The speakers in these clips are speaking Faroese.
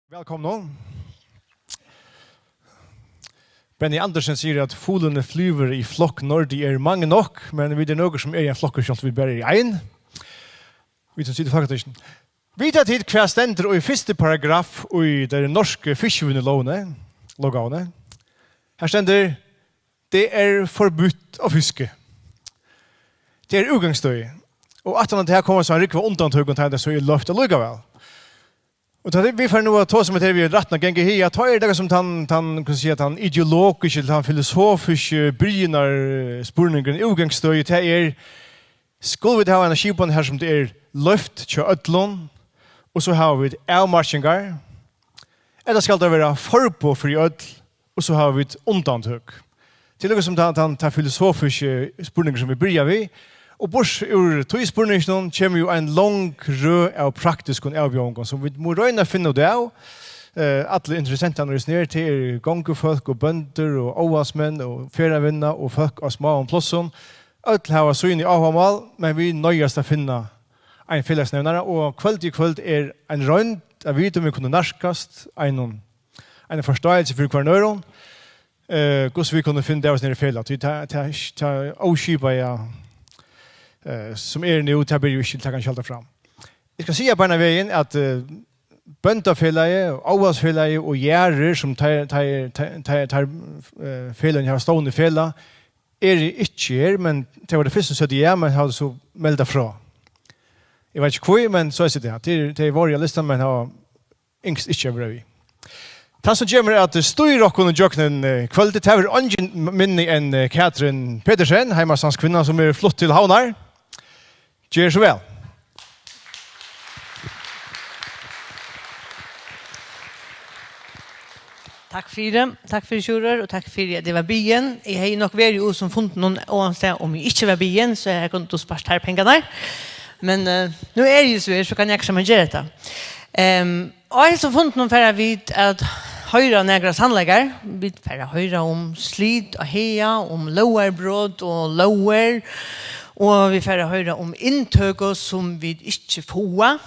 Välkomna. Benny Andersen säger att fåglarna flyger i flock när de är många nog, men vi är några som är i en flock och vi bara är en. Vi som sitter faktiskt. Vi tar tid kvar ständer och i första paragraf och i det norska fiskevunnelovene. Här ständer det är förbudt att fiske. Det är utgångsstöj. Och att det här kommer så en riktig undantag och det så är löft att lycka väl. Och då vi får nu att ta som att vi rättna gänge här. Ta det som han kan säga att han ideologisk eller han filosofisk brynar spurningen utgångsstöj det är skulle vi ha en skipon här som det är löft till ödlon och så har vi avmarschingar. Eller ska det vara förbo för ödl och så har vi ett undantag. Till något som han tar filosofisk spurning som vi börjar vid. Och bors ur tøyspurningen kommer jo en lång rød av praktisk avbjørning som vi må røyne finne det av. Alle interessenter når det til gongfolk og bønder og avhalsmenn og ferievinner og folk av små og plåsson. Alle har syn i avhalmal, men vi nøyest å finne en fellesnevnere. Og kveld i kveld er en røynd av vite om vi kunne nærskast en forståelse for hver nøyron. Hvordan vi kunne finne det hos nere fellet. Det er avskipet som är nu tar ju inte kan skälta fram. Jag ska säga på den vägen att böndafellaje och avhalsfellaje och järer som tar fällen har stående fälla är inte här, men det var det första så det men har så melda fra. Jag vet inte hur, men så är det. Det är varje listan men har yngst inte över. Han som kommer att styr och kunna jöknen kvalitet har ingen minne än Katrin Pedersen, hemmasans kvinna som är flott till Havnar. Gör så väl. Tack för det. Tack för jurer och tack för det var byen. Jag har ju nog varit ju som funnit någon oavsett om jag inte var byen så jag kunde spara här pengarna. Men nu är det ju så kan jag också göra det. Och jag har funnit någon för vid att höra några handläggar. Vi får höra om slit och heja, om lowerbrott och lower. Og vi får høre om inntøker som vi ikke får.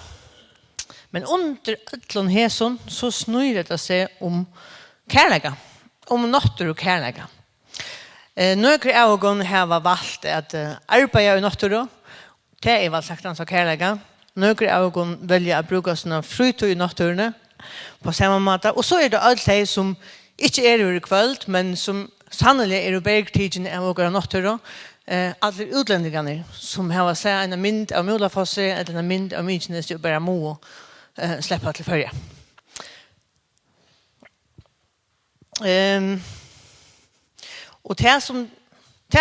Men under ødlån hæson så snur det seg om kærlega. Om natur og kærlega. Nøkker av og har valgt at arbeide i natur. Det er vel sagt hans av kærlega. Nøkker av og velger å bruke sånne frytøy i naturene på samme måte. Og så er det alt det som ikke er i kveld, men som sannelig er i bergtidene av våre natur. Alla utlänningarna som har sett en mynd av Molafosse eller en mynd av Mykines och bara må släppa till förra. Och det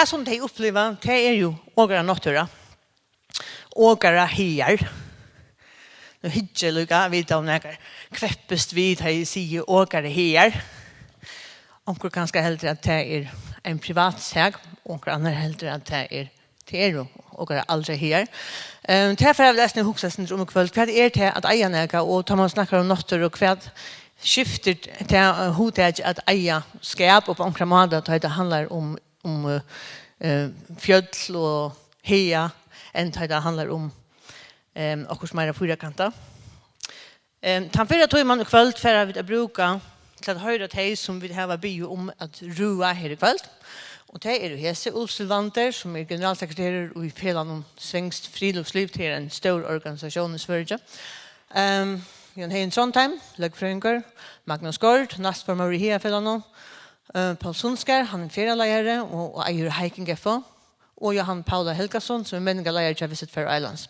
som de upplever det är ju ågara natura. Ågara här. Nu hittar lugga vid om nägar kväppest vid här säger ågara här. Onkel kanske hellre att det är en privat säg och andra hellre att det är till och aldrig här. Därför har jag läst en huxasen om kväll. Vad är det att eja näga och tar man snackar om natur och kväll skiftar till hotet att eja skap och på omkramada att det handlar om fjöll och heja än det handlar om och smärre fyrakanta. Tanför att man kväll för att bruka till att höra det som vi har bio om att roa här ikväll. Och det är Hesse Ulfsylvander som är generalsekreterare och i Felan om Svengst friluftsliv till en stor organisation i Sverige. Jan Hein Trondheim, Løgfrøyngar, Magnus Gård, Nastform i Hea Felan Paul Sundskär, han är ferielägare och äger Hiking FO. Och Johan Paula Helgason som är människalägare till Visit Fair Islands.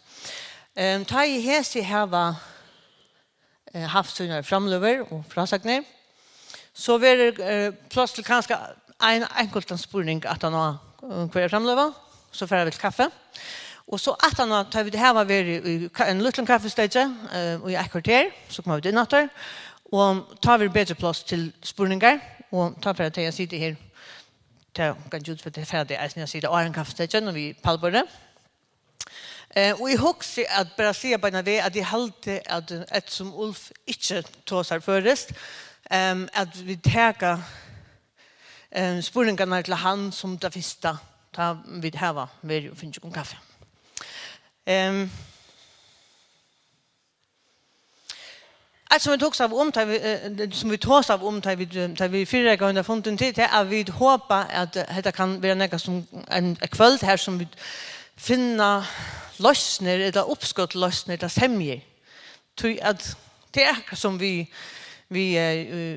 Ta i Hesse har haft sina framlöver och frasagner. Så vi är plötsligt kanske en enkelt spurning att han har kvar framlöva. Så får vi ett kaffe. Och så att han tar vi det här var vi en liten kaffestage och i ett kvarter så kommer vi till natten. Och tar vi bättre plats till spurningar. Och tar för att jag sitter här. Det kan ju ut för det färdigt. Jag sitter och en kaffestage och vi pallar det. Och jag hoppas att bara se på det att det alltid att ett som Ulf inte tåsar förrest. Att vi tar spurningarna till han som det första ta vid hava vi finns ju kaffe. Alltså vi tog av som vi tog av tar vi fyra gånger funnit tid att vi hoppas att det kan vara något som en kväll här som vi finna lösningar eller uppskott lösningar till semjer. Tror att det är som vi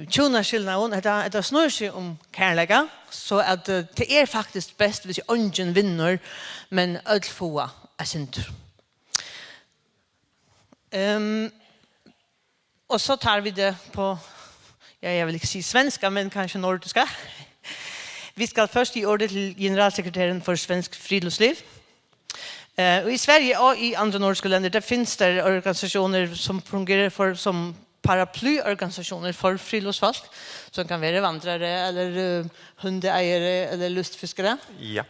tjuna skillnaden det snurrar sig om kärleka så att det är faktiskt bäst hvis ungen vinner men öll få är synd. Och så tar vi det på jag vill inte säga svenska men kanske nordiska. Vi ska först ge ordet till generalsekreteraren för Svensk Friluftsliv. I Sverige och i andra nordiska länder där finns det organisationer som fungerar som paraplyorganisationer för friluftsfolk som kan vara vandrare eller hundeägare eller lustfiskare. Ja.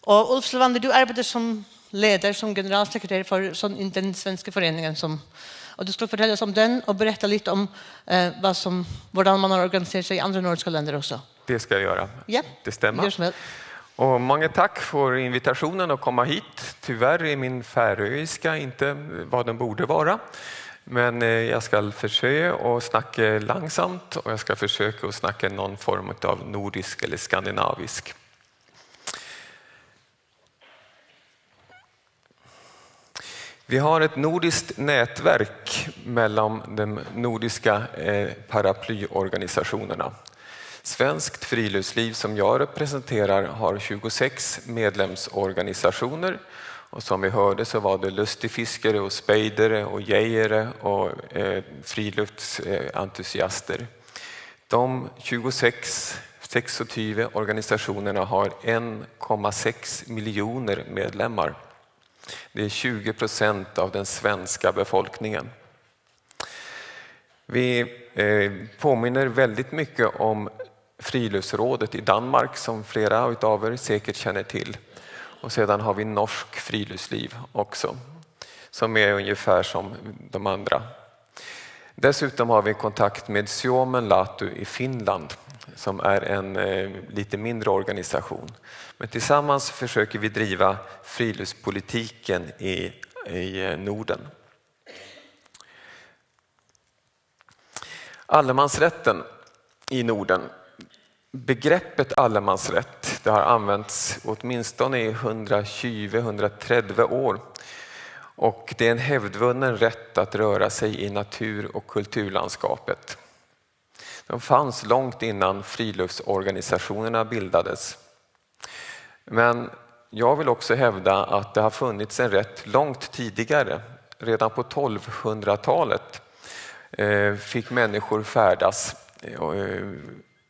Och Ulf Levander, du arbetar som ledare som generalsekreterare för den svenska föreningen och du ska fortälja oss om den och berätta lite om hvordan man har organiserat sig i andra nordiska länder också. Det ska jag göra. Ja. Det stämmer. Och många tack för invitationen att komma hit. Tyvärr är min färöiska inte vad den borde vara. Men jag ska försöka att snacka långsamt och jag ska försöka att snacka någon form av nordisk eller skandinavisk. Vi har ett nordiskt nätverk mellan de nordiska paraplyorganisationerna. Svenskt friluftsliv som jag representerar har 26 medlemsorganisationer och som vi hörde så var det lustigfiskare och spejdare och jägare och friluftsentusiaster. De 26 organisationerna har 1,6 miljoner medlemmar. Det är 20% av den svenska befolkningen. Vi påminner väldigt mycket om Friluftsrådet i Danmark som flera av er säkert känner till. Och sedan har vi Norsk Friluftsliv också som är ungefär som de andra. Dessutom har vi kontakt med Suomenlatu i Finland som är en lite mindre organisation. Men tillsammans försöker vi driva friluftspolitiken i Norden. Allemansrätten i Norden. Begreppet allemansrätt det har använts åtminstone i 120-130 år. Och det är en hävdvunnen rätt att röra sig i natur- och kulturlandskapet. De fanns långt innan friluftsorganisationerna bildades. Men jag vill också hävda att det har funnits en rätt långt tidigare. Redan på 1200-talet fick människor färdas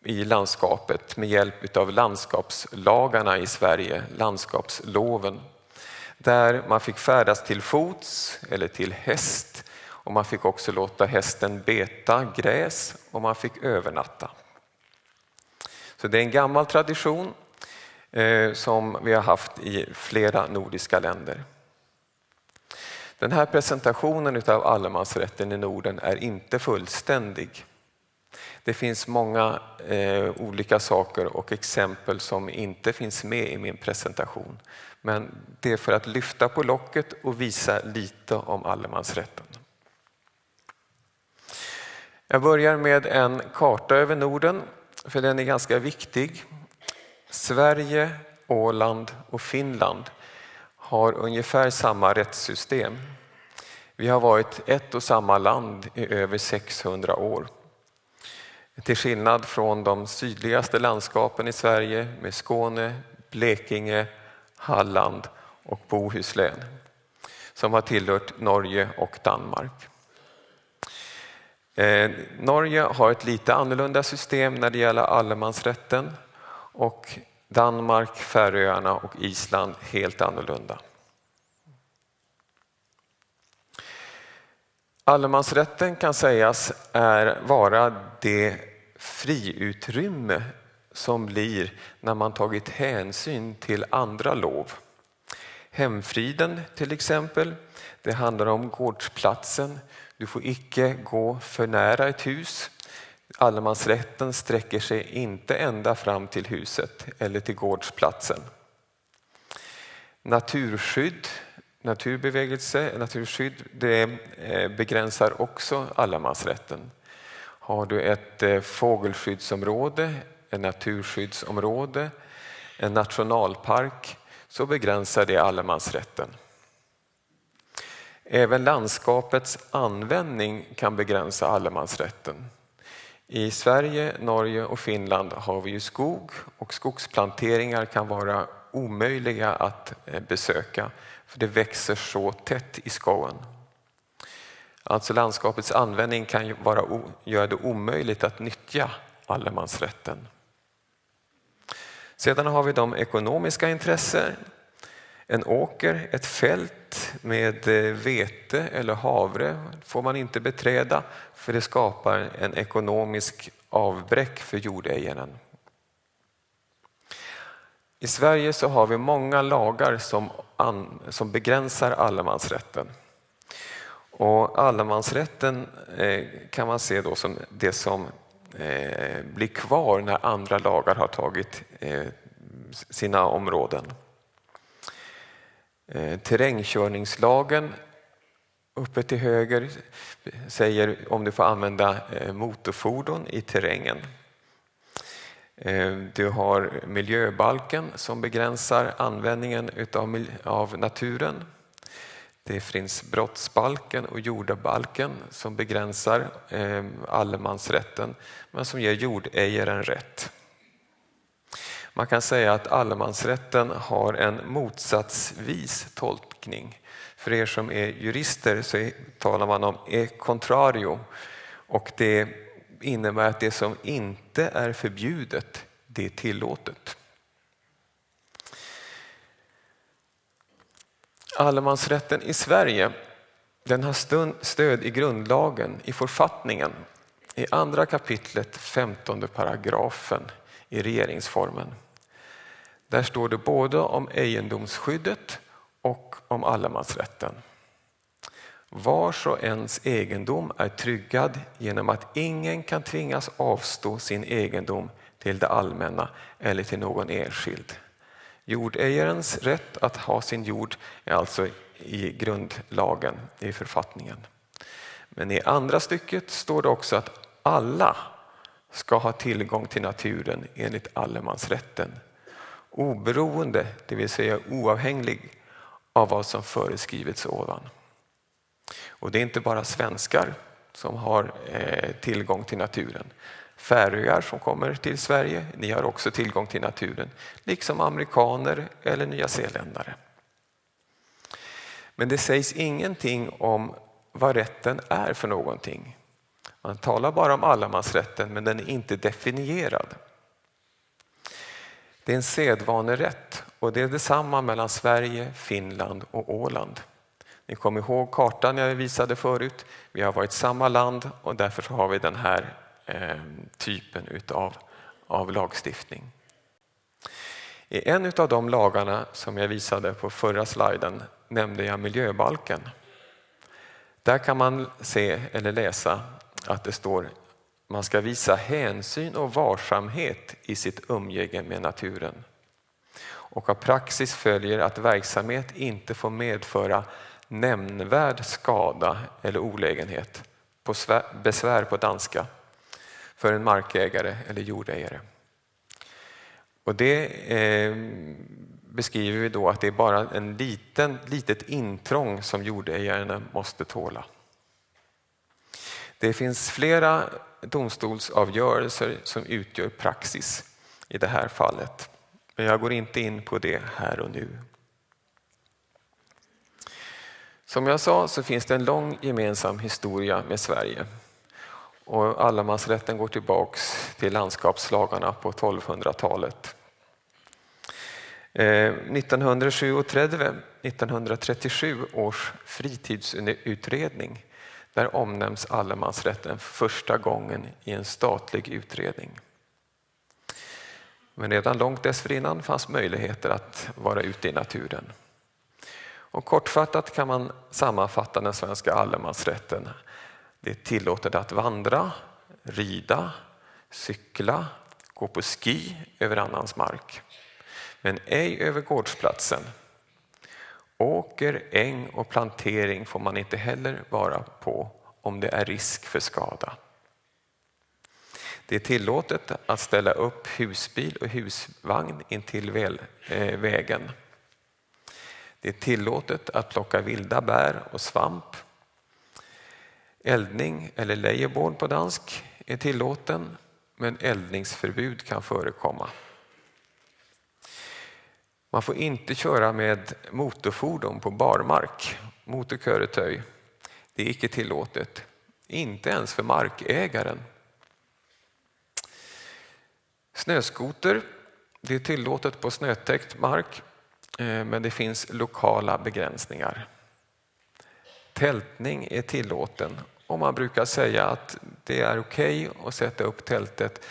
i landskapet med hjälp av landskapslagarna i Sverige, landskapsloven. Där man fick färdas till fots eller till häst och man fick också låta hästen beta gräs och man fick övernatta. Så det är en gammal tradition som vi har haft i flera nordiska länder. Den här presentationen av allemansrätten i Norden är inte fullständig. Det finns många olika saker och exempel som inte finns med i min presentation. Men det är för att lyfta på locket och visa lite om allemansrätten. Jag börjar med en karta över Norden, för den är ganska viktig. Sverige, Åland och Finland har ungefär samma rättssystem. Vi har varit ett och samma land i över 600 år. Till skillnad från de sydligaste landskapen i Sverige med Skåne, Blekinge, Halland och Bohuslän som har tillhört Norge och Danmark. Norge har ett lite annorlunda system när det gäller allemansrätten och Danmark, Färöarna och Island helt annorlunda. Allemansrätten kan sägas vara det friutrymme som blir när man tagit hänsyn till andra lov. Hemfriden till exempel, det handlar om gårdsplatsen. Du får icke gå för nära ett hus. Allemansrätten sträcker sig inte ända fram till huset eller till gårdsplatsen. Naturskydd, naturbevegelse, naturskydd, det begränsar också allemansrätten. Har du ett fågelskyddsområde, en naturskyddsområde, en nationalpark, så begränsar det allemansrätten. Även landskapets användning kan begränsa allemansrätten. I Sverige, Norge och Finland har vi ju skog, och skogsplanteringar kan vara omöjliga att besöka för det växer så tätt i skogen. Alltså landskapets användning kan göra det omöjligt att nyttja allemansrätten. Sedan har vi de ekonomiska intressen. En åker, ett fält med vete eller havre får man inte beträda för det skapar en ekonomisk avbräck för jordägaren. I Sverige så har vi många lagar som begränsar allemansrätten. Och allemansrätten kan man se då som det som blir kvar när andra lagar har tagit sina områden. Terrängkörningslagen uppe till höger säger om du får använda motorfordon i terrängen. Du har miljöbalken som begränsar användningen av naturen. Det finns brottsbalken och jordabalken som begränsar allemansrätten men som ger jordägaren rätt. Man kan säga att allemansrätten har en motsatsvis tolkning. För er som är jurister så talar man om e contrario, och det innebär att det som inte är förbjudet, det är tillåtet. Allemansrätten i Sverige, den har stöd i grundlagen, i författningen, i andra kapitlet 15 paragrafen i regeringsformen. Där står det både om egendomsskyddet och om allemansrätten. Vars och ens egendom är tryggad genom att ingen kan tvingas avstå sin egendom till det allmänna eller till någon enskild. Jordägarens rätt att ha sin jord är alltså i grundlagen, i författningen. Men i andra stycket står det också att alla ska ha tillgång till naturen enligt allemansrätten. Oberoende, det vill säga oavhängig av vad som föreskrivits ovan. Och det är inte bara svenskar som har tillgång till naturen. Färöar som kommer till Sverige, ni har också tillgång till naturen, liksom amerikaner eller nyzeeländare. Men det sägs ingenting om vad rätten är för någonting. Man talar bara om allemansrätten, men den är inte definierad. Det är en sedvanerätt, och det är detsamma mellan Sverige, Finland och Åland. Ni kommer ihåg kartan jag visade förut. Vi har varit samma land, och därför har vi den här typen av lagstiftning. I en av de lagarna som jag visade på förra sliden nämnde jag miljöbalken. Där kan man se eller läsa att det står man ska visa hänsyn och varsamhet i sitt umgänge med naturen. Och av praxis följer att verksamhet inte får medföra nämnvärd skada eller olägenhet, på besvär på danska, för en markägare eller jordägare. Och det beskriver vi då att det är bara en litet intrång som jordägaren måste tåla. Det finns flera domstolsavgörelser som utgör praxis i det här fallet. Men jag går inte in på det här och nu. Som jag sa så finns det en lång gemensam historia med Sverige. Och allemansrätten går tillbaks till landskapslagarna på 1200-talet. 1937 års fritidsutredning, där omnämns allemansrätten första gången i en statlig utredning. Men redan långt dessförinnan fanns möjligheter att vara ute i naturen. Och kortfattat kan man sammanfatta den svenska allemansrätten. Det är tillåtet att vandra, rida, cykla, gå på ski över annans mark. Men ej över gårdsplatsen. Åker, äng och plantering får man inte heller vara på om det är risk för skada. Det är tillåtet att ställa upp husbil och husvagn intill vägen. Det är tillåtet att plocka vilda bär och svamp. Eldning eller lejerbål på dansk är tillåten, men eldningsförbud kan förekomma. Man får inte köra med motorfordon på barmark, motorköretøy. Det är icke tillåtet, inte ens för markägaren. Snöskoter, det är tillåtet på snötäckt mark, men det finns lokala begränsningar. Tältning är tillåten och man brukar säga att det är okej att sätta upp tältet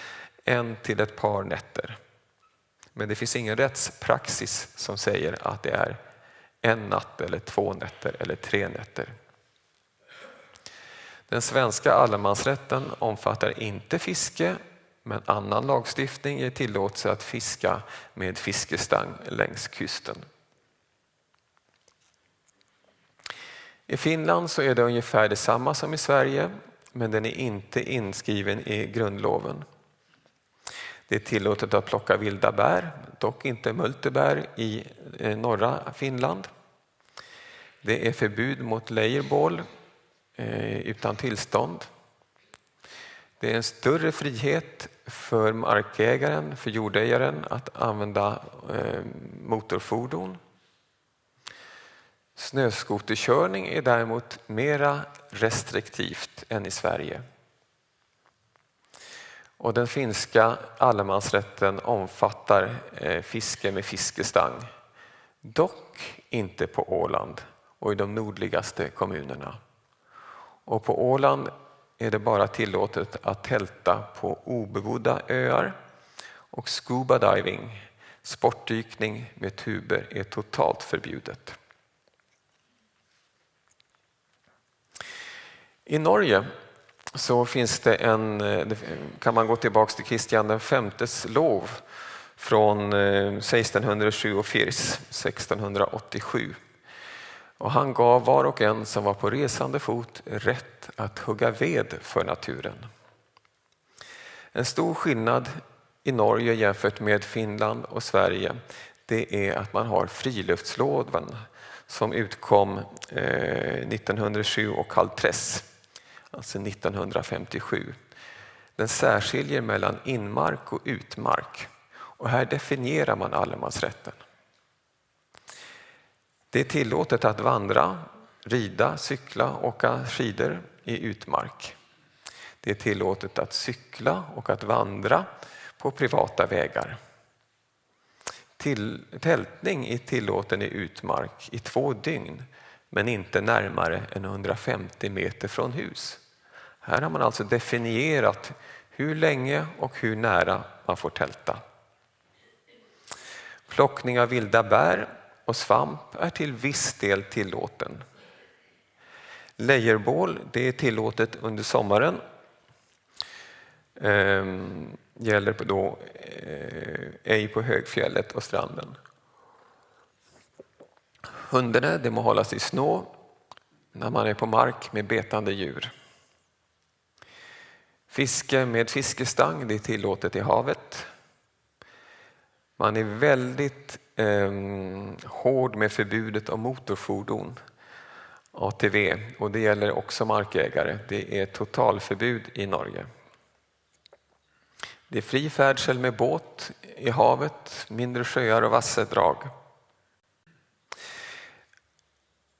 1 till ett par nätter. Men det finns ingen rättspraxis som säger att det är 1 natt eller 2 nätter eller 3 nätter. Den svenska allemansrätten omfattar inte fiske, men annan lagstiftning ger tillåtelse att fiska med fiskestang längs kusten. I Finland så är det ungefär detsamma som i Sverige, men den är inte inskriven i grundloven. Det är tillåtet att plocka vilda bär, dock inte multebär i norra Finland. Det är förbud mot lejerbål utan tillstånd. Det är en större frihet för markägaren, för jordägaren att använda motorfordon. Snöskoterkörning är däremot mera restriktivt än i Sverige. Och den finska allemansrätten omfattar fiske med fiskestang. Dock inte på Åland och i de nordligaste kommunerna. Och på Åland är det bara tillåtet att tälta på obebodda öar, och scuba diving, sportdykning med tuber, är totalt förbjudet. I Norge så finns det kan man gå tillbaka till Kristian V's lov från 1687. Och han gav var och en som var på resande fot rätt att hugga ved för naturen. En stor skillnad i Norge jämfört med Finland och Sverige, det är att man har friluftsloven som utkom 1907 och Kaltress, alltså 1957. Den särskiljer mellan inmark och utmark, och här definierar man allemansrätten. Det är tillåtet att vandra, rida, cykla, åka skidor i utmark. Det är tillåtet att cykla och att vandra på privata vägar. Tältning är tillåten i utmark i 2 dygn, men inte närmare än 150 meter från hus. Här har man alltså definierat hur länge och hur nära man får tälta. Plockning av vilda bär och svamp är till viss del tillåten. Lejerbål, det är tillåtet under sommaren. Gäller då ej på högfjället och stranden. Hundarna, det må hållas i snå när man är på mark med betande djur. Fiske med fiskestang, det är tillåtet i havet. Man är väldigt hård med förbudet om motorfordon, ATV, och det gäller också markägare. Det är totalförbud i Norge. Det är fri färdsel med båt i havet, mindre sjöar och vattendrag.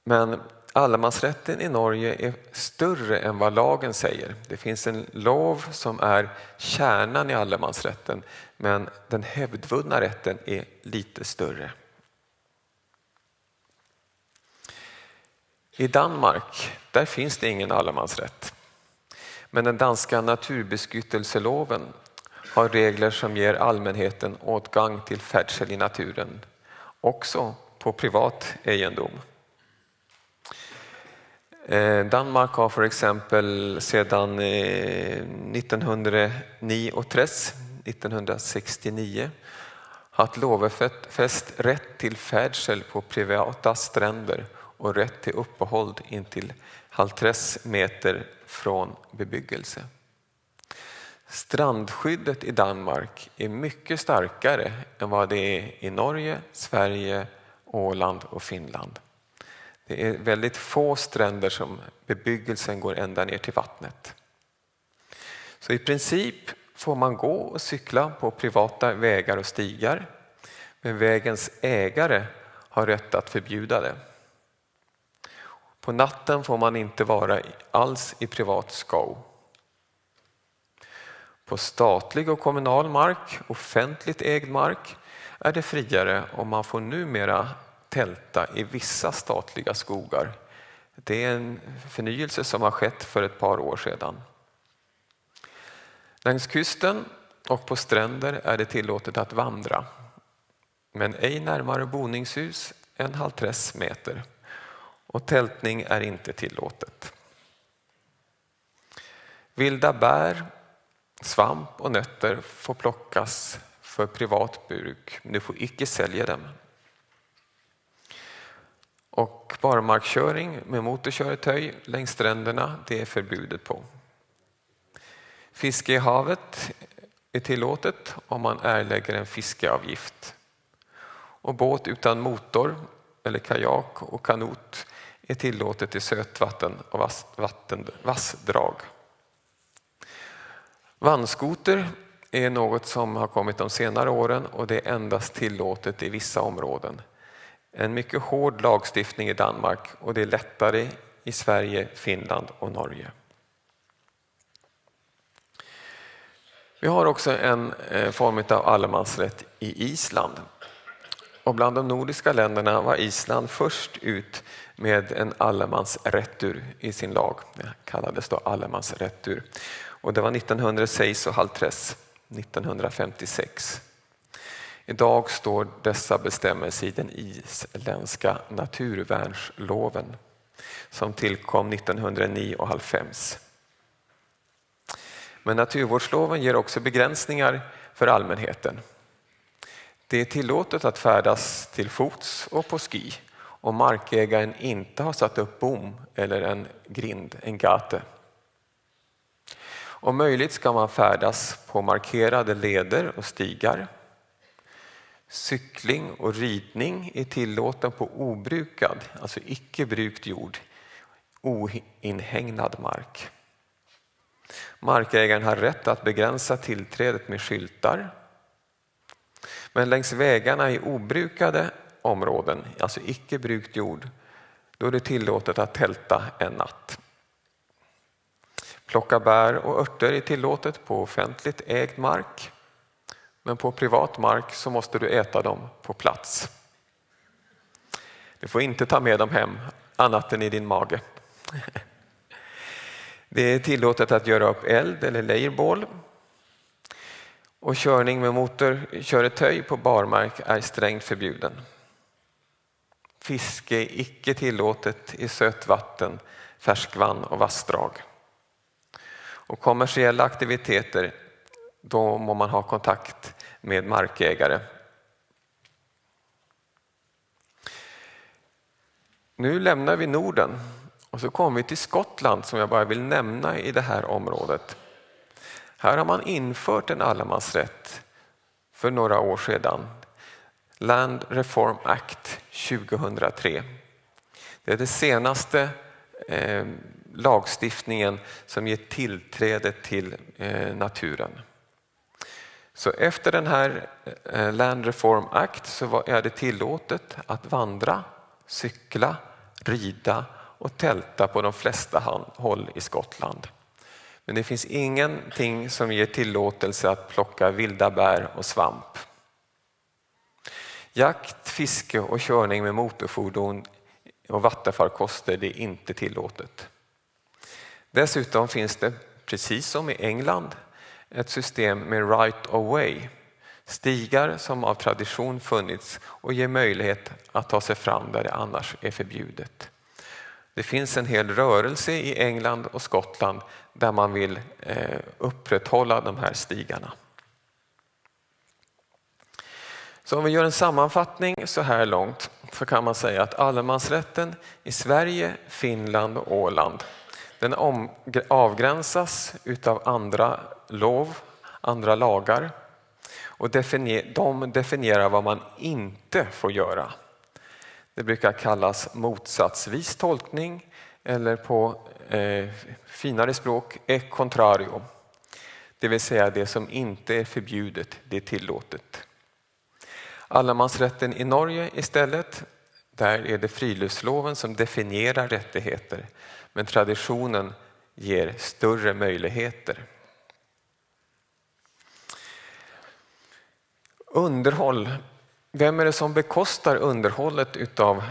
Men allemansrätten i Norge är större än vad lagen säger. Det finns en lov som är kärnan i allemansrätten, men den hävdvunna rätten är lite större. I Danmark, där finns det ingen allemansrätt. Men den danska naturbeskyttelseloven har regler som ger allmänheten åtgång till färdsel i naturen, också på privat egendom. Danmark har för exempel sedan 1969 Att lovefäst rätt till färdsel på privata stränder och rätt till uppehåll intill 50 meter från bebyggelse. Strandskyddet i Danmark är mycket starkare än vad det är i Norge, Sverige, Åland och Finland. Det är väldigt få stränder som bebyggelsen går ända ner till vattnet. Så i princip får man gå och cykla på privata vägar och stigar, men vägens ägare har rätt att förbjuda det. På natten får man inte vara alls i privat skog. På statlig och kommunal mark, offentligt ägd mark, är det friare och man får numera tälta i vissa statliga skogar. Det är en förnyelse som har skett för ett par år sedan. Längs kusten och på stränder är det tillåtet att vandra, men ej närmare boningshus än 50 meter. Och tältning är inte tillåtet. Vilda bär, svamp och nötter får plockas för privat bruk, men du får icke sälja dem. Och barmarkskörning med motorkörtöj längs stränderna, det är förbudet på. Fiske i havet är tillåtet om man erlägger en fiskeavgift. Och båt utan motor eller kajak och kanot är tillåtet i sötvatten och vassdrag. Vandskoter är något som har kommit de senare åren och det är endast tillåtet i vissa områden. En mycket hård lagstiftning i Danmark och det är lättare i Sverige, Finland och Norge. Vi har också en form av allemansrätt i Island. Och bland de nordiska länderna var Island först ut med en allemansrättur i sin lag. Det kallades då allemansrättur. Och det var 1956. Idag står dessa bestämmelser i den isländska naturvärnsloven som tillkom 1909. Men naturvårdsloven ger också begränsningar för allmänheten. Det är tillåtet att färdas till fots och på ski om markägaren inte har satt upp bom eller en grind, en gate. Om möjligt ska man färdas på markerade leder och stigar. Cykling och ridning är tillåten på obrukad, alltså icke brukt jord, oinhägnad mark. Markägaren har rätt att begränsa tillträdet med skyltar. Men längs vägarna i obrukade områden, alltså icke brukt jord, då är det tillåtet att tälta en natt. Plocka bär och örter är tillåtet på offentligt ägd mark. Men på privat mark så måste du äta dem på plats. Du får inte ta med dem hem annat än i din mage. Det är tillåtet att göra upp eld eller lejerbål. Och körning med motorkörtöj på barmark är strängt förbjuden. Fiske är icke tillåtet i sötvatten, färskvann och vassdrag. Och kommersiella aktiviteter, då må man ha kontakt med markägare. Nu lämnar vi Norden och så kommer vi till Skottland som jag bara vill nämna i det här området. Här har man infört en allemansrätt för några år sedan. Land Reform Act 2003. Det är det senaste lagstiftningen som ger tillträde till naturen. Så efter den här Land Reform Act så är det tillåtet att vandra, cykla, rida och tälta på de flesta håll i Skottland. Men det finns ingenting som ger tillåtelse att plocka vilda bär och svamp. Jakt, fiske och körning med motorfordon och vattenfarkoster det är inte tillåtet. Dessutom finns det, precis som i England, ett system med right of way. Stigar som av tradition funnits och ger möjlighet att ta sig fram där det annars är förbjudet. Det finns en hel rörelse i England och Skottland där man vill upprätthålla de här stigarna. Så om vi gör en sammanfattning så här långt så kan man säga att allemansrätten i Sverige, Finland och Åland, den avgränsas utav andra lov, andra lagar, och de definierar vad man inte får göra. Det brukar kallas motsatsvis tolkning eller på finare språk e contrario. Det vill säga det som inte är förbjudet, det är tillåtet. Allemansrätten i Norge istället, där är det friluftsloven som definierar rättigheter, men traditionen ger större möjligheter. Underhåll. Vem är det som bekostar underhållet utav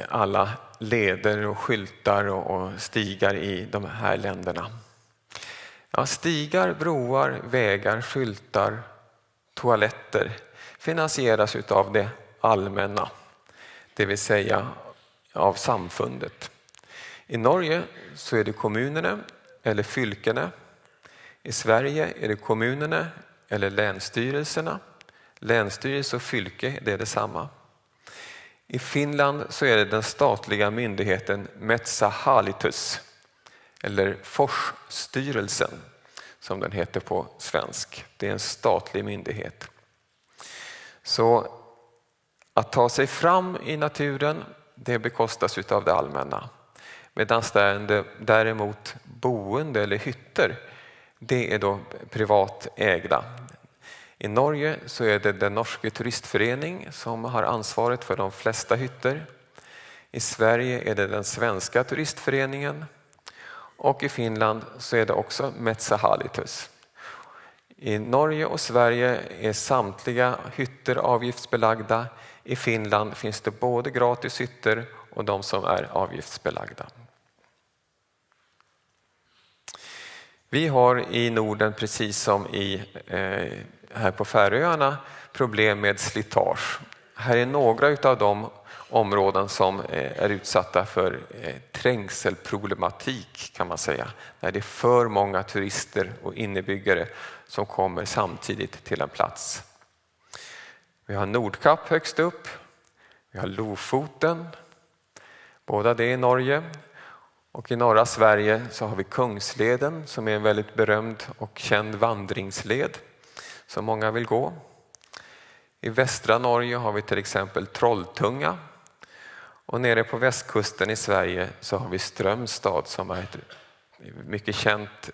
alla leder och skyltar och stigar i de här länderna? Ja, stigar, broar, vägar, skyltar, toaletter finansieras utav det allmänna, det vill säga av samfundet. I Norge så är det kommunerna eller fylkene. I Sverige är det kommunerna eller länsstyrelserna. Länsstyrelse och fylke, det är detsamma. I Finland så är det den statliga myndigheten Metsähallitus eller Forsstyrelsen som den heter på svensk. Det är en statlig myndighet. Så att ta sig fram i naturen, det bekostas utav det allmänna. Medan däremot boende eller hytter, det är då privat ägda. I Norge så är det den norska turistförening som har ansvaret för de flesta hytter. I Sverige är det den svenska turistföreningen. Och i Finland så är det också Metsähallitus. I Norge och Sverige är samtliga hytter avgiftsbelagda. I Finland finns det både gratis hytter och de som är avgiftsbelagda. Vi har i Norden, precis som här på Färöarna, problem med slitage. Här är några av de områden som är utsatta för trängselproblematik kan man säga. När det är för många turister och innebyggare som kommer samtidigt till en plats. Vi har Nordkapp högst upp. Vi har Lofoten. Båda det i Norge. Och i norra Sverige så har vi Kungsleden som är en väldigt berömd och känd vandringsled som många vill gå. I västra Norge har vi till exempel Trolltunga. Och nere på västkusten i Sverige så har vi Strömstad som är ett mycket känt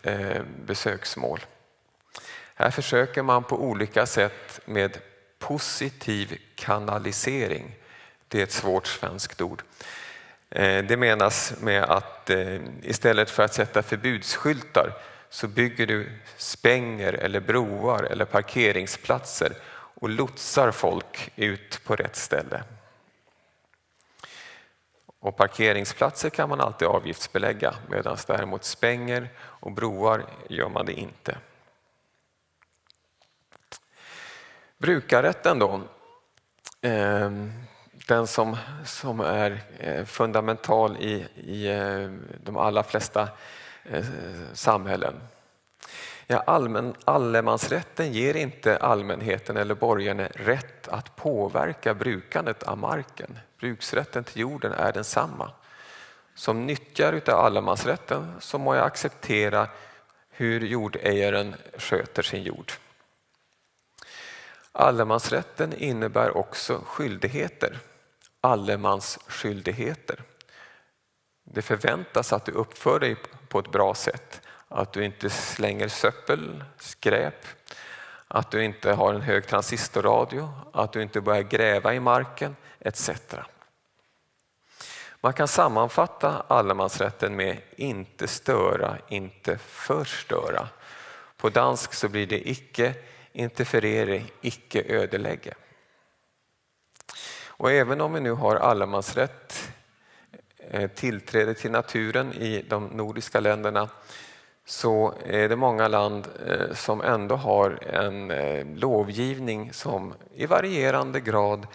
besöksmål. Här försöker man på olika sätt med positiv kanalisering. Det är ett svårt svenskt ord. Det menas med att istället för att sätta förbudsskyltar så bygger du spänger eller broar eller parkeringsplatser och lotsar folk ut på rätt ställe. Och parkeringsplatser kan man alltid avgiftsbelägga, medan däremot spänger och broar gör man det inte. Brukarrätten då, den som är fundamental i de allra flesta samhällen. Ja, allemansrätten ger inte allmänheten eller borgarna rätt att påverka brukandet av marken. Bruksrätten till jorden är densamma. Som nyttjare av allemansrätten så må jag acceptera hur jordägaren sköter sin jord. Allemansrätten innebär också skyldigheter. Allemansskyldigheter. Det förväntas att du uppför dig på ett bra sätt. Att du inte slänger söppel, skräp. Att du inte har en hög transistorradio. Att du inte börjar gräva i marken, etc. Man kan sammanfatta allemansrätten med inte störa, inte förstöra. På dansk så blir det icke interferere, icke ödelägge. Och även om vi nu har allemansrätt, tillträde till naturen i de nordiska länderna, så är det många land som ändå har en lovgivning som i varierande grad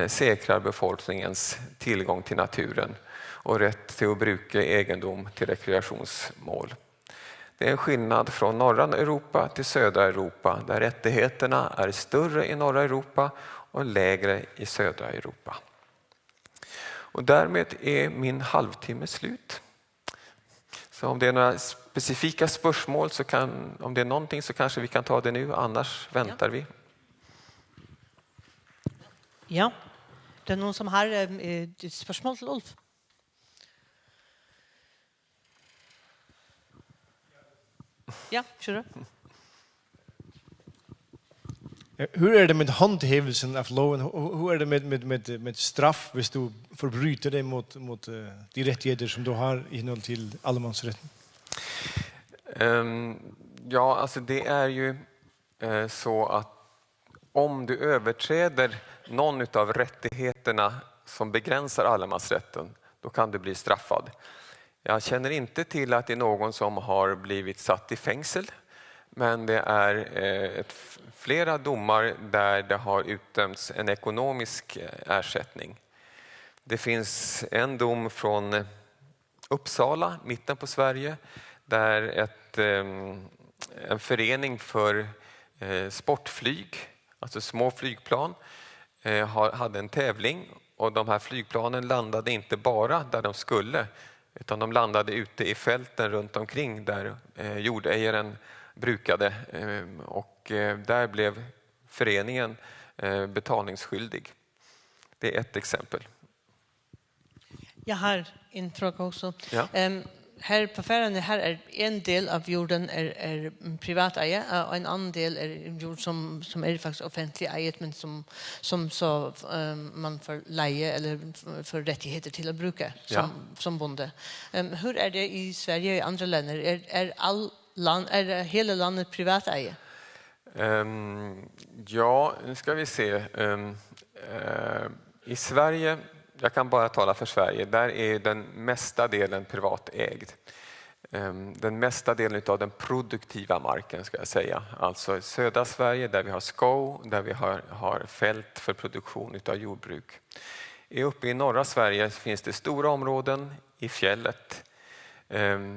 säkrar befolkningens tillgång till naturen och rätt till att bruka egendom till rekreationsmål. Det är en skillnad från norra Europa till södra Europa där rättigheterna är större i norra Europa och lägre i södra Europa. Och därmed är min halvtimme slut. Så om det är några specifika spörsmål om det är någonting så kanske vi kan ta det nu, annars väntar vi. Ja, det är någon som har ett spörsmål till Ulf. Ja, kör. Hur är det med handhävelsen av loven? Hur är det med straff hvis du förbryter dig mot de rättigheter som du har i henhold till allemansrätten? Ja, alltså det är ju så att om du överträder någon av rättigheterna som begränsar allemansrätten, då kan du bli straffad. Jag känner inte till att det är någon som har blivit satt i fängsel, men det är flera domar där det har utdömts en ekonomisk ersättning. Det finns en dom från Uppsala, mitten på Sverige, där en förening för sportflyg, alltså små flygplan, hade en tävling och de här flygplanen landade inte bara där de skulle, utan de landade ute i fälten runt omkring där jordägaren brukade, och där blev föreningen betalningsskyldig. Det är ett exempel. Jag har en fråga också. Ja. Här på Färöarna här är en del av jorden är privat eje och en annan del är jord som är faktiskt offentlig ejet men som så man får leje eller för rättigheter till att bruka som bonde. Hur är det i Sverige och i andra länder? Är hela landet privat eje? Ja, nu ska vi se. I Sverige, jag kan bara tala för Sverige, där är den mesta delen privatägd. Den mesta delen av den produktiva marken ska jag säga. Alltså i södra Sverige där vi har skog, där vi har fält för produktion av jordbruk. Uppe i norra Sverige finns det stora områden i fjället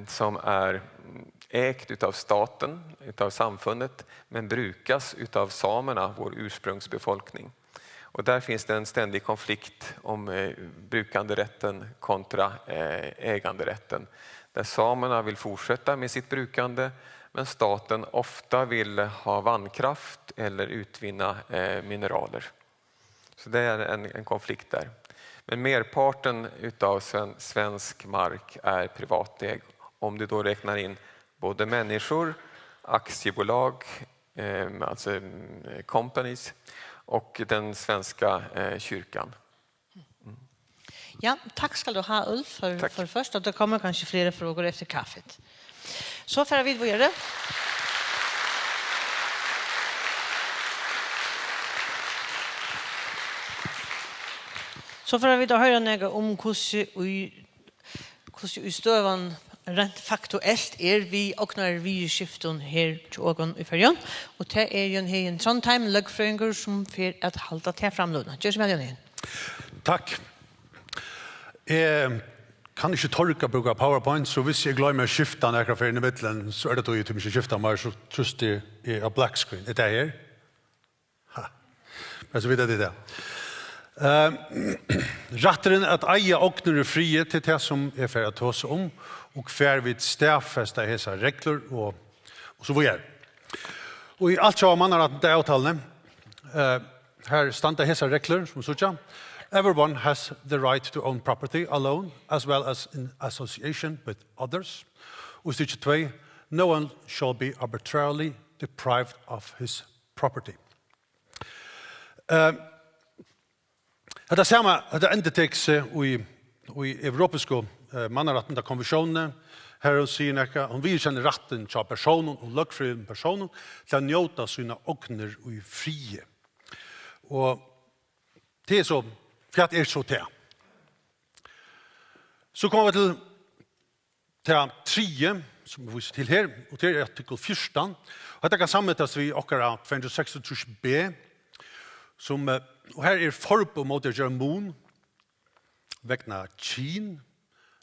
som är ägt av staten, av samfundet, men brukas av samerna, vår ursprungsbefolkning. Och där finns det en ständig konflikt om brukanderätten kontra äganderätten. Där samerna vill fortsätta med sitt brukande, men staten ofta vill ha vattenkraft eller utvinna mineraler. Så det är en konflikt där. Men merparten av svensk mark är privatägd. Om du då räknar in både människor, aktiebolag, alltså companies, och den svenska kyrkan. Ja, tack ska du ha Ulf för först. Och det kommer kanske flera frågor efter kaffet. Så får vi vidare. Så får vi då höra något om hur stövan rent faktuellt vi och när vi skiftar här till ögon i färjan. Och det är ju en Trondheim lögfrönger som för att hålla till framlådna. Gör så väl igen. Tack. Kan inte torka bruka PowerPoint, så hvis jag glömmer skifta några för i mitten så är det då ju typ inte skifta mer så just det är black screen. Det är här. Ha. Men så vidare det. Rättaren att eja åkner och frihet till det som är för att ta oss om och för vid stäffästa dessa regler och så vidare. Och i allt så man har att det avtalen här standa dessa regler som så everyone has the right to own property alone as well as in association with others. Och stycke 2, no one shall be arbitrarily deprived of his property. Det endeteks i europeiska mannarätten konventionen här säger om vi känner rätten till personen och lögfriden personen till att njóta sina åkner och i frie. Och det är så för att så det. Så kommer vi till 3 som vi ser till här och det är artikel 14. Och det kan sammanfattas vi och 266b som och här är förbud mot att göra mun vägna kin,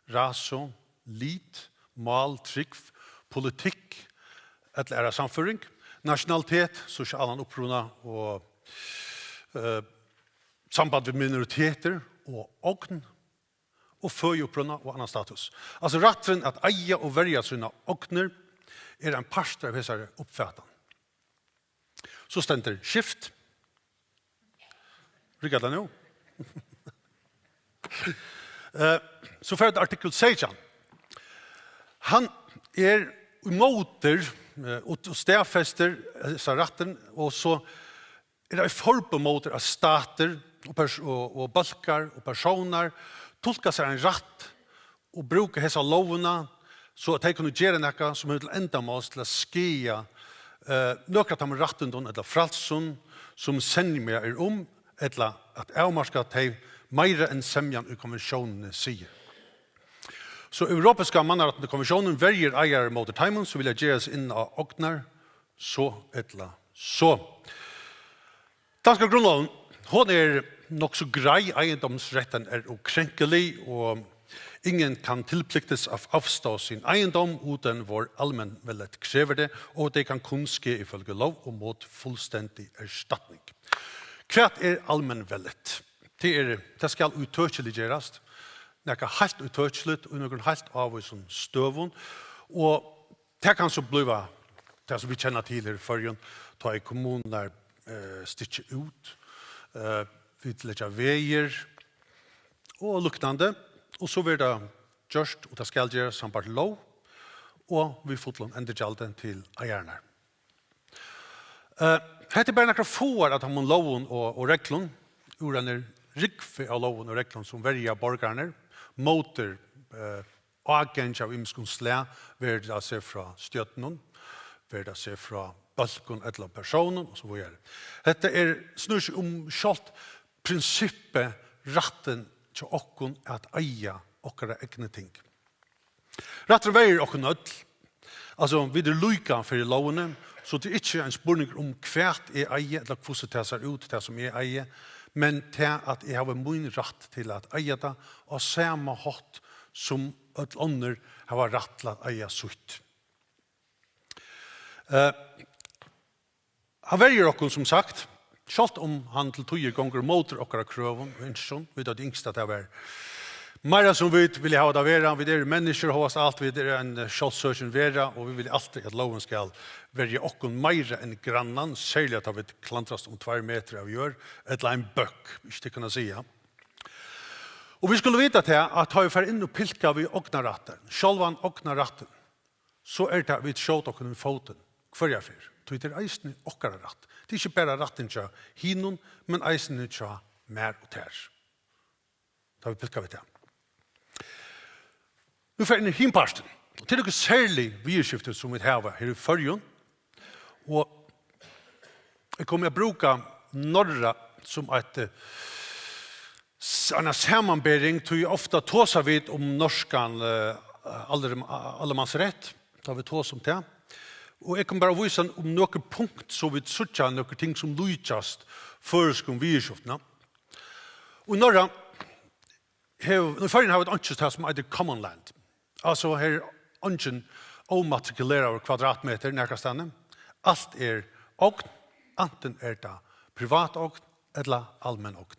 raso, lit, mal, trygg, politikk, eller er samføring, nationalitet, social oppruna og samband med minoriteter og ogn og føyeoppruna og annan status. Altså rattren at eia og verja sina ogner er en parster av hessare oppfætan. Så stender skift. Rikker det nå? Så for artikel 16. Han er moter och stärfester så ratten och så är det förbud att stater och balkar och personer tolka sig en rätt och bruka dessa lovarna så att de kan göra något som är till ändamål till att skia några av rätten eller frälsen som sändningar är eller att avmarska att de mer än sämjan i konventionen säger. Så europeiska mannarättande konventionen väljer ägare mot timon så vill jag ge oss in av ognar så etla så. Danska grundlagen hon är nog så grei egendomsrätten är okränkelig och ingen kan tillpliktas av avstå sin egendom utan vår allmän väldigt kräver det och det kan kun ske ifølge lov och mot fullständig erstatning. Kvart är allmän väldigt. Det ska uttøkeligerast. Nekka helt uttøkslet og noen helt av oss som støvun. Og det kan så bliva det som vi kjenner til her i førjen, ta i kommuner stikker ut, vi tillegger veier og luktande. Og så blir det gjørst og det skal gjøre sambart lov, og vi får endergjalden til eierne. Hette er bare nekker få at han må loven og reglene, ur en rikve av loven og reglene som verger borgerne, motor agent av imskunslä vär det se fra stjøtten vär det se fra balkon eller personen och så vidare. Detta är snurrs skalt princippet ratten till okkon att eia okkara egna ting. Ratten vär okkon öll. Alltså vid det lujka för lovene så det är inte en spurning om kvärt är eie eller hur det ser ut det som är eie. Men til at jeg har min rett til at eie det, og samme hatt som et andre har rett til at eie sutt. Han velger dere som sagt, selv om han til 2 ganger måter dere krøven, og ikke vet at det yngste at det var mer som vi vil ha det være, vi er mennesker, hos alt, vi er en kjølsøkjen være, og vi vil alltid at loven skal være okken mer enn grannan, særlig at vi klantrast om 2 meter av gjør, eller en bøk, hvis det kan si. Og vi skulle vite til at har vi fer inn og pilka vi ognaratten, sjølvan ognaratten, så er det vi skjøt okken i foten, hver jeg fyr. Det er eisen okkara ratt. Det er ikke bare ratten til hinon, men eisen til mer og ter. Da vi pilka vi til. Nu får inn i himparsten. Og til noe særlig virkskiftet som vi har her i førjen. Og jeg kommer å bruke norra som en sammanbering til ofta tåsa vid om norskan allemannsrett. Da vi tås om det. Og jeg kommer bare å vise om noen punkt så vi sutja noen ting som lujtjast føreskom virkskiftene. Og norra førjen har vi et annet som heter Common Land. Altså her ønsken omatrikulerer kvadratmeter nærkastane. Alt er ogn, enten er det privat ogn eller allmenn ogn.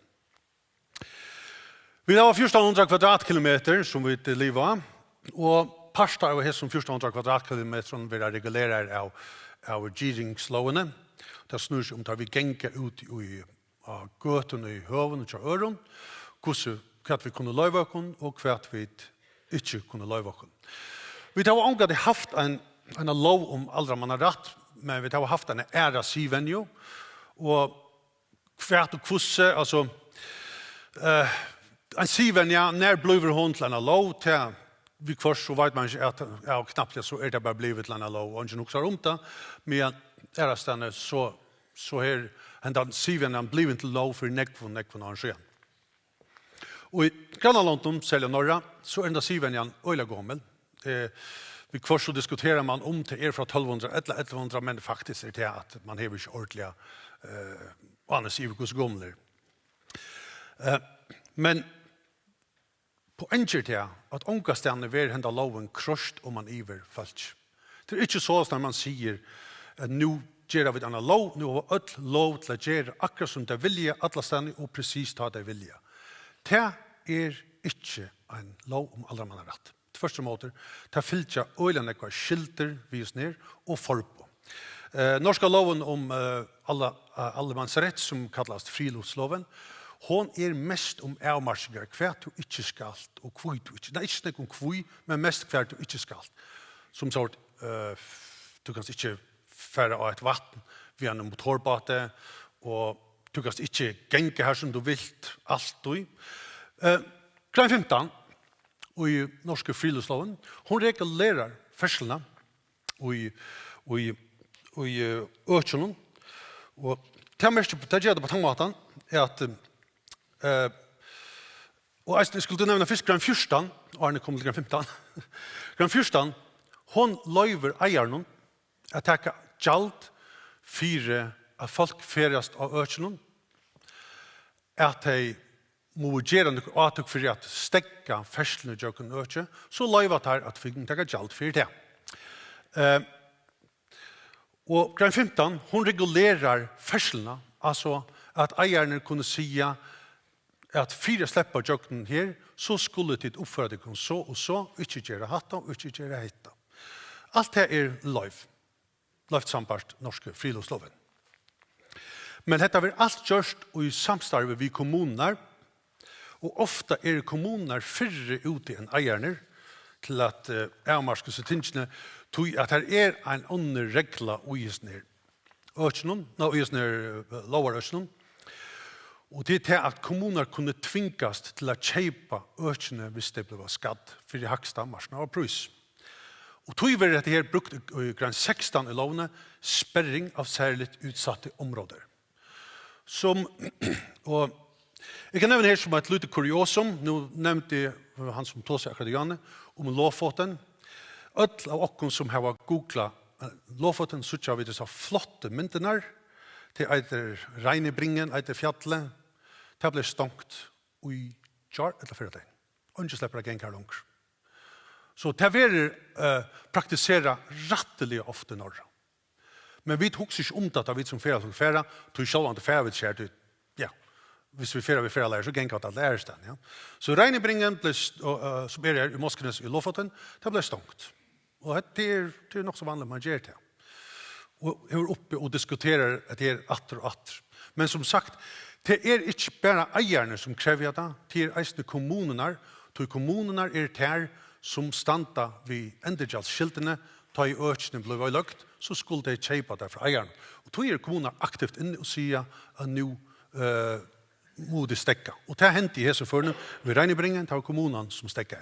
Vi har 1400 kvadratkilometer som vi lever av, og parsta av hesson 1400 kvadratkilometer som vi regulerer av giringslovene. Det snur seg om det vi genker ut i gøten i høven og øren, hva vi kunne løyve oss og hva vi ikke kunne løyve oss. Vi har omgått haft en lov om aldra man har rett, men vi har haft en æra sivenjo, og hvert og kvosse, altså, en sivenja, når blir hun til en lov, til vi først så vet man ikke at knappt så er det bare blivet til en lov, og ikke nok så om det, men æra stedene så er den sivenja blivet til lov for nekvån arrangeren. Og i Grannalondon, selv i Norra, så er den sivenjan øyla gommel. Vi først så diskuterer man om til fra 1200 eller 1100, men faktisk er det at man har ikke ordentlig annet sivekus gommler. Men på enkelt er at ångastene vil hende loven krosst om man iver falsk. Det är inte så när man säger att nu gör vi en lov, nu har vi lov till att göra akkurat som det vilja, alla ständigt och precis ta det vilja. Det är inte en lov om alla man har rätt. Första måter, det fyllt öjlen ekvar skilter vis ner och forpo. Norska loven om allemansrätt som kallas friluftsloven, hon är mest om avmarskningar, kvärt du inte skalt och kvui du inte. Det är inte snakk om kvui, men mest kvärt du inte skalt. Som sort, du kan inte färra av ett vatten via en motorbate, og du kan ikke genge her som du vilt, alltid. Klein 15, og i norske friluftsloven, hun regulerer ferslene og i økjenen, og det gjør det på tangmaten, er at og jeg skulle nevne først Klein 14, Arne kom til Klein 15. Klein 14, hun løyver eieren at takke gjald for at folk ferast av økjenen, at de må gjøre noe avtøk for at stekka ferslene gjøkken økje, så løyver det at vi kan takke gjald for det. Og Klein 15, hun regulerer ferslene, altså at eierne kunne si at 4 slipper gjøkken her, så skulle de oppføre det så og så, ikke gjøre hatta og ikke gjøre heita. Alt det er løyvt sambart norske friluftsloven. Men dette vil alt gjørst og i samstarve vi kommuner, og ofta er kommuner fyrre ute enn eierne til at avmarske seg tingene, tog at her er en annen regla og isner lovar økenen, og det er til at kommuner kunne tvinkast til å kjeipa økene hvis det ble skadd for de haksta marsene av prus. Og tog vi dette her brukt i grann 16 i lovene sperring av særlig utsatte områder. Og jeg kan nevne her som et lite kuriosum, nå nevnte jeg han som tog seg akkurat Janne, om lovfoten. Ødel av okken som har googlet lovfoten, så har vi disse flotte myndene til eiter Reinebringen, eiter Fjallet. Det ble stonkt i jar eller 4 døgn. Og ikke slipper jeg gjeng her langer. Så det vil praktisere rettelig ofte når. Men vi husker ikke om det at vi som ferie til ferie, tog selv om det ferie vi skjer til, ja, hvis vi ferie lærer, så gjenger det at lærer stedet. Ja. Så Reinebringen, som er her i Moskenes i Lofoten, det ble stonkt. Og det er nok så vanlig man gjør det. Og jeg er oppe og diskuterer at det er atter og atter. Men som sagt, det er ikke bare eierne som krever det, det er eisende kommunene, til kommunene er det her som standa vi endergjaldskiltene, ta i økene ble løgt, så skulle de kjeipa det fra eieren. Og tog er kommuner aktivt inne og sier at nå må de stekka. Og det hendte i hese førne, ved Reinebringen, det var kommunene som stekka.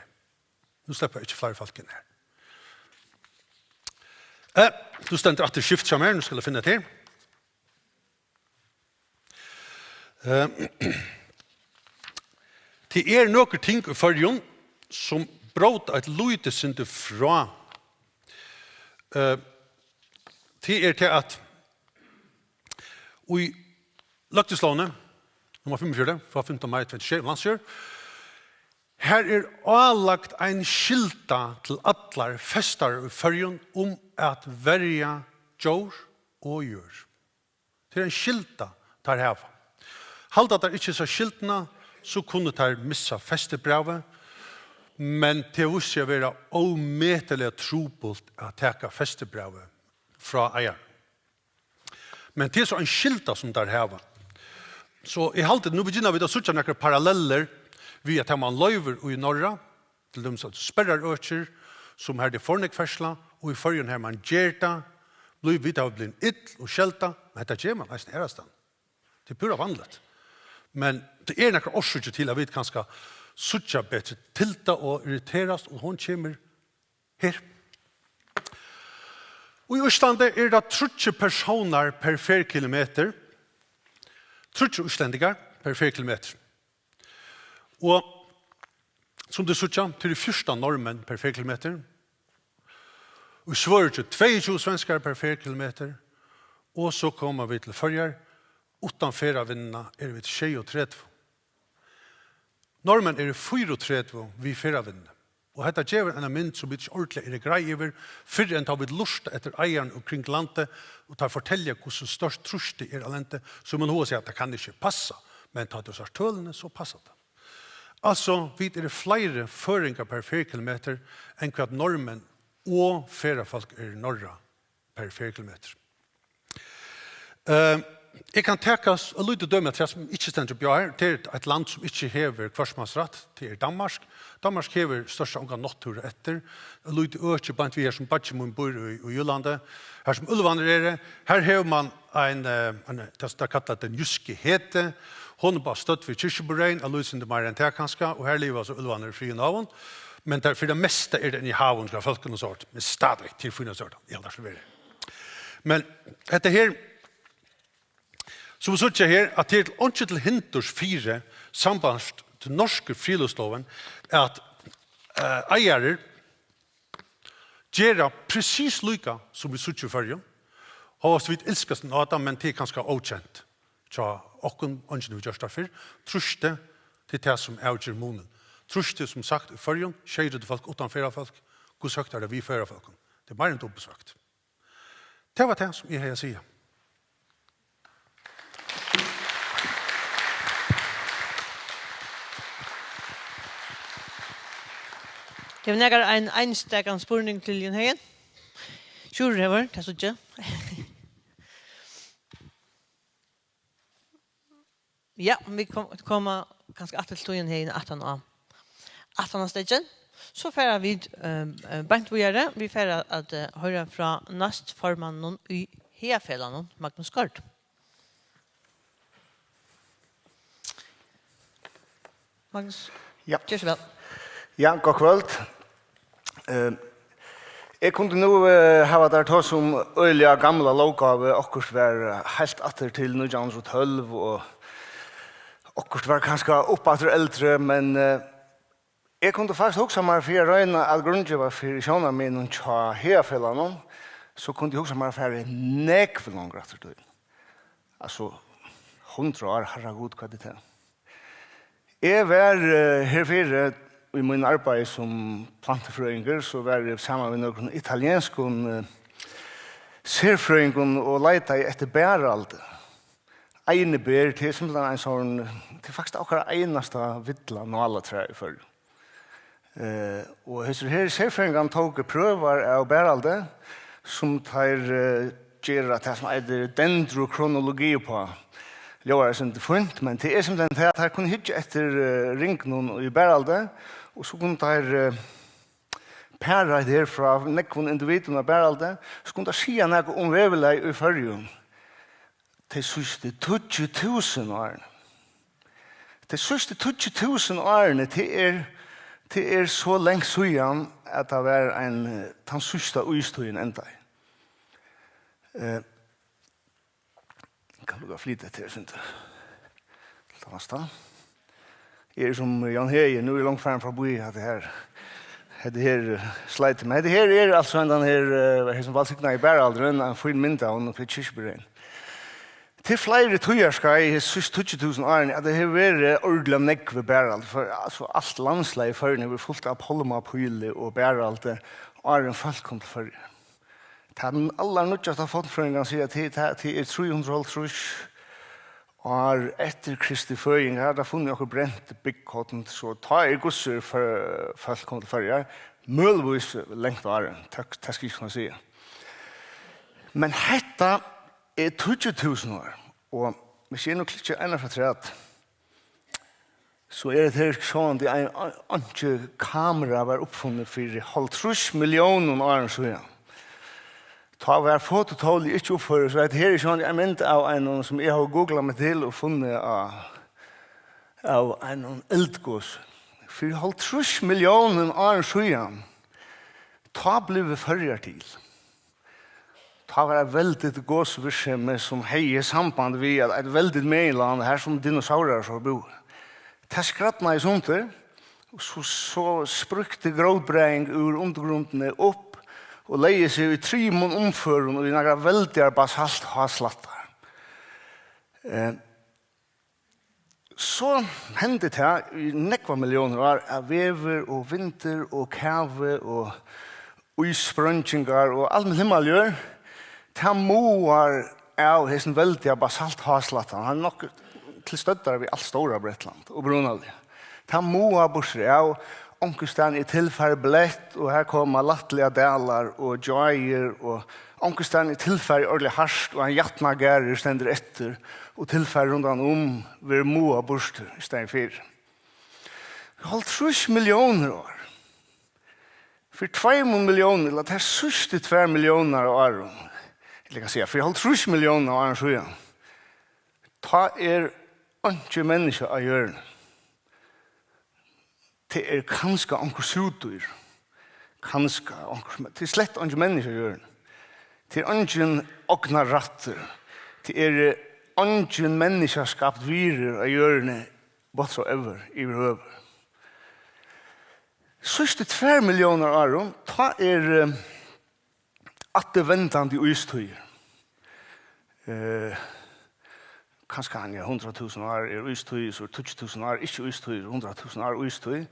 Nå slipper jeg ikke flere folk inn her. Du stender etter skift som her, nå skal jeg finne det her. Det er noen ting i førjen som brått et lydesynte fra. Det er til at i Løgteslånet, nummer 45, fra 15. mai 26, landsjør, her er avlagt en skilta til atler festar i førjen om at verja djør og gjør. Det er en skilta der her. Halda der ikke så skiltene, så kunne der missa festebrevet, men det visste jeg være ometelig trobult å teka festebrevet fra eier. Men det er så en skilta som der her. Så i halvtid, nå begynner vi å sutte noen paralleller vi at man løyver i Norra, til dem som sperrer øker, som her det fornekfersla, og i førjen her man gjerta, blir vi da blir ill og skjelta, men dette gjør man nesten herastan. Det er pura vanligt. Men det er noen årsøkje til at vi kan skal sutte bedre tilta og irriterast, og hun kommer her. Og i Østlandet er det 30 personer per 4 kilometer, 30 utlendinger per 4 kilometer. Og som du sier, til de første normen per 4 kilometer. Og så var det 22 svenskar per 4 kilometer. Og så kommer vi til førjer. Utan 4 vinnene er vi til 23. Normen er 34 vi 4 vinnene. Og dette gjør en mynd som vi ikke ordentlig greier, før enn tar vi lust etter eieren omkring landet, og tar fortelle hvordan størst trus det av landet, så man har sagt at det kan ikke passe, men tar du seg tølene, så passer det. Altså, vi flere føringer per 4 kilometer enn hva normen og feriefolk norra per 4 kilometer. Jeg kan tekas og lite døme til som ikke stender på her, til et land som ikke hever kvarsmannsratt, til Danmark. Danmark hever største unga nattur etter. Lite øke blant vi her som Badjemon bor i Jyllandet. Her som Ulvaner her hever man det kallet den jyske hete. Hun er bare støtt ved Kyrkjeborrein, og Louisen de Marian Tekanska, og her lever altså Ulvaner fri i navn. Men for det meste den i haven skal folkene sort, men stadig til funnet sort, i alle slags. Men dette her, så vi sier her, at det er ikke til hinders 4 sambands til norske friluftsloven, at eiere gjør precis lika som vi sier før, og så vidt elskes den Adam, men det er ganske okjent. Så åkken ønsker vi gjør det før, truste til det som avgjør monen. Truste som sagt i førjen, skjøyre til folk utan fyrre folk, hvor sagt det vi fyrre folk. Det er bare en dobbelsagt. Det var det som jeg har å si. Det var en enstekan spurning til Jan Høyen. Sjurrever, det er så ikke. Ja, vi kommer ganske atter til Jan Høyen 18 år. 18 stegen. Så færer vi bant vi gjøre. Vi færer at høre fra næstformannen i Heafellene, Magnus Skard. Magnus, ja. Gjør så vel. Ja, god kveld. Jeg kunne nå ha der tog som øyelige gamle lovgave, akkurat var helt atter til 1912, og akkurat var kanskje oppatter eldre, men jeg kunne faktisk huske meg for å røyne at grunnen var for sjånene mine til Heafellene, så kunne jeg huske meg for å nekve noen gratter til. Altså, 100 år, herregud, hva det er. Jeg var herfyrer i min arbeid som plantefrøyinger, så var jeg sammen med noen italienske serfrøyinger og leita etter bæralde. Einebær til simpelthen en sånn, til faktisk akkurat eneste vittla nåletrær i før. Og her serfrøyingene tok prøver av bæralde, som tar gjør at det som er dendrokronologi på. Det var ikke funnet, men det er simpelthen til at jeg kunne hytte etter ringen i bæralde, og så kunne jeg pære det her fra nekvån individen av bæralde, så kunne jeg si noe om veveleg i førjen. Det siste 20.000 årene. Det siste 20.000 årene, det er så lengt siden at det var den siste uistøyen enda. Kan du flytte til, synes jeg. Jeg er som Jan Høyen, nå er langt frem fra boi at det her sleit med. Det her er altså den her som valgsikna i bæralderen, en fin mynd av henne på Kyrkjeborrein. Til flere tøyer skal jeg synes 20.000 årene at det har vært ordentlig nekk ved bærald, for altså alt landsleg i førne har fullt av Polma-Pyle og bærald åren folk kom til førne. Det er den aller nødvendigste fotføringen sier at det er 300 år etter Kristi føring. Her har det funnet noe brent byggkotten, så ta gusser for folk kom til førre. Mølvis lengt åren, det skal jeg kunne si. Men dette er 20.000 år, og hvis jeg nå klikker enda fra træet, så er det her sånn at en kamera var oppfunnet for 50 millioner år siden. Ta var fototål ikke oppfører, så det her er sånn en mynd av en som jeg har googlet meg til og funnet av en eldgås. For 50 millioner år siden, ta ble vi førjer til. Ta var et veldig gåsvirksomhet som heier samband via et veldig medland her som dinosaurer som bor. Det skrattene i sånter, og så sprukte grådbreng ur undergrunnene opp, og leie seg i 3 mån omføren og i några veldig basalt haslattar. Så hände det i nekva miljoner år av vever og vinter og kave og isprønkingar og alt med himmel gjør. Det moar av hessen veldige basalthaslattan. Han nok til støttar vi alt stora Bretland og Brunaldi. Det moar borser av Onkustan i tilfære blett, og her kommer lattelige dalar og joyer, og onkustan i tilfære ordentlig harst, og han hjertna gærer stender etter, og tilfære rundan ved moa borster i stedet for. Vi holdt 3 millioner år. For 2 millioner, eller det er sørste 2 millioner år, jeg kan si, for jeg holdt 3 millioner år så igjen. Ta ikke mennesker av hjørnet. Det kanskje onkur sutur. Kanskje onkur, det slett onkur mennesker gjør. Det onkur okna ratter. Det onkur mennesker skapt virer av hjørne whatsoever i røver. Sørste 2 millioner år, ta at det ventande i istøyer. Kanskje han 100.000 år istøy, så 20.000 år ikke istøy, 100.000 år istøy.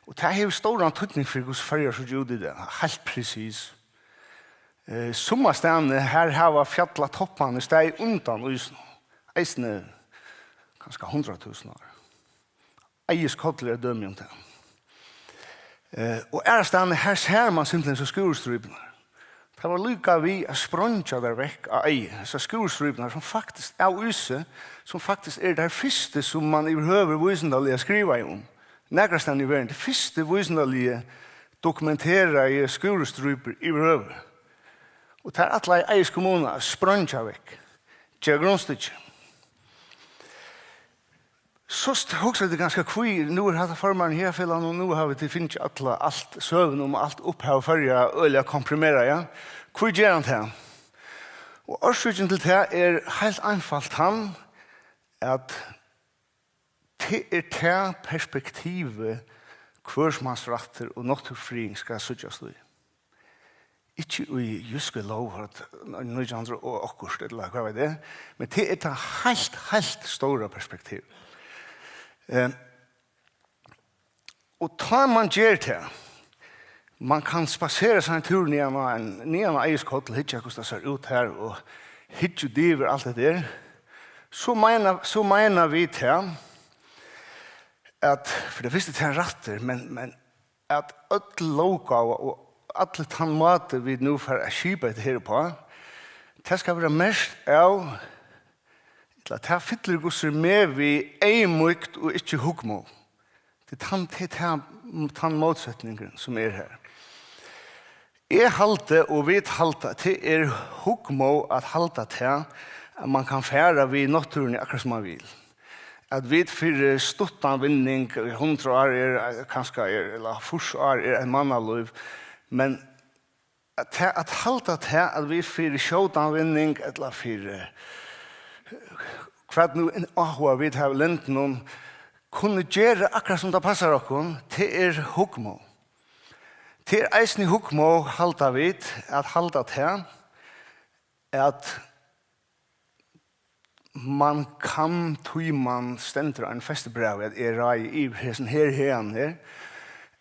Og det har stor antydning for hos førjer som gjorde det, helt precis. Somma stedene her har fjallet toppene steg undan isen. Eisene kanskje 100.000 år. Eies kottler dømme om det. Og stedene her ser man simpelthen så skurstrybene. Det var lykka vi a sprøntja der vekk av ei, så skurstrybene som faktisk use, som faktisk det første som man i høver vysendalige skriver om. Negrastan i verden, det første vysendalige dokumenterer i skurstryber i høver. Og det atle i eis kommuna sprøntja vekk. Tja grunnstykje. Så også det ganske kvir, nu hatt formaren her fellan, og nu har vi til finnes alt søvn om alt opphav førja øyla komprimera, ja. Hvor gjør han til? Og årsøkjen til det helt einfalt han, at det det perspektivet kvørsmansratter og naturfriing skal suttjast i. Ikke i juske lov, nøyjandre og okkurst, eller hva var det, men det det helt store perspektiv. Og tar man gjør det, man kan spasere seg en tur ned av eieskottel, hitje hvordan det ser ut her, og hitje diver alt det der, så mener vi til at, for det første til ratter, men at alle lokav og alle tannmater vi nå får skipet her på, det skal være mest av at det fyller gosser med vi eimukt og ikke hugmo. Det er motsetningen som her. Jeg halte og vi halte til hugmo at halte til at man kan fære vi naturen akkurat som man vil. At vi for stuttan vinning, 100 år kanskje eller 40 år en mannaløv, men at halte til at vi for sjåtan vinning eller for hva nu en ahua vi har lent noen kunne gjøre akkurat som det passer okkur til hugmo. Til eisen i hugmo halda vi at halda til at man kan man stendur en festebrev at rai i hessen her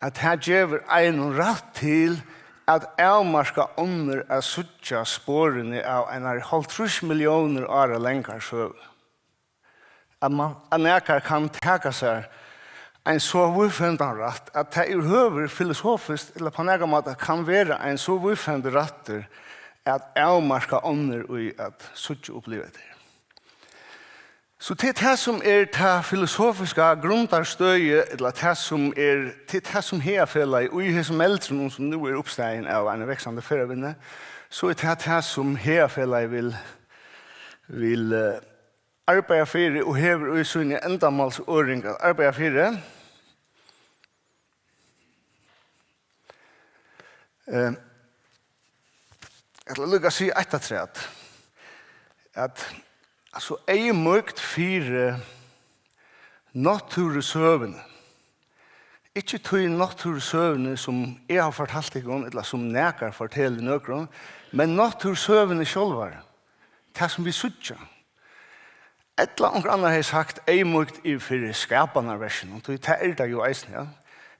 at her gjør en rett til at avmarska ånder er suttja sporene av en 50 millioner år lenger søv. At nekar kan teka seg en så vufendan rett, at det er høver filosofisk, eller på nekar måte kan være en så vufendan retter at avmarska ånder og at suttja opplevet det. Så det det som det filosofiska grundarstøye, eller det som herfellet, og i det som eldre som nå oppstegn av en veksande førervinne, så det som herfellet vil arbeide for, og hever i sønne endamalsåring at arbeide for. Jeg vil lukke å si ettertræt, at altså, jeg møkt 4 natursøvende. Ikke 2 natursøvende som jeg har fortalt i gang, eller som nekar forteller nøkron, men natursøvende sjølver. Det som vi suttja. ett eller annan har sagt eimukt i för skaparna versen och det är det ju eisen, ja.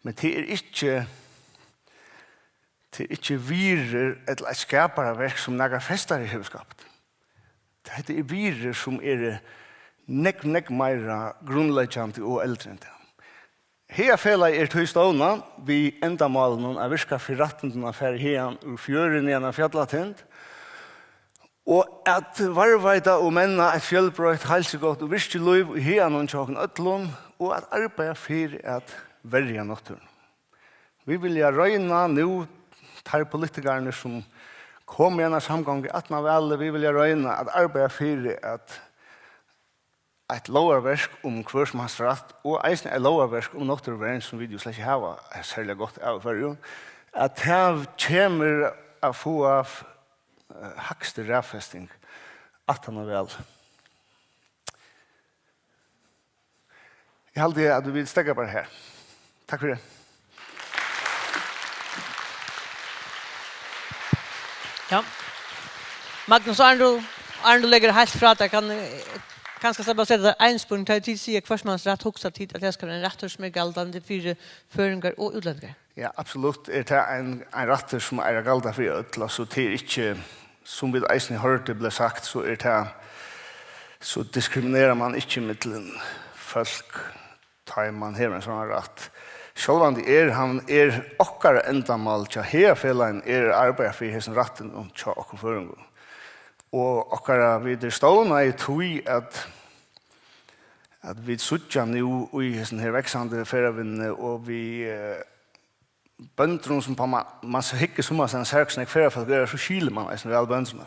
Men det är ikke virer et skapare verk som nægger festar i huvudskapet. Det er virer som nekk meira grunnleggjande og eldre enn det. Hea fela tøyståna, vi enda malen av virka for ratten av færre hean ur fjøren igjen av fjallatind, og at varvaida og menna et fjellbrøyt halsegått og virke løyv i hean og tjokken øtlån, og at arbeida for at verja naturen. Vi vilja røyna nu tar politikerna som kom igjen av samgang i 18 av vi vilja røyna at arbeida for at et lovarverk om hver som har stratt, og eisen et lovarverk om naturvern som vi jo slett ikke har særlig godt av for at her kommer å få av hakste rævfesting 18 av Jeg halte at du vil stegge bare her. Takk for det. Ja. Magnus Arndo lägger helt fra at jeg kanskje släppa säga där en spårning till tid sig kvarsmans rätt högsta tid att det ska vara en rätt som är gällande för föringar och utländska. Ja, absolut. Det är en rätt som är gällande för utländska så det är inte som vi eisen hörde blev sagt så är det så diskriminerar man inte mellan folk tar man här en sån rätt. Självande han okkar ändamål till hela fällan arbete för hesen rätten och tja och föringar. Og okkara videre stående er tog at vi suttja nu i hessen her veksande ferravinne og vi bøndrun som på man så hikke som man særksnek ferrafalk så skiler man eisen vel bøndrun.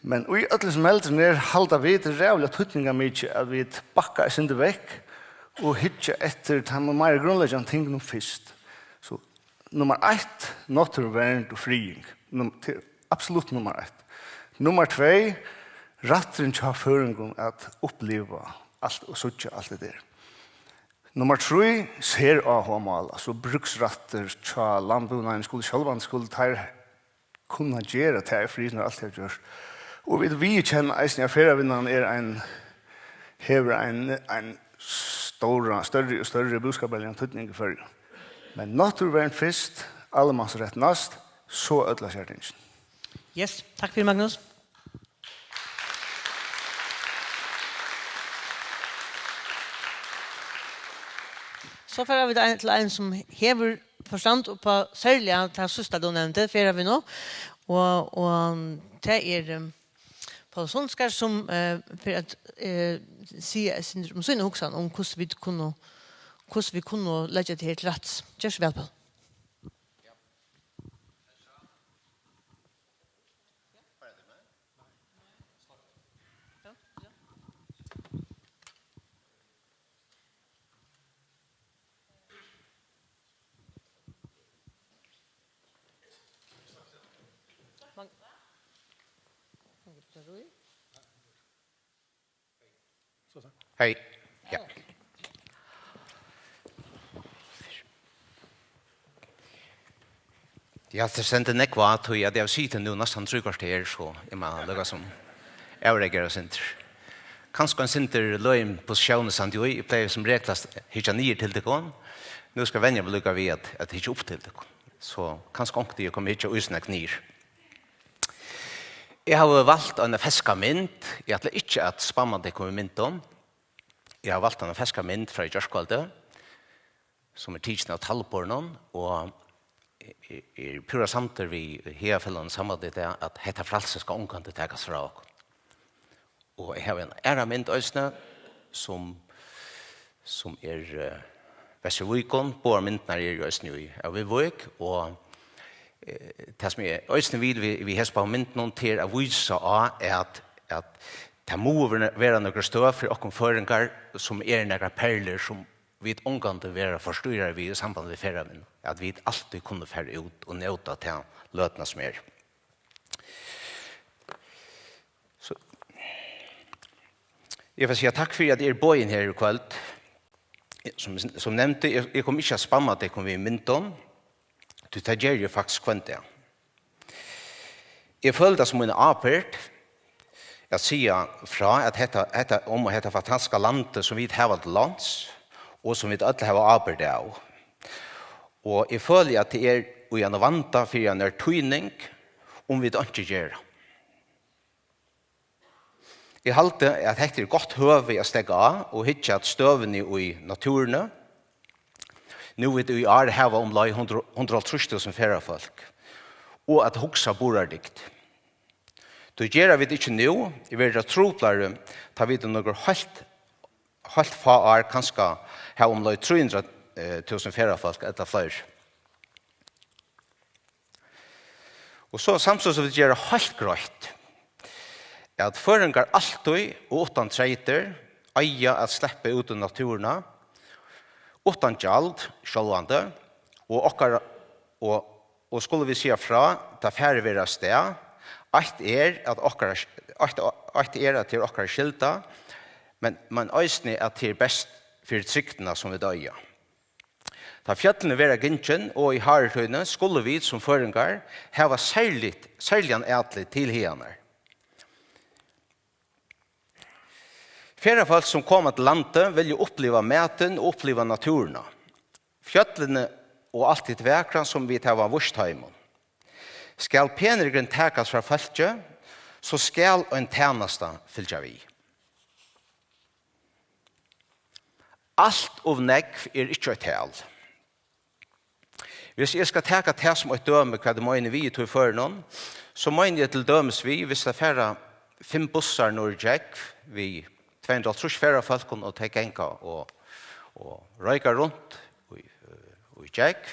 Men i ødelig som eldre halda vi det rævlig tuttninga mykje at vi bakka i sinde vekk og hitja etter ta med meir grunnleggjande ting no fyrst. Så nummer 1, naturvern og friing. Absolutt nummer 1. Nummer 2, rattren til føringen at oppleva alt og suttje alt det der. Nummer 3, ser AH-mål, altså bruksratter til landbunene skulle sjølvan skulle kunne gjøre til frisen og alt det gjør. Og vi kjenner eisen av ferravinnene hever en større og større budskapelig enn tøtning i førre. Men naturvern først, allemansrett nast, så ødela kjærtingen. Yes, takk for Magnus. Så får vi til en som hever forstand på særlig at det siste du nevnte, fører vi nå. Og det Paul Sundskar som for at sier om sinne hoksan om hvordan vi kunne legge det her til rett. Gjør så vel, Paul. Hej. Ja. Jag har sänt en ekva att jag har sitter nu nästan 3 kvarter så är man lugga som överreagerar center. Kanske en center löjm på sjön sant ju i play som räknas hitta ner till det kon. Nu ska vänja lugga vi att hitta upp till det kon. Så kanske inte jag kommer hitta usnack ner. Jag har valt en färska mynd. Jag har inte att spamma det kommer mynd om. Jeg har valgt en färska mynd fra Gjørskvalde, som tidsen av tallbornen, og pura samtidig vi herfellene samarbeidet at dette fralse skal omkant tekas fra oss. Og jeg har en æra mynd øysene, som Vestervikon, på myndene i øysene i Avivøk, og det som øysene vi har på myndene til å vise av at det må være noen støv for åkken føringer som noen perler som vi omgående være forstyrrer vi i samband med ferien. At vi alltid kunne fære ut og nøte til løtene som Så. Jeg vil si takk for at jeg bøyen her i kveld. Som nevnte, jeg kommer ikke å spamme at jeg kommer i mynd om. Du tar gjør jo faktisk kvente. Jeg føler det som en apert att säga fra att detta om detta fantastiska landet som vi har ett lands och som vi alla har arbetat av. Och jag följer att det är och jag vanta för en tydning om vi inte gör det. Jeg halte at dette er godt høve å stegge av og hitte at støvene i naturen. Nå vet vi har om 130 000 færrefolk og at hoksa borardikt. Det gjør vi ikke nå, jeg vil troplare ta vidt noen helt få år kanskje ha om 300 000 færrefolk etter flere. Og så samtidig som vi gjør helt grønt at føringar alltid og utan treiter eier at slippe ut i naturen utan gjald, sjølvande, og skulle vi se fra ta færre vera sted, at at til okkara skilta, men øysene at til best for tryktene som vi døyer. Ta fjallene vera gynnsjen, og i haretøyene skulle vi som føringar hava særlig ætlig til henne. Færrefolk som kommer til landet vil jo oppleve maten og oppleve naturen. Fjøtlene og alt det vekra som vi tar av vårsheimen. Skal penregren takas fra folket, så skal en tjeneste fylke vi. Alt og negv er ikke et hel. Hvis jeg skal taka det som et døme hva det mener vi til før noen, så mener jeg til dømes vi, hvis det er færre 5 bussar når jeg vi 230 færrefolk og tenke enka og røyka rundt i Jack,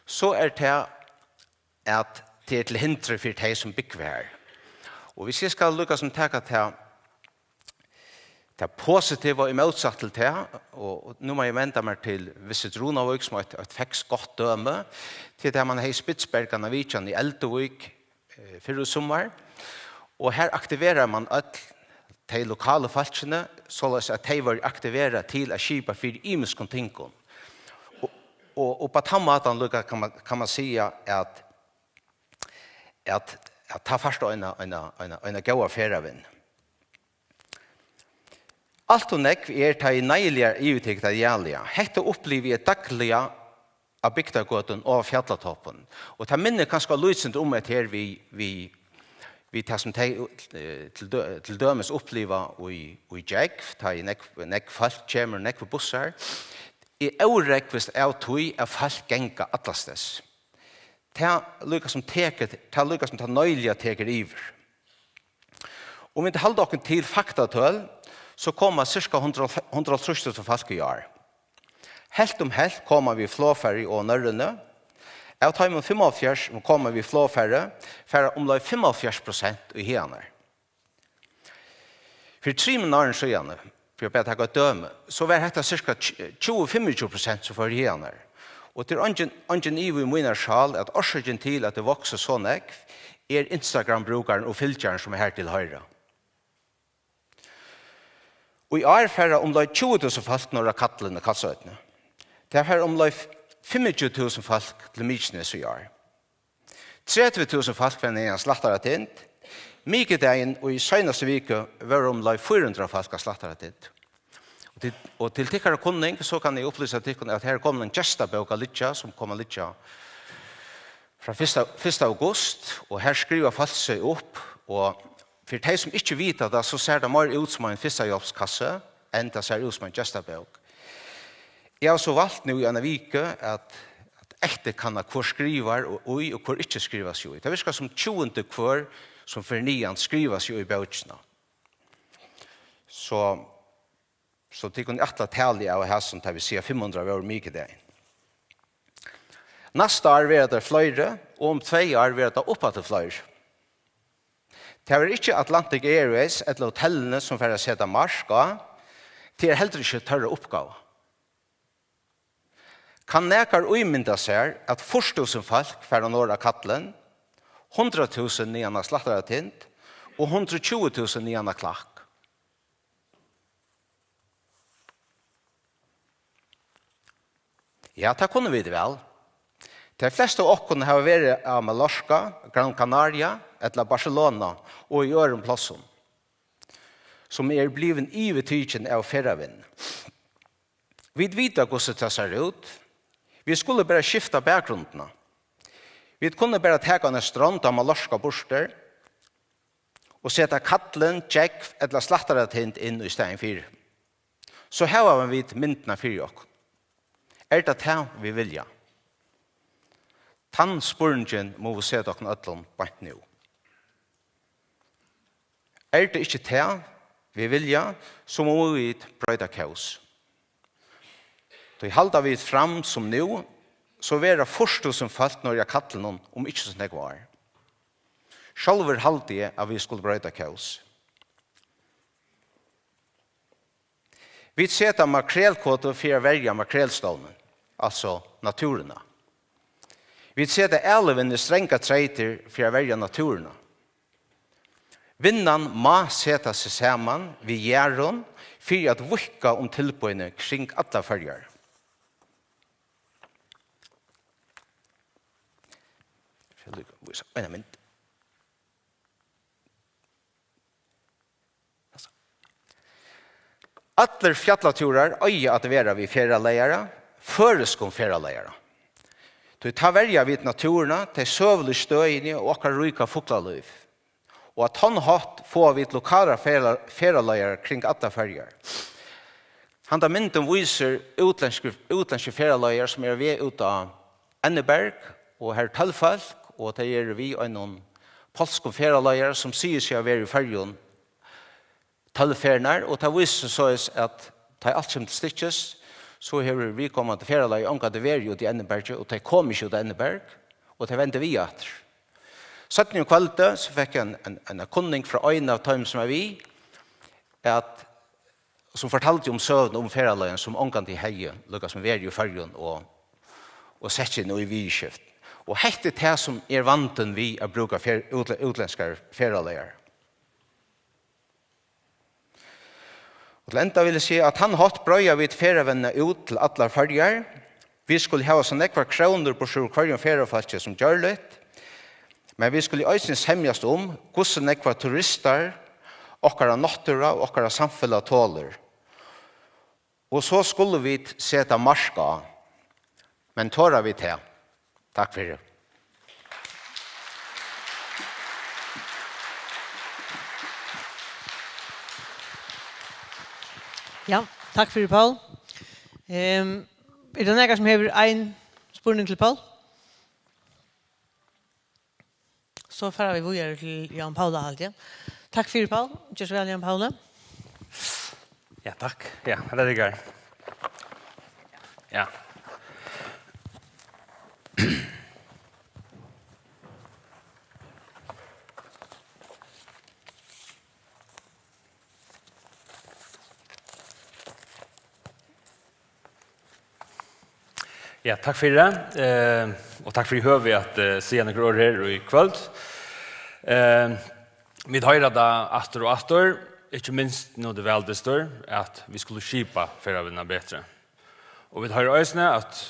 så det at det er til hindre for de som bygger her. Og hvis jeg skal lukke som tenke til det positive og i motsatt til det, og nå må jeg vente meg til Visit Runavik som et feks godt døme, til det man har i Spitsbergen av Vitjan i Eldevik før sommer, og her aktiverer man de lokale falskene, så at de var aktiveret til å skipa for imiskon tingene. Og på den måten kan man si at ta først en gode affærevind. Alt og nekv ta i nøyelige iutik det gjeldige. Hette opplever jeg daglige av bygdagåten og fjallatoppen. Og ta minne kanskje løsent om et her vi tar som til dømes oppleva i jeg, ta i nekv folk kommer, nekv bussar, i årekvist av tog er folk genga atlastes. Ta lukka som ta nøyliga teker iver. Om vi ikke halde okken til faktatøl, så kommer cirka 130 folk i år. Helt kommer vi flåfærre og nørrene. Av tøymen 45 kommer vi flåfærre, for omlag 45% i hene. For 3 måneder siden, for å bare ta et døme, så var dette cirka 20-25% som får hene. Og til ungen i min sjal at årsaken til at det vokser så nekv, er Instagram-brukeren og filteren som er her til høyre. Og i år færre omlag 20 000 folk når det er kattlene, kattsøtene. Det er færre omlag 25 000 folk til Myksnes i år. 30 000 folk var en slaktare tint. Mykedagen og i søgnaste vike var omlag 400 folk av slaktare tint. Og til tikkere kunning så kan jeg opplyse til at her kom en gestabøk av Litja som kom av Litja fra 1. august. Og her skriver folk seg opp. Og for de som ikke vet det, så ser det mer ut som en førstejobbskasse enn det ser ut som en gestabøk. Jeg har så valgt nå i en vike at ekte kan hvor skriver og hvor ikke skrives jo. Det virker som 20 hver som for nian skrives jo i bøkene. Så det kunne etter tale av her som vi sier 500 år mye det. Neste år vil det flere, og om 2 år vil det oppe til flere. Det er ikke Atlantic Airways eller hotellene som får sette marska. Det er heller ikke tørre oppgave. Kan nekar uimynda seg at 40 000 folk fra norra kattelen, 100 000 nyanna slattaratint og 120 000 nyanna klakk. Ja, det kunne vi det vel. De fleste av okkene har vært av Mallorca, Gran Canaria, eller Barcelona og i Ørenplassen. som bliven ivetidsen av ferravinn. Vi vet hvordan det ser ut. Vi skulle bare skifta bakgrunden. Vi kunne bare ta en strand av malarska borster og sette kattelen, tjekk eller slatteret inn i stedet for. Så her har vi myntene for oss. Det det vi vilja? Tannspurningen må vi se dere ødelen bant nå. Det ikke det vi vilja, så må vi brøyda kaos. Så halda vi fram som nå, så vera første som falt når jeg kattler noen om ikke sånn det var. Själver halte jeg at vi skulle brøyda kaos. Vi setter makrelkåter for å velge makrelstålen, altså naturerna. Vi setter elven i strenga treiter for å velge naturerna. Vinnan må sette seg sammen ved gjerron for at vukka om tilbøyene kring alle følger. En minut. Atler fjallaturer øye at være vi ferraleiere, føreskom ferraleiere. Du tar verja vid naturerna, til søvlig støyene og akkar ryka fuklaløyv. Og at han hatt få vid lokala ferraleiere kring alle følger. Han da mynden viser utlandske ferraleiere som ved ut av Enneberg og herr Tølfalk, og det vi en polsk ferraleiere som sier seg å være i følgen tallfernar, og det viser så at det alt som stikkes, så har vi kommet til feralai omkring det var jo til Enneberg, og det kom ikke til Enneberg, og det vendte vi etter. 17. kvalitet så fikk jeg en kunning fra en av dem som vi, som fortalte om søvn om feralai som omkring til heie, lukket som var jo fargen, og sette noe i vidskift. Og hette det som vanten vi å bruke utländska feralaier. Og til enda vil jeg si at han hatt brøya vidt ferravennene ut til alle følger. Vi skulle ha oss nekvar kroner på hver ferravfalske som gjør litt. Men vi skulle også semjast om hvordan nekvar turister, okkara nattura og okkara samfunnet tåler. Og så skulle vi seta marska. Men tåra vi til. Takk for det. Ja, takk for det, Paul. Det noen som har en spørning til Paul? Så får vi videre til Jan Paula Halde. Takk for det, Paul. Gjør så vel, Jan Paula. Ja, takk. Ja, det er det. Ja. Ja, takk for det. Og takk for i høve at se noen år her i kveld. Vi hører da atter og atter, ikke minst når det veldig står, at vi skulle skipa for å vinne bedre. Og vi hører også at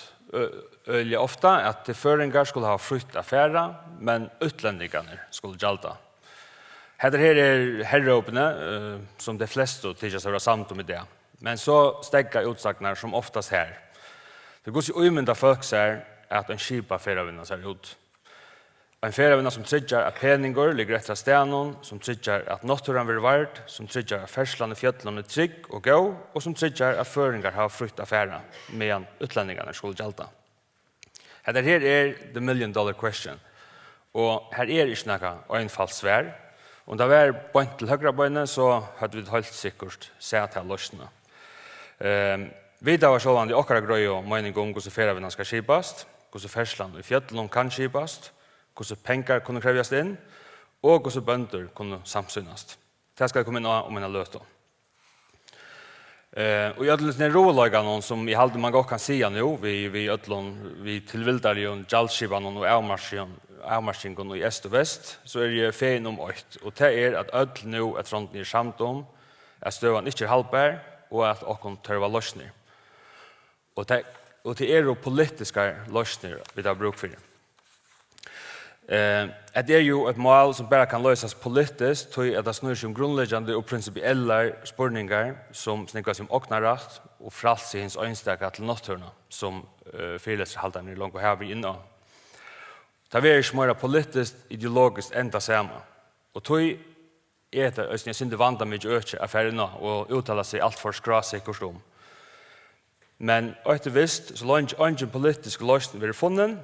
øye ofte at føringer skulle ha frukt affæra, men utlendingene skulle gjelda. Her herreåpne, som de fleste tykker seg være samt om i det. Men så stegger utsagnar som oftast her. Det går så umynda folk ser at en skipa ferravinna ser ut. En ferravinna som tryggar at peningar ligger etter stenen, som tryggar at naturen blir vard, som tryggar at ferslan i fjøtlen er trygg og gå, og som tryggar at føringar har frukt affæra, medan utlendingarna skulle gjelda. Her the $1 million question. Og her ikke noe einfalt svær. Om det var bønt til høyre bøyne, så hadde vi helt sikkert sett til løsene. Vidare var sånn at okkara grøy og mening om hvordan ferravinna skal skipast, hvordan ferslan i fjøtlen kan skipast, hvordan pengar kunne krevjast inn, og hvordan bønder kunne samsynast. Det skal jeg komme inn om en løt. Og i ødelen råløyene som i halde man godt kan si nå, vi tilvildar jo gjaldsskipan og avmarskingen i øst og vest, så det fein om 8. Og det at ødel nå er fronten samt om, at støvan ikke halvbær, og at åkken tørva løsner. Og det jo politiske løsner vi har bruk for. Att det är ju ett mål som bara kan lösas politiskt, tror att det snurrar sig om grundläggande och principiella spurningar som snickar som oknarat och fralse hins önstaka till natturna som fyrläsarhaltaren i långt och här innan. Det är inte mer politiskt, ideologiskt ända samma. Och tror är det att jag syns vanda mycket öka affärerna och uttala sig allt för skrasikkort om. Men visst, så långt ingen politisk lösning blir funnen,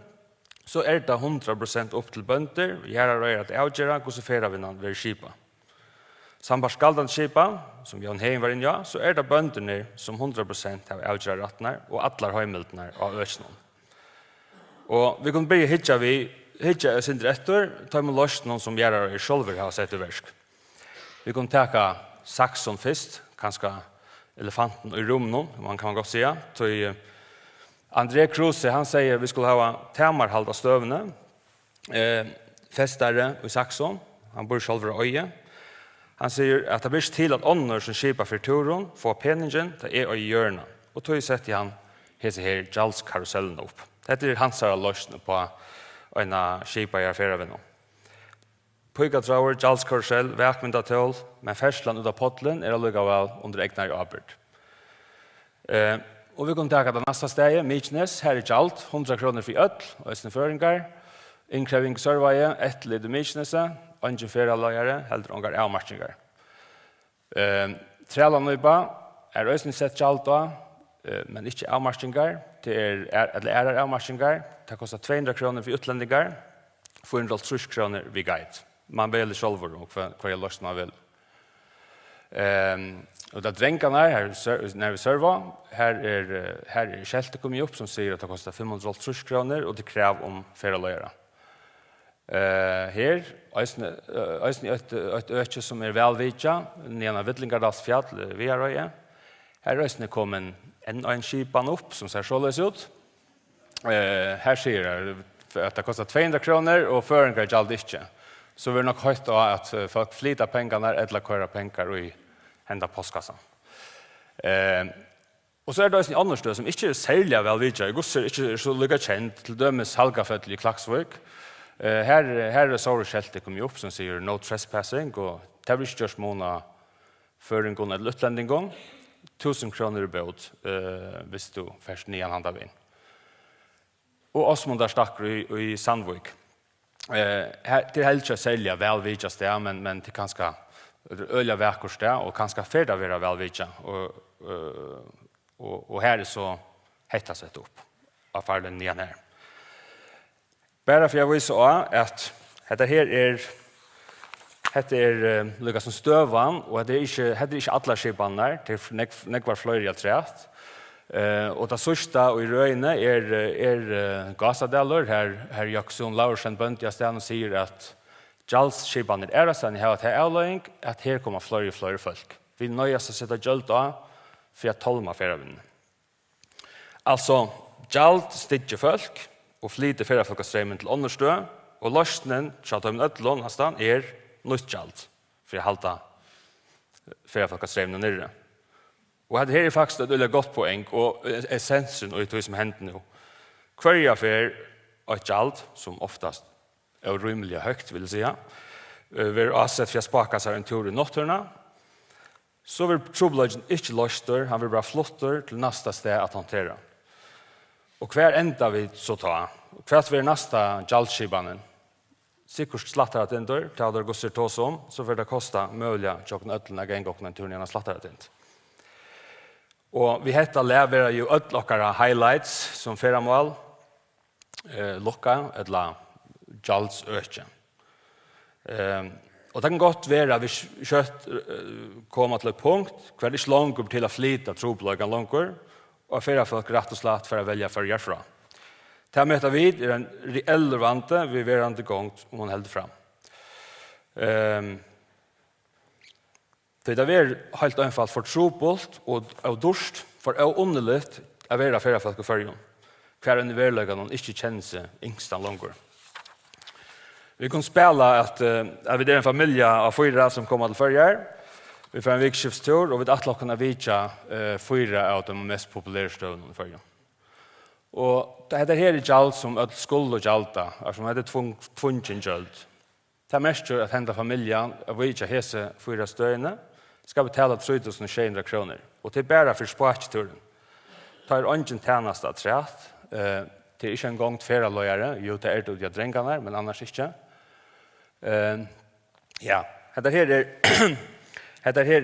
så är det 100% upp till bönder. Vi har röjt att avgöra hur så färre vi vill skipa. Sambart skaldande skipa, som Jan Heim var inne, så är det bönderna som 100% har avgöra rattnar och alla höjmildnar av ösnen. Och vi kan börja hitcha sin rätter, ta med lösning som gör det själva har sett i verk. Vi kan ta saxon först, kanske elefanten i rummen, man kan gott säga. André Kruse, han säger vi skulle ha tamarhalt av stövna, festare i saxon, han bor själv i öje. Han säger att det blir till att ånder som skipar för turen får penningen, det är i hjörna. Och då sätter han här jalskarusellen upp. Det är hans lösning på en skipa i affären. Pojkadrauer, jalskarusell, väkmyndatøl, men färslan ut av potlen är alldeles under egnar arbeid. Och vi kan ta det nästa steg, Myknes, här är Jalt, 100 kronor för öll, och östneföringar, inkräving servaje, ett lite Myknes, ingen feralagare, helt ångar avmarschningar. Trälanöjba är östne sett Jalt då, men inte avmarschningar, det är avmarschningar, det kostar 200 kronor för utländingar, 430 kronor vid guide. Man väljer själv och vad jag löst man vill. Och där dränkarna här när vi servar här är skältet kommer upp som säger att det kostar 530 kronor och det kräv om feralöra. Här ett öke som är välvidja nere vid Vittlingadals fjäll vid Röje. Här är kommer en skipan upp som ser således ut. Här ser det att det kostar 200 kronor och föringar gällde inte. Så vi är nog höjt att folk flyttar pengarna eller köra pengar i hända postkassan. Och så är det en annan stöd som inte är särskilt välvidja. Jag går inte så lika känt till dömes Halgafötl i Klagsvik. Här är Sauerskältet kommer upp som säger no trespassing och det blir just många föringon eller utländingon. 1000 kronor i båt hvis du först nian handa vin. Och Osmundar stackar i Sandvik. Det är helt inte sälja välvidjas det, men det kanske öliga verkors det och kanske färda vara välvidja. Och här är så hettas ett upp av fallen nian här. Bara för jag visar att detta här är lyckas som stövan och det är inte alla skipanar, det är nekvar flöjriga trätt. Och det sista och i röjne är gasadeller. Här Jackson Laursen Böntia stan och säger att Jals-skipaner är det sen i här avlöjning att här kommer flöjre folk. Vi nöjas att sätta Jalt av för att tolma färravinnen. Alltså, Jalt stiger folk och flyter färrafolkasträmmen till understö och lösningen så att de ödlån nästan är nytt Jalt för att halta färrafolkasträmmen nere. Och det här är faktiskt ett väldigt gott poäng och essensen av det som händer nu. Kvarje affär av ett Jalt som oftast är rymliga högt vill säga. Vi har avsett för att spaka sig en tur i notterna. Så vill trobladjen inte löster, han vill bara flotter till nästa steg att hantera. Och kvar enda vi så ta. Kvart vi är nästa Jalt-skibanen. Sikkert slattar att en dörr, till att det går sig tås om, så vill det kosta möjliga tjocken ödlorna en gång när turnerna slattar att inte. Och vi heter levererar ju ödlockare highlights som feramål, locka eller Jals öke. Och det kan gott vara vi kött komma till ett punkt kvar det långt till att flyta troblögan långt och fera folk rätt och slett för att välja för järfra. Det här möter vi är en reell vante vi verande gång om man helt fram. Det är helt enkelt för trobult och dorst för underligt att vara färre folk i färgen. Hver en verleggen og ikke kjenner seg yngstan langer. Vi kan spela att vi är en familj av 4 som kommer till förr. Vi får en vikskiftstur och vi att kunna visa 4 av de mest populära stövna i förr. Och det här är gjald som att skulle gjalda, alltså det är tvungen gjald. Det mest att hända familjen av vilka hese 4 støyene skal betala 3.600 kroner. Och det är bara för spatsturen. Det är ingen tjänst att trätt. Det är inte en gång flera lojare. Jo, det är det jag drängarna, men annars inte. Ja, det här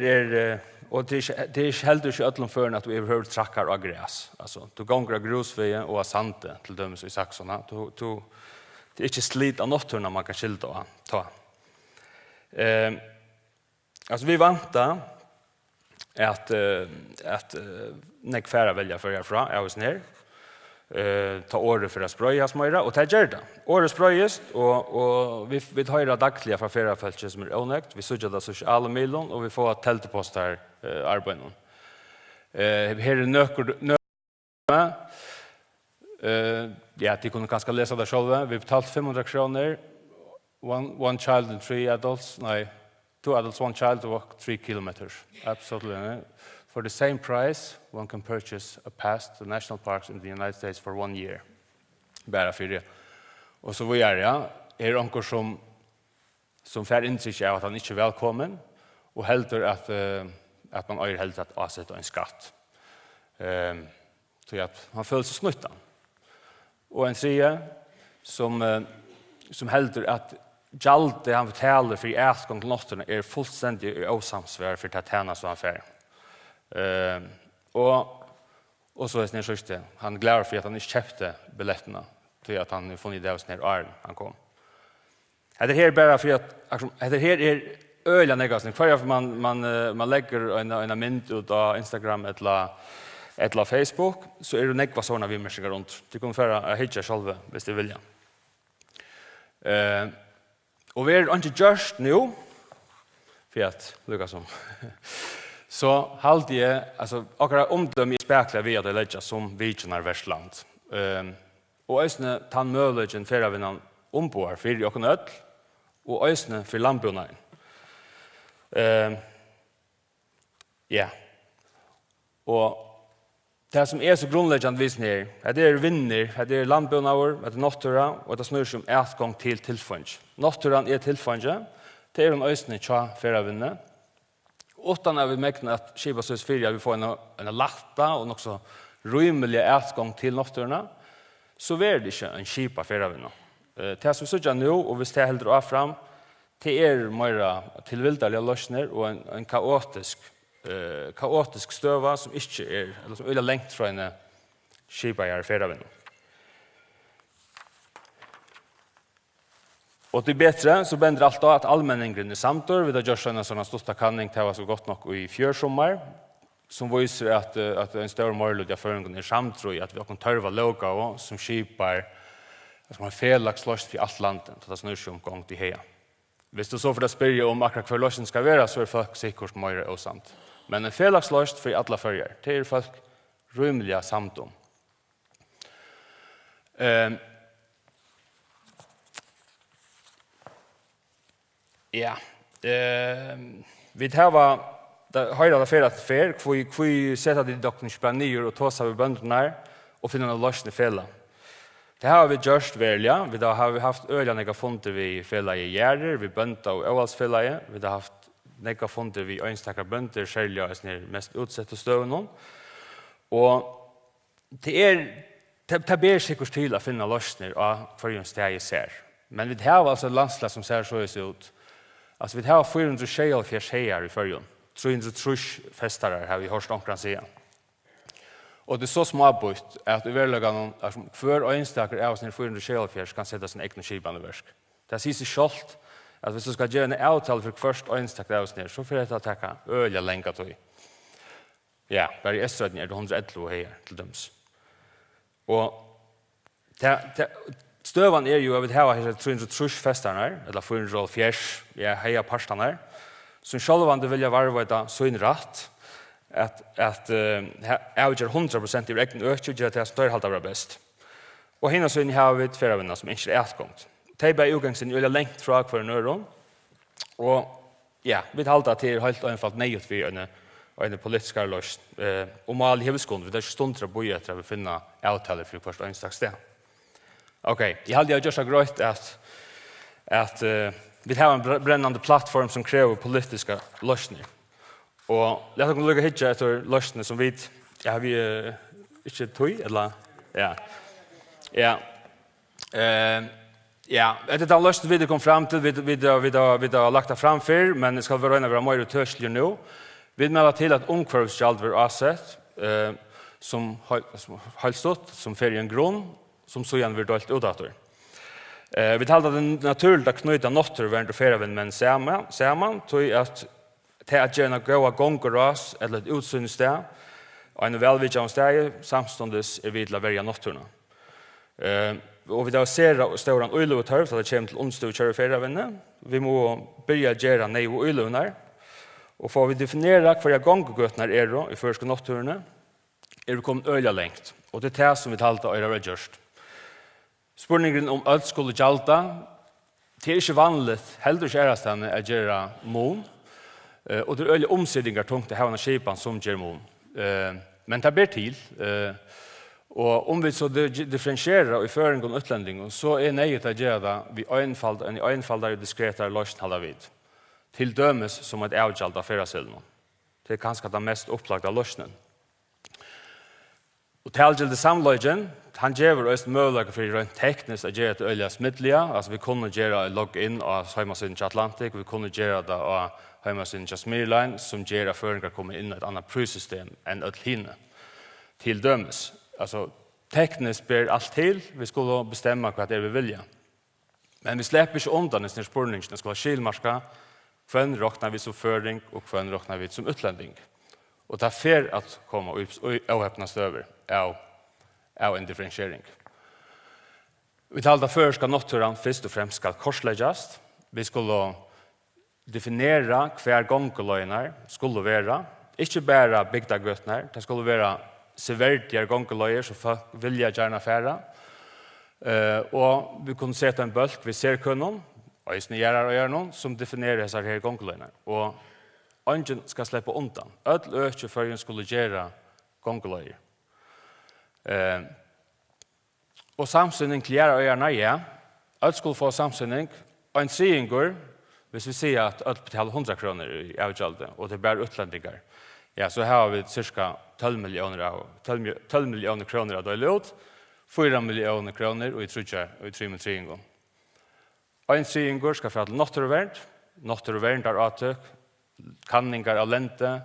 är och det är helt inte ödlom för att vi överhuvud trackar av gräs. Alltså, du gånger av grusvägen och av sante till dömes i Saxorna. Det är inte slit av nåtturna man kan skilta och ta. Alltså vi vantar att nek färra välja för er fra, jag ner. Ta året för att spröjas mera och ta gör det. Året spröjas och vi tar det dagliga från flera fältjer som är onökt. Vi sörjer det sociala medlen och vi får tältepostar arbeten. Här är nöker ja, de kunde kanske läsa det själva. Vi betalt 500 kronor. One child and 3 adults. Nej, 2 adults, 1 child to walk 3 kilometers. Absolutely. For the same price, one can purchase a pass to national parks in the United States for 1 year. Bara för det. Och så vi är onkel som fär intryck av att han inte är välkommen och helter att man är helt att avsätta en skatt. Så att han föll sig snuttan. Och en tredje som helter att gjaldet han betalar för ätgång till notterna är fullständigt osamsvär för att tjäna så han fär. Och så är det sista. Han glad för att han inte köpte biljetterna till att han funnit det hos när Arn han kom. Det här bara för att det här är öliga negativt. För man lägger en mynd ut av Instagram eller Facebook så är det nekva sådana vimmersingar runt. Du kommer föra hitcha själva hvis du vilja. Och vi är inte just nu för att lukka som så halt jag alltså akkurat omdöm i spekla vi att lägga som viknar Värstland. Och ösne tan möjligheten för att vinna ombord för jag kan öll och ösne för landbrunaden. Ja. Och det som är så grundläggande visning det är vinner, det är landbrunader, det är nottura och det snurrar som ätgång till tillfånge. Notturan är tillfånge, det är en ösne tja för att vinna. Utan att vi mäknar att Skibasös 4 vi får en latta och också rymlig ätgång till notturna så är det inte en skipa för att vinna. Det som vi sitter nu och vi står helt av fram det är mer tillvildaliga lösningar och en kaotisk stöva som inte är eller som är längt från en skipa är för att vinna. Och det är bättre så bänder allt att allmänningen är samtor. Vi har gjort en sån största kanning till var så gott nog i fjörsommar som visar att en större möjlighet för en är samtor i att vi har törva logo som skipar som har felakslöst för allt landet så det snurrar sig omgång till heja. Hvis du så för att spyrja om akkurat hur lösen ska vara så är folk säkert mer osamt. Men en felakslöst för alla följer. Det är folk rymliga samtom. Ja, vi har det ferat fer, vi sätter det dock inte bara nyer och tåsar vi bönderna och finner en lösning fälla. Det har vi gjort välja, vi har haft öliga negafonter vid fälla i gärder, vi bönta och övalsfälla, vi har haft negafonter vid önstakar bönter, skälja och mest utsatta stövnen. Och det ber säkert till att finna lösningar av för en steg ser. Men vi har alltså landslag som ser så ut. Alltså vi har 400 hejar i förrjun. 300 festare har vi hört omkring säga. Och det är så småbort att i verkligen för och enstaka är oss när 400 kan sätta sin egen skipan i verk. Det säger sig självt att hvis du ska göra en avtal för först och enstaka är oss ner så får det att ta öliga länka till. Ja, bara i Eströden är det 111 hejar till döms. Och stövan är ju att vi har 300 festarna eller 404 heja parstarna som självande vilja varva så in rätt att avgör 100% i räkning ökning till att det större halta vara bäst. Och hinna så in har vi tvärvinna som inte är ätgångt. Tejba utgångsen är längt från för en öron. Och ja, vi halta till helt enkelt nejut vi en politisk løsning. Og mal hevskund, vi er ikke stund til å bo etter å finne avtaler for hvert eneste sted. Ok, jeg hadde gjort så greit at vi har en brennande plattform som kräver politiska lösningar. Och låt oss lukka hitja etter lösningar som vi inte tog, eller? Ja. Ja. Ja, det är den lösning vi kom fram till, vi har lagt det fram för, men det ska vara mer utörslig nu. Vi menar till att omkvarvsskjald var avsett, som har stått, som fer i en grunn, som så igjen blir dalt udator. Vi talte det naturligt att knyta naturvärn och färaven men samman tog att gärna gå gånger oss eller ett utsynningssted och en välvidjande steg samståndes vi till att välja naturna. Och vi då ser stora öjlutörv så att det kommer till onsdag och köra färaven. Vi må börja göra nej och öjlunar. Och får vi definiera hva gånggötnar är då i förska naturna är vi kommit öjla längt. Och det är det som vi talte av era just. Spurningen om alt skulle gjalta, det er ikke vanligt, heller ikke ærastane, å gjøre mån. Og det er øyelig omsidninger tungt til havna skipan som gjør mån. Men det ber til. Og om vi så differentierer i føring og utlending, så er nøyet å gjøre det vi øynfaldere og diskretere løsning halda vid. Til dømes som et avgjalt av fyrasildene. Det er kanskje det mest opplagte løsningen. Og talgilde samløygen, han gjør oss mulighet for rent teknisk å gjøre det øyelig smittlige. Altså vi kunne gjøre login av heimasiden til Atlantic, vi kunne gjøre det av heimasiden til Smirline, som gjør at føringer kommer inn i et annet prøvsystem enn et hinne. Til dømes. Altså teknisk ber alt til, vi skulle bestemme hva det er vi vilja. Men vi slipper ikke undan i spurningen, det skal være skilmarska, hvem råkner vi som føring og hvem råkner vi som utlending. Og det er fer at komme og avhøpne støver av en differentiering. Vi talte før skal naturen først og fremst skal korslegges. Vi skulle definera hver gongeløgner skulle være. Ikke bare bygdagøtner, det skulle være severdige gongeløyer som folk vilja gjerne fære. Og vi kunne se til en bølg vi ser kunnen, og i snigere og gjøre noen, som definerer disse her gongeløgner. Og ingen skal slippe undan. Ødel øke før hun skulle gjøre gongeløyer. Og samsynning til gjerne øyerne, ja. Ødel skulle få samsynning. Og en siengår, hvis vi sier at ødel betaler 100 kroner i avgjaldet, og det er bare utlendinger, ja, så har vi cirka 12 millioner kroner av døylig ut, 4 millioner kroner og i 3 med 3 inngång. Og en siengår skal få til naturvern der avtøk, kanningar av lente,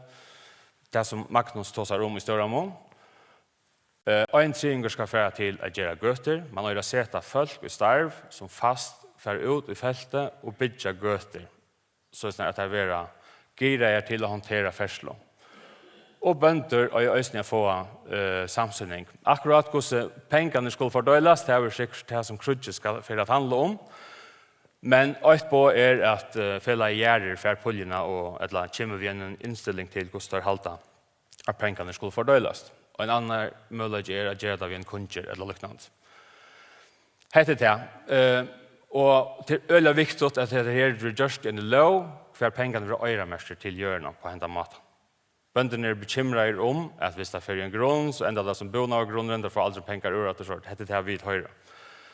det som Magnus tåsar om i større mån. Ein tringer skal fære til å gjøre gøter. Man har sett folk i starv som fast fære ut i feltet og bygge gøter. Så at det er greier til å håndtere ferslo. Og bønder og i øyne få samsynning. Akkurat hvordan pengene skulle fordøyles, det er sikkert det som krudget skal fære handle om. Men ett på at fela gjerder for puljene og kommer vi en innstilling til hvordan det er halta at pengene skulle fordøyles. Og en annen mulighet å gjøre det ved en kunder eller liknande. Hette det. Og det er øyelig viktig at det her er gjørst en lov hver pengene er øyremester til hjørnet på hendet maten. Bøndene er bekymret om at hvis det er en grunn, så enda det som boner av grunnen, det får aldri penger ur at det sort. Hette det vidt høyre.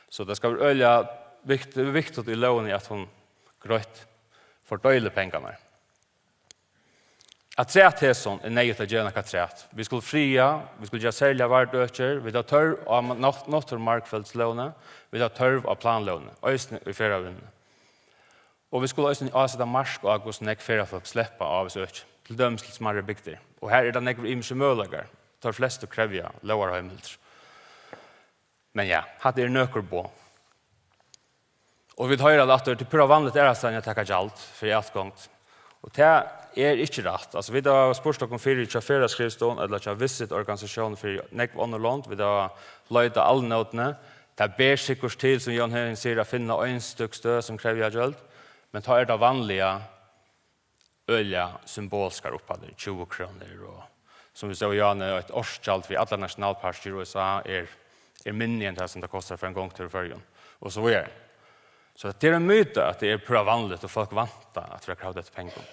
Så det skal være øyelig viktigt i loven at hun grøtt fordøyler pengene. At træt til sånn er nøyet til å gjøre noe træt. Vi skulle fria, vi skulle gjøre særlig vardøkker, vi tar tørv av naturmarkfeldslåne, vi tar tørv av planlåne, øyne i ferievinnene. Og vi skulle øyne avsette marsk og hvordan jeg feriefolk slipper av oss øyne, til dømes til smarre bygder. Og her er det nekker imensje mølager, tar flest å kreve lovar og hemmelter. Men ja, hadde er nøkker på. Og vi tar at det er vanligt er at jeg takker alt for i alt gongt. Og det er ikke rett. Altså, vi har spørst om fyrir til ferdagskrivstånd, eller til visit organisasjonen for nekv underlånd. Vi har løydet alle notene. Det ber sikkert til, som Jan Henning sier, å finne en stykk stød som krever gjeld. Men det er det vanlige øye symbolskar opphader, 20 kroner. Og, som vi ser, Jan, et årskjald for alle nasjonalparker i USA er minne enn det som det koster for en gang til førgen. Og så er det. Så det er en myte at det er prøv vanligt og folk vantar at vi har kravet etter penger.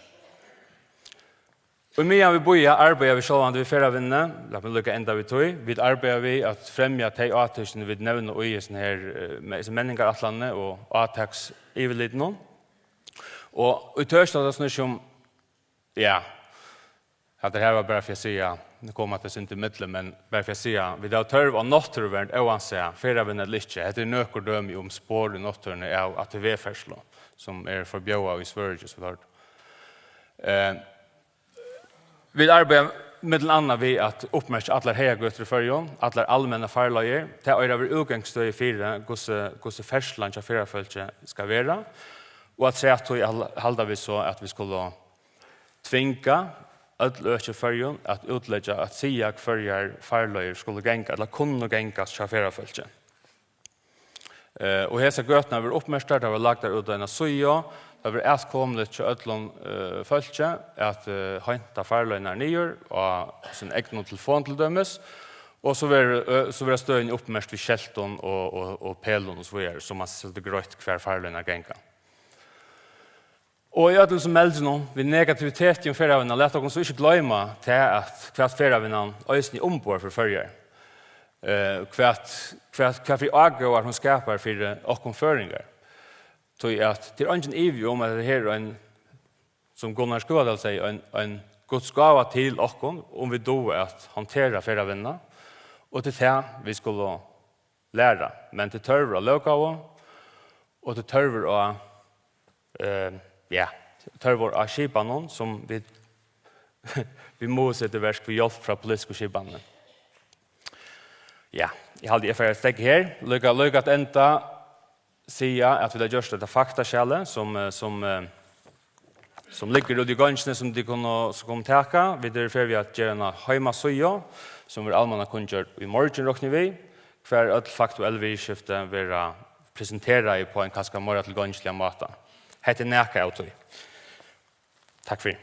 Och medan vi bojar arbetar vi själva vi förra vinna. Låt mig lucka ända vi tog. Vi arbetar vi att främja tej åtusen vid nämna och i sån här med männingar atlandet och attacks eviligt någon. Och utöver det snur som ja. Att det här var bara för att säga nu kommer att det inte mittlen men bara för att säga vi då törv och naturvärd oanse förra vinna lite. Det är nökor döm om spår i naturen är att det är förslo som är förbjöa i Sverige så där. Vi arbetar med andra vi att uppmärksamma alla högötter förjon, alla allmänna farlager. Det är över utgångsstöd i fyra hur färslan till förfölje ska vara. Och att säga att halda vi så att vi skulle tvinga att lösa förjon att utlägga att säga att förjar farlager skulle gänga eller kunna gängas till förfölje. Och hesa götna var uppmärksamma det var lagt där ut en soja. Det var ätkomligt till ödlån fölkje att hänta farlöjnar nyer och sin egen telefon till dömes. Och så var stöden uppmärkt vid kälton och pelon och så vidare som man sätter grönt kvar farlöjnar gänga. Och jag vill som melder någon vid negativitet i färgavina lät oss så inte glömma till att kvart färgavina ösning ombord för följer. Kvart vi avgår hon skapar för och så att det är ingen evig om att det här är en, som Gunnar Skådal säger, en Guds gåva till oss om vi då att hantera flera vänner. Och till det vi skulle lära. Men till törver och lökava och till törver och törver och skipanen som vi måste sätta verk för hjälp från politiska skipanen. Ja, jag hade för att stäcka här. Lycka att ända säga att vi har gjort det faktakälle som ligger ut i gången som de kommer täcka. Vi därför vi att göra en hemmasida som vi allmänna kunde i morgon räknar vi. För att faktuell vidskifte vara presentera på en ganska mer till gångsliga mata. Hette näka auto. Tack för det.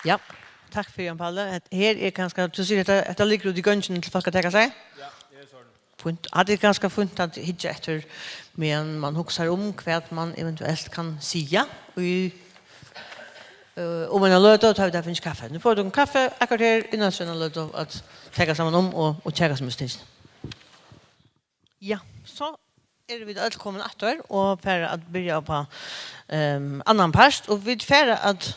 Ja, tack för Jan Palle. Här är ganska så ser det att det ligger ut i gången till folk att ta sig. Ja, det är så. Punt. Det är ganska funt att hitta efter men man huxar om vad man eventuellt kan säga och om man har löt att det finns kaffe. Nu får du en kaffe akkurat här innan så löt att ta samman om och checka som stins. Ja, så är vi välkomna åter och för att börja på annan part och vi för att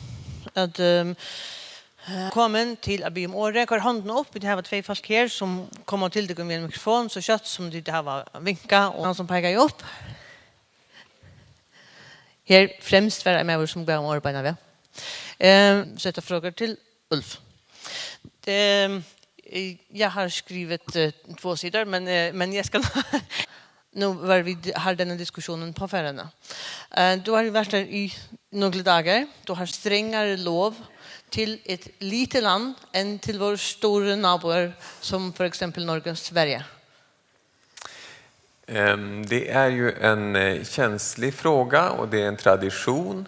kommen till att be om året. Kvar handen upp. Vi har två folk här som kommer till det med en mikrofon så kött som det har vinka och han som pekar upp. Här främst var med som går om året vi. Sätta frågor till Ulf. Jag har skrivit 2 sidor men jag ska nu var vi har den diskussionen på förrarna. Du har varit där i några dagar. Du har strängare lov till ett litet land än till våra stora naboer som för exempel Norge och Sverige. Det är ju en känslig fråga och det är en tradition.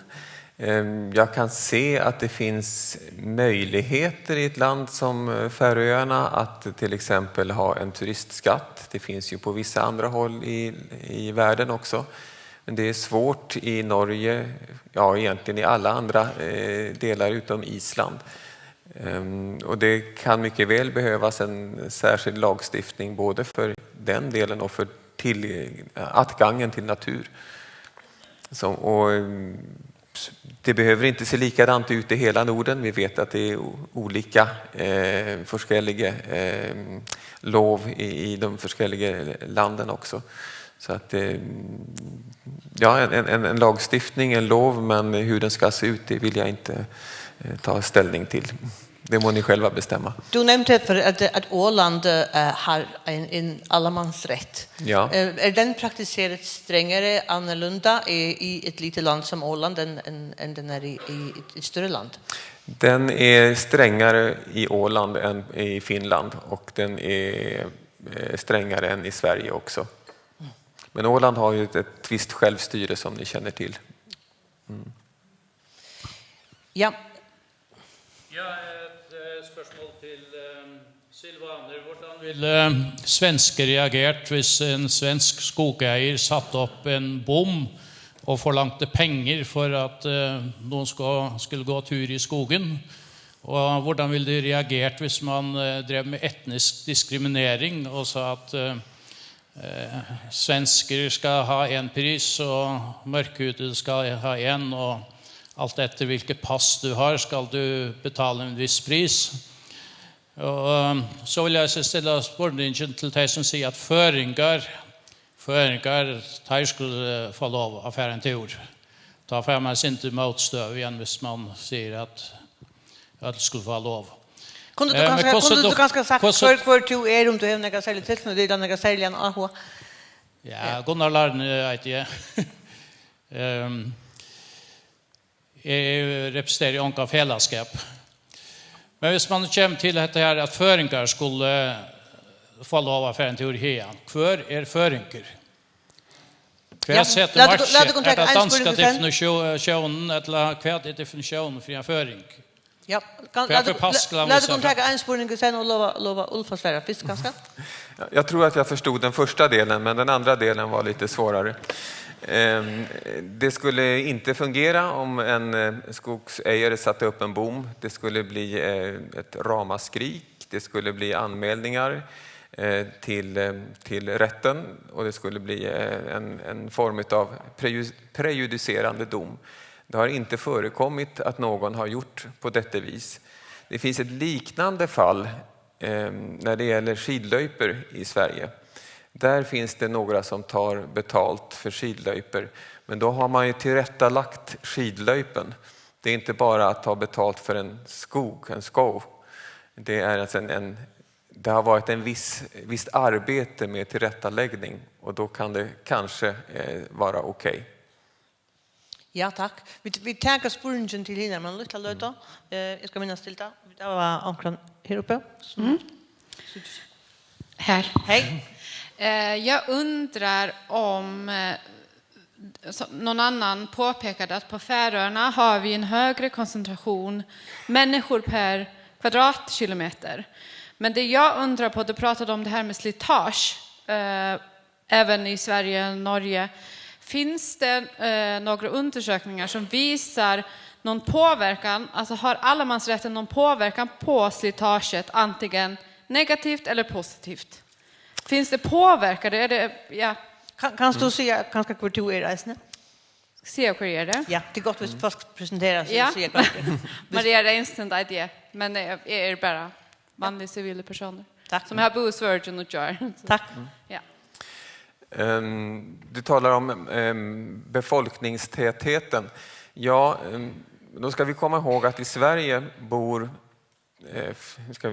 Jag kan se att det finns möjligheter i ett land som Färöarna att till exempel ha en turistskatt. Det finns ju på vissa andra håll i världen också. Men det är svårt i Norge, ja egentligen i alla andra delar utom Island. Och det kan mycket väl behövas en särskild lagstiftning både för den delen och för attgången till natur. Och det behöver inte se likadant ut i hela Norden. Vi vet att det är olika forskälliga lov i de forskälliga landen också. Så att ja, en lagstiftning, en lov, men hur den ska se ut det vill jag inte ta ställning till. Det må ni själva bestämma. Du nämnde för att Åland har en allemansrätt. Ja. Är den praktiserat strängare annorlunda i ett litet land som Åland än den är i ett större land? Den är strängare i Åland än i Finland och den är strängare än i Sverige också. Men Åland har ju ett visst självstyre som ni känner till. Ja. Ja, ett spörsmål till Silvaner, hvordan ville svensker reagert hvis en svensk skogeier satt upp en bom och forlangte penger för att någon skulle gå tur i skogen? Och hvordan ville de reagert hvis man drev med etnisk diskriminering och sa att svensker ska ha en pris och mörkhudade ska ha en och allt efter vilket pass du har ska du betala en viss pris. Och så vill jag ställa spårningen till de som säger att föringar tar skulle få lov att färra en tur. Ta för man inte motstöv igen hvis man säger att det skulle få lov. Kunde du ganska sagt för du är om du har några särskilt tillfällen det är några särskilt AH. Ja, Gunnar Larne vet jag. Representerar onka fällskap. Men hvis man kommer till det här att föringar skulle få lov att färra en tur igen. Kvar är föringar? Kvar sätter match är det danska definitionen eller kvar är definitionen för en föring? Ja, låt oss ta en spårning sen och lova Ulf att svara först ganska. Jag tror att jag förstod den första delen, men den andra delen var lite svårare. Det skulle inte fungera om en skogsägare satte upp en bom. Det skulle bli ett ramaskrik, det skulle bli anmälningar till rätten och det skulle bli en form av prejudicerande dom. Det har inte förekommit att någon har gjort på detta vis. Det finns ett liknande fall när det gäller skidlöjper i Sverige. Där finns det några som tar betalt för skidlöjper. Men då har man ju tillrättalagt skidlöjpen. Det är inte bara att ta betalt för en skov. Det är alltså det har varit visst arbete med tillrättaläggning. Och då kan det kanske vara okej. Ja, tack. Vi tackar spårningen till hinna, men lite löta. Jag ska minnas till det. Det var omkring här uppe. Här. Hej. Jag undrar om någon annan påpekade att på Färöarna har vi en högre koncentration människor per kvadratkilometer. Men det jag undrar på, du pratade om det här med slitage, även i Sverige och Norge. Finns det några undersökningar som visar någon påverkan, alltså har allemansrätten någon påverkan på slitaget, antingen negativt eller positivt? Finns det påverkade? Är det, ja. Kan du säga kanske vad du är reisande? Se hur är det? Ja, det är gott att först presentera sig. Ja. Maria Reinstein idé, men det är bara vanliga civila personer. Tack. Som har bott i Virgin och Jar. Tack. Ja. Du talar om befolkningstätheten. Ja, då ska vi komma ihåg att i Sverige bor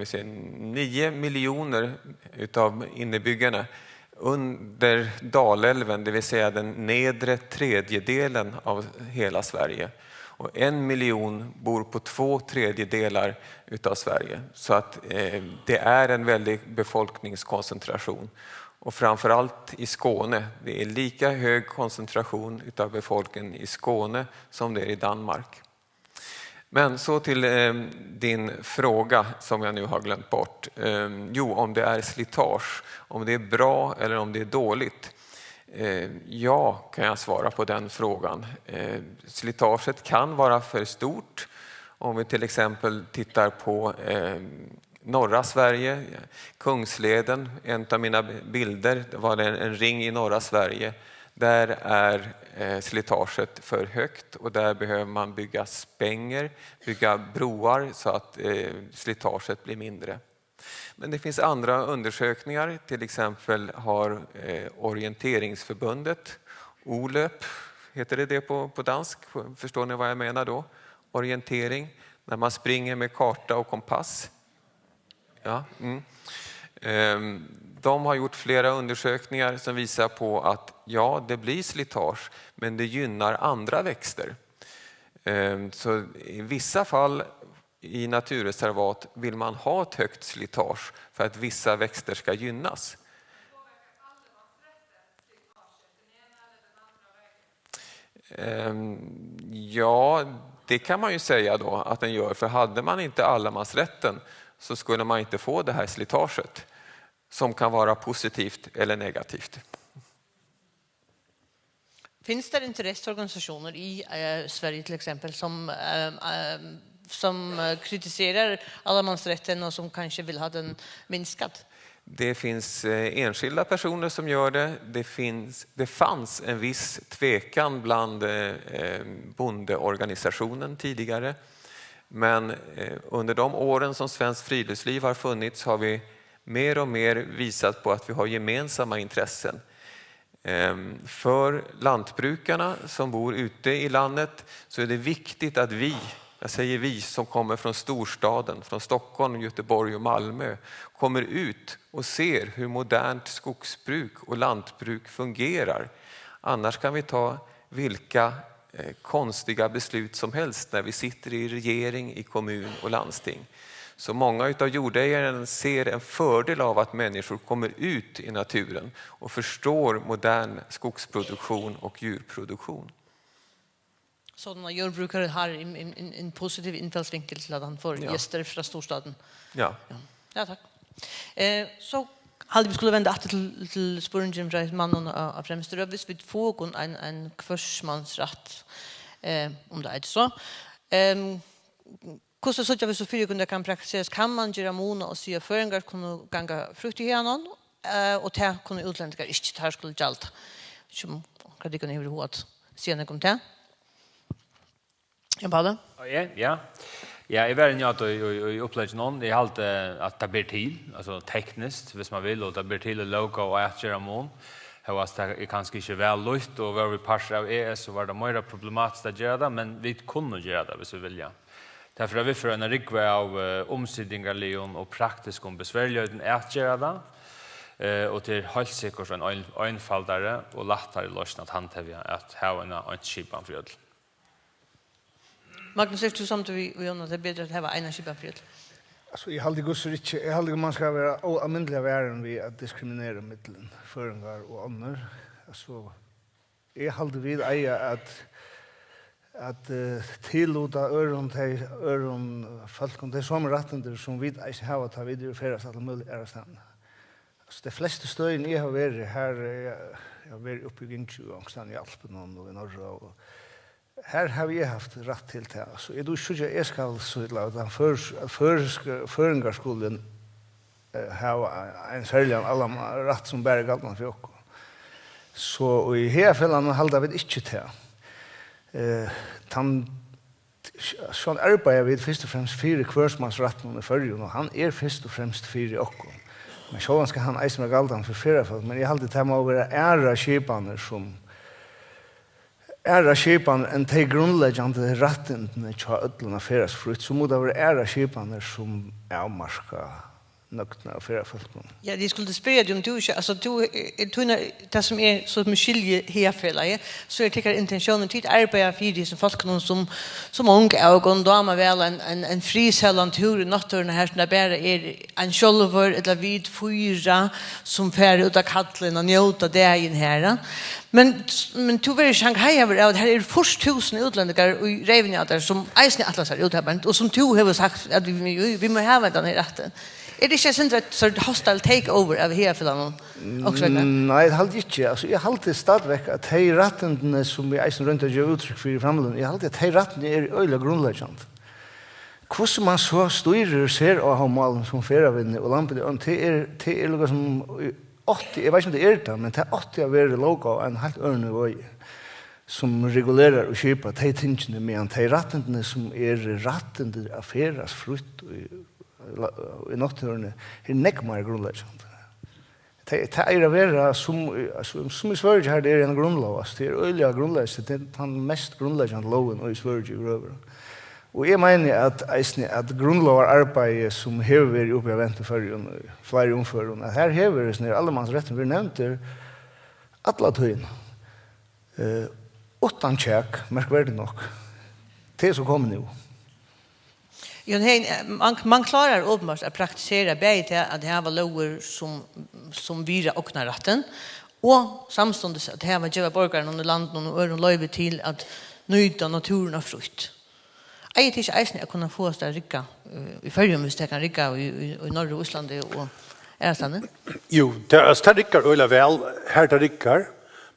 9 miljoner utav innebyggarna under Dalälven, det vill säga den nedre tredjedelen av hela Sverige. Och 1 miljon bor på 2/3 utav Sverige. Så att det är en väldig befolkningskoncentration. Och framförallt i Skåne. Det är lika hög koncentration utav befolkningen i Skåne som det är i Danmark. Men så till din fråga som jag nu har glömt bort. Om det är slitage, om det är bra eller om det är dåligt. Ja, kan jag svara på den frågan. Slitaget kan vara för stort. Om vi till exempel tittar på norra Sverige, Kungsleden, en av mina bilder, det var en ring i norra Sverige. Där är slitaget för högt och där behöver man bygga spänger, bygga broar så att slitaget blir mindre. Men det finns andra undersökningar, till exempel har Orienteringsförbundet, OLÖP, heter det på dansk, förstår ni vad jag menar då? Orientering, när man springer med karta och kompass. Ja, de har gjort flera undersökningar som visar på att ja, det blir slitage, men det gynnar andra växter. Så i vissa fall i naturreservat vill man ha ett högt slitage för att vissa växter ska gynnas. Ja, det kan man ju säga då att den gör. För hade man inte allemansrätten så skulle man inte få det här slitaget som kan vara positivt eller negativt. Finns det intresseorganisationer i Sverige till exempel som kritiserar allemansrätten och som kanske vill ha den minskad? Det finns enskilda personer som gör det. Det fanns en viss tvekan bland bondeorganisationen tidigare. Men under de åren som Svensk Friluftsliv har funnits har vi mer och mer visat på att vi har gemensamma intressen. För lantbrukarna som bor ute i landet så är det viktigt att jag säger vi som kommer från storstaden, från Stockholm, Göteborg och Malmö, kommer ut och ser hur modernt skogsbruk och lantbruk fungerar. Annars kan vi ta vilka konstiga beslut som helst när vi sitter i regering, i kommun och landsting. Så många av jordägarna ser en fördel av att människor kommer ut i naturen och förstår modern skogsproduktion och djurproduktion. Sådana jordbrukare har en positiv infallsvinkel till att han får gäster från storstaden. Ja. Ja, tack. Så hade vi skulle vända till spåringen från mannen av främst rövis vid fågon en kvarsmansratt om det är så. Hvordan så vi så fyra kunder kan praktiseras kan man göra mona och se föringar kunna ganga frukt i henne och ta kunna utländska inte här skulle gälda. Som kan det kunna över huvud se när kom till. Ja, Palle? Ja. Ja, I världen jag i upplägg någon är allt att det blir till, alltså tekniskt, hvis man vill, och det blir till att loka och att göra mån. Det var kanske inte väl lyft och var vi parsar av ES så var det mer problematiskt att göra det, men vi kunde göra det hvis vi vill. Därför har vi för en rikve av omsidningar och praktisk om besvärligheten att göra det. Och till helt säkert en enfaldare och lättare lösning att hantera att ha en skipan för ödel. Magnus, är du samt vi Jonas det är bättre att ha en skipan för ödel? Alltså jag hade gått så rich. Jag hade man ska vara oändliga värden vi att diskriminera mellan föringar och andra. Alltså jag hade vid att tillåta öron folk om det som rätten som vi inte har att ha vidare färdas alla möjliga är stan. Alltså de flesta stöden jag har varit här jag har varit uppe i Gingsjö och stan i Alpen och i norra och här har vi haft rätt till det. Så är du så jag ska så att föringarskolan ha en särskild alla rätt som bär galtan för oss. Så i hela fällan håller vi inte till. Sån arbetar vi först och främst fyra kvarsmansratten i förrjun och han först och främst fyra också. Men så ska han eisen med galtan för flera fall. Men jag hade det med att vara ära skipaner som ära skipaner en till grundläggande ratten till ödlarna färas frukt så må det vara ära skipaner som avmarska nöktna och flera folk. Ja, de skulle spela dig om du inte, alltså du det som är så med skilje herfälla, så jag tycker intentionen till arbeta för det som folk som unga ögon då man väl en frisällan tur i naturen här som bara är en själver eller vid fyra som fär ut av kallen och njuta dagen här. Men du vill chans här är först 1000 utlänningar och Revenja där som eisen atlasar uthäbant och som du har sagt att vi måste ha den här rätten. Är det inte ett sort hostile takeover av herfällan också? Nej, det håller inte. Alltså, jag håller stadväck att hej ratten som vi eisen runt att göra uttryck för i framtiden. Jag håller att hej ratten är öjliga grundläggande. Hvordan man så styrer ser och har malen som färavinne och lampet det är något som 80, jag vet inte om det det, men det är 80 av er loka en helt örne vöj som regulerar och köper de tingene med de ratten som är ratten av färas frukt i naturen är nekmare grundläggande. Det är att vara som i Sverige här det är en grundlag. Det är öliga grundläggande, det är den mest grundläggande loven i Sverige i röver. Och jag menar att grundlagar arbetar som hever uppe i vänta för flera omförande. Här hever det när allemansrätten vi nämnde alla tøyen. Utan check, märkvärdigt nog. Det som kommer nu. Man klarar uppenbart att praktisera bättre att det här var lover som vira och rätten och samstundes att det här var göra borgaren under landet och öron löjve till att nöjda naturen och frukt. Jag är inte eisen att kunna få oss där rygga i förrjum hvis det kan rygga i norra Island och Ärstande. Jo, det rikkar øyla vel, her det rikkar,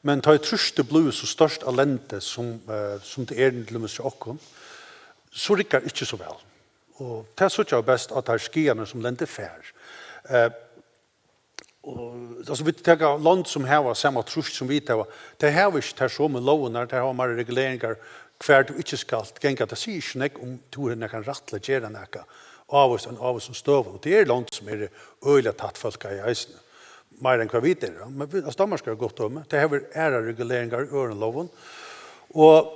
men ta i truste blod så størst alente som det til mest okkom, så rikkar ikke så vel. Og det er så best at det er skiene som lente fær. Altså vi tenker land som har samme trust som vi tar, det har vi ikke så med lovene, det har mer reguleringer hver du ikke skal genga, det sier ikke nek om du kan rattle gjøre nek av oss som støv, og det er land som er øyla tatt folk i eisen, mer enn hva vi er, men Danmark skal godt om, det har vi reguleringer i ørenloven, og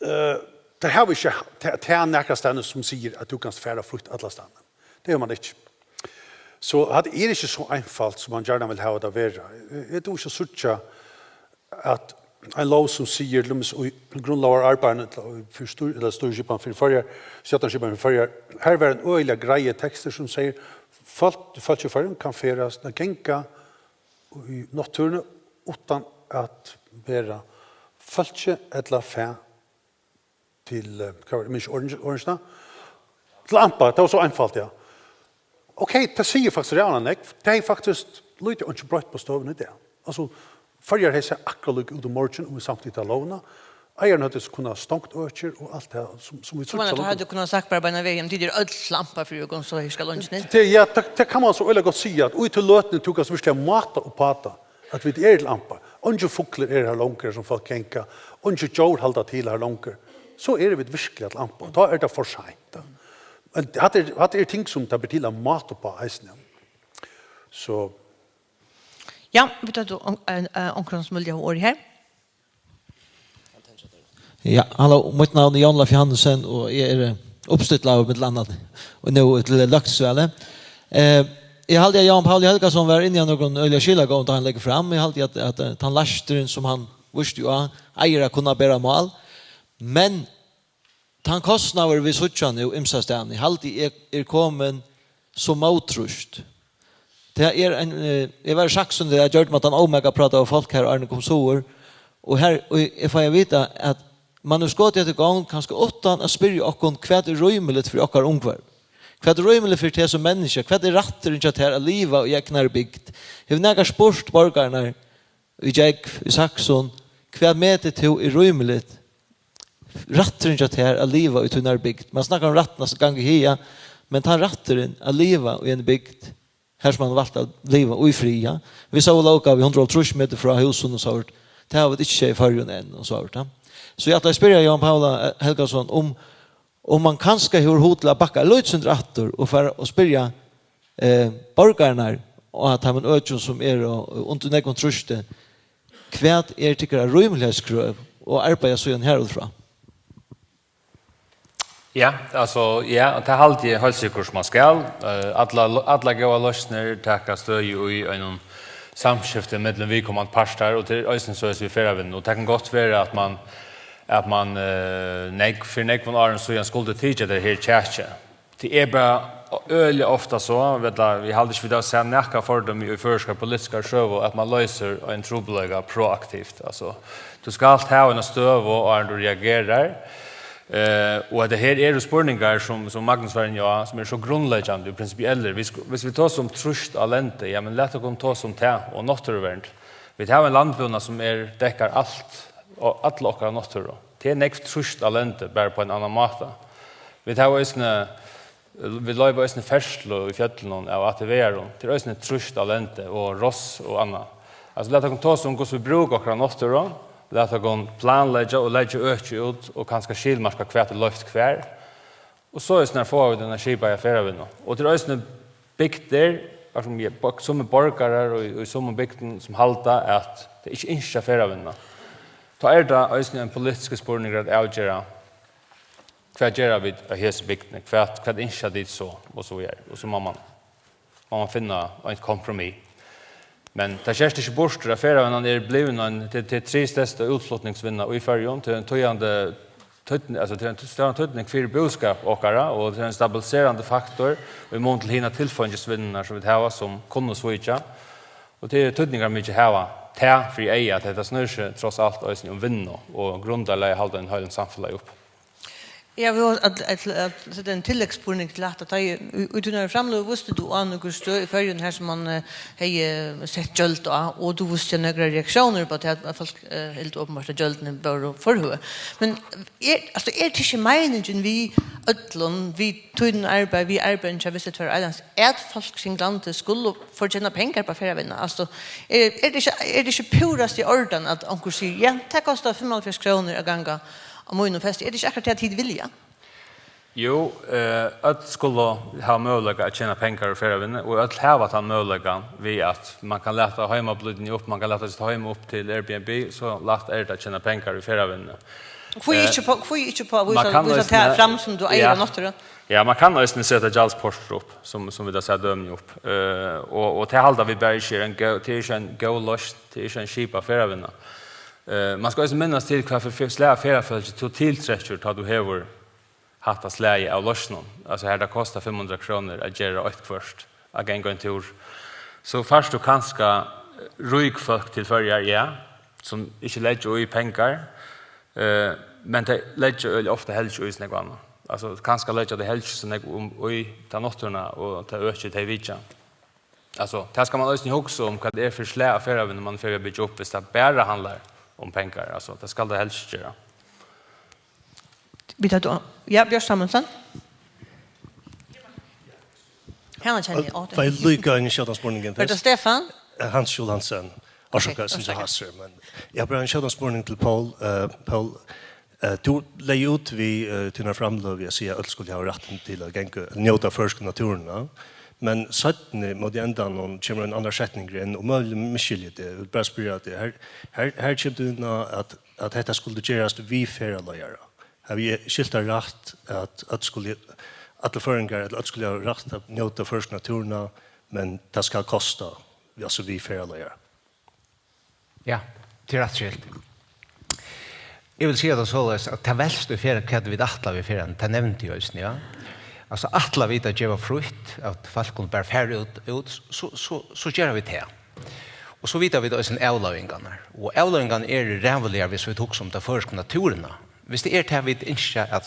det har vi ikke, det er nekka stedene som sier at du kan fære frukt alle stedene, det gjør man ikke. Så det er ikke så einfalt som man gjerne vil ha det være. Jeg tror ikke så at en lov som sier grunnlover arbeidene eller storskipan for forrige, sjøttanskipan for forrige, her var en øyelig greie tekster som sier folk i forrige kan feres den genka i naturen utan at være folk eller fæ til, hva var det, minst orangene, til ampa, det var så einfalt, ja. Okej, det säger faktiskt redan det är faktiskt lite inte brott på stoven i det. Alltså förr har jag akkurat ut i morgon och samtidigt att låna. Ägarna hade kunnat stångt öcher och allt det som vi tror. Man hade kunnat sagt bara när vägen till öll lampa för ögon så ska lunchen in. Det kan man så väl gott säga att ut till löten tog oss visst mata och pata att vi är lampa. Unge fåglar är här långt som folk tänka. Unge jord hålla till här långt. Så är det vid virkligt lampa. Då är det för sent. Men det är ting som tar till att mata på eisen. Så ja, vi tar då omkring som vilja år här. Ja, hallo, mitt navn är Jan Leif Johansen och jag är uppställd med landet och nu till Laxsvälle. Jag hade Jan Paul Helgason var inne i någon öliga skilla gång då han lägger fram. Jag hade att han lastren som han visste ju äger att kunna bära mal. Men han kostnader vi suttja nu imsastan i halti kommen som motrust. Det är en var saxon det jag gjort med att han omega prata av folk här Arne kom så och här och if jag vet att man ska gå till gång kanske 8 att spyrja och kon kvad rymligt för och ungvar. Kvad rymligt för det som människa, kvad rätter inte att här leva och jäknar byggt. Hur några sportborgarna i jag i saxon kvad med det till i rymligt. Ratteren att här att leva ut i en bygd. Man snackar om rattarna som gånger hia, men tar ratteren att leva i en bygd. Här som man valt att leva och i fria. Vi sa låga vi 130 meter från husen och så vart. Det har vi inte i förrjun än och så vart. Så jag spyr Jan Paula Helgason om man kanske hur hotla backa lötsund rattor och för att spyrja borgarna och att ha en ögon som är och inte någon truste. Kvärt tycker är rymlighetskröv och arbeta så en härifrån. Ja, alltså ja, det är alltid hälsokurs som man ska. Alla goda lösningar täcka stöd i en samskifte mellan vi kommer att pastar och till östen så är vi förvinn och det kan gott vara att man för från Arne så jag skulle teacha det här church. Det är bara öliga ofta så vet vi hade inte vidare sen näka för dem i förska politiska show att man löser en trubbelaga proaktivt. Alltså du ska allt ha en stöv och Arne reagerar. Och det här är spårningar som Magnus var inne som är så grundläggande och principiella. Hvis vi tar som trust alente, ja men lätt att ta som te och naturvärld. Vi har en landbunna som täcker allt och alla och natur. Det är next trust alente bara på en annan mata. Vi har ösna vi lever ösna färslo i fjällen av ATV:ar till ösna trust alente och ross och annat. Alltså lätt att ta som hur vi brukar och natur. Låta gå planlägga och lägga öka ut och kanske skilmarska kvärt och luft kvär. Och så är det när får vi den skipa i affären nu. Och det är en bygder som borgare och som bygden som halta att det inte affären. Då är det en politisk spårning att avgöra kvärt gör vi att hela bygden kvärt inte dit så och så är och så man finna en kompromiss. Men det känns inte bort att affären är blivit till 3 största utflottningsvinnar i färjan till en tojande alltså till en större tydning för boskap och till en stabiliserande faktor och i mån till hina tillfångesvinnar som vi har som kunde switcha och till tydningar mycket här för att det snurrar trots allt om vinna och grundlägga hålla en hel samhälle upp. Jag vill att den tilläggsspårning till att ta utan framlöv visste du an och stö för den här som man hej sett gölt och du visste några reaktioner på att folk helt uppenbart jölten bör förhö. Men alltså är det inte meningen vi öllon vi tuden arbete vi arbetar visst för allans är folk sin land skulle förtjäna pengar på färvinna. Alltså är det inte purast i orden att onkel säger ja, det kostar 45 kronor att gånga om man fest är det inte akkurat att tid vilja. Jo, att skulle ha möjlighet att tjäna pengar och färvinna och att ha att han möjlighet vi att man kan lätta hemmablodning upp, man kan lätta sitt hem upp till Airbnb så lätt är det att tjäna pengar och färvinna. Får inte på visa ta fram som du äger något. Ja, man kan nästan sätta Jalsposter upp som vi då sätter dömning upp. Och till halda vi berger en go lush till en sheep affärvinna. Man ska ju minnas till varför slä affärföljet till tillträcker tar du häver hatta släge av lösnon. Alltså här det kostar 500 kronor att göra ett först. Att gå en tur. Så först du kanske ryk folk till förjar, ja. Som inte lägger i pengar. Men det lägger ofta helst i snägg annat. Alltså kanske lägger det helst snägg i ta notterna och ta ökje till vidja. Alltså det ska man också också om vad det är för slä affärer när man får bygga upp. Hvis det bara handlar om pengar. Alltså det ska det helst göra. Ja, Björn Samuelsson. Han känner jag åt. För lycka in i köttanspårningen. För Stefan? Hans Schulhansen. Orsaka som jag har men jag börjar en köttanspårning till Paul. Paul, du lägger ut vi tunnar framlöv. Jag säger att skulle ha rätten till att njóta först naturen. Men sätten mot ända någon kommer en annan sättning än och möjligt misskyligt det. Bara spyr att det här kommer du in att detta skulle göras vi färalöjare. Har vi skiltar rätt att skulle att föringar att skulle ha rätt att njóta först naturna men det ska kosta alltså vi färalöjare. Ja, det är rätt skilt. Jag vill säga det så att det välst för vad vi attla vi för det nämnde jag just ja. Alltså attla vi att ge frukt att folk kommer bara färd ut så gör vi det. Och så vidare vi då är en avlövingarna. Och avlövingarna är rävliga hvis vi tog som det först naturerna. Hvis det är det vi inte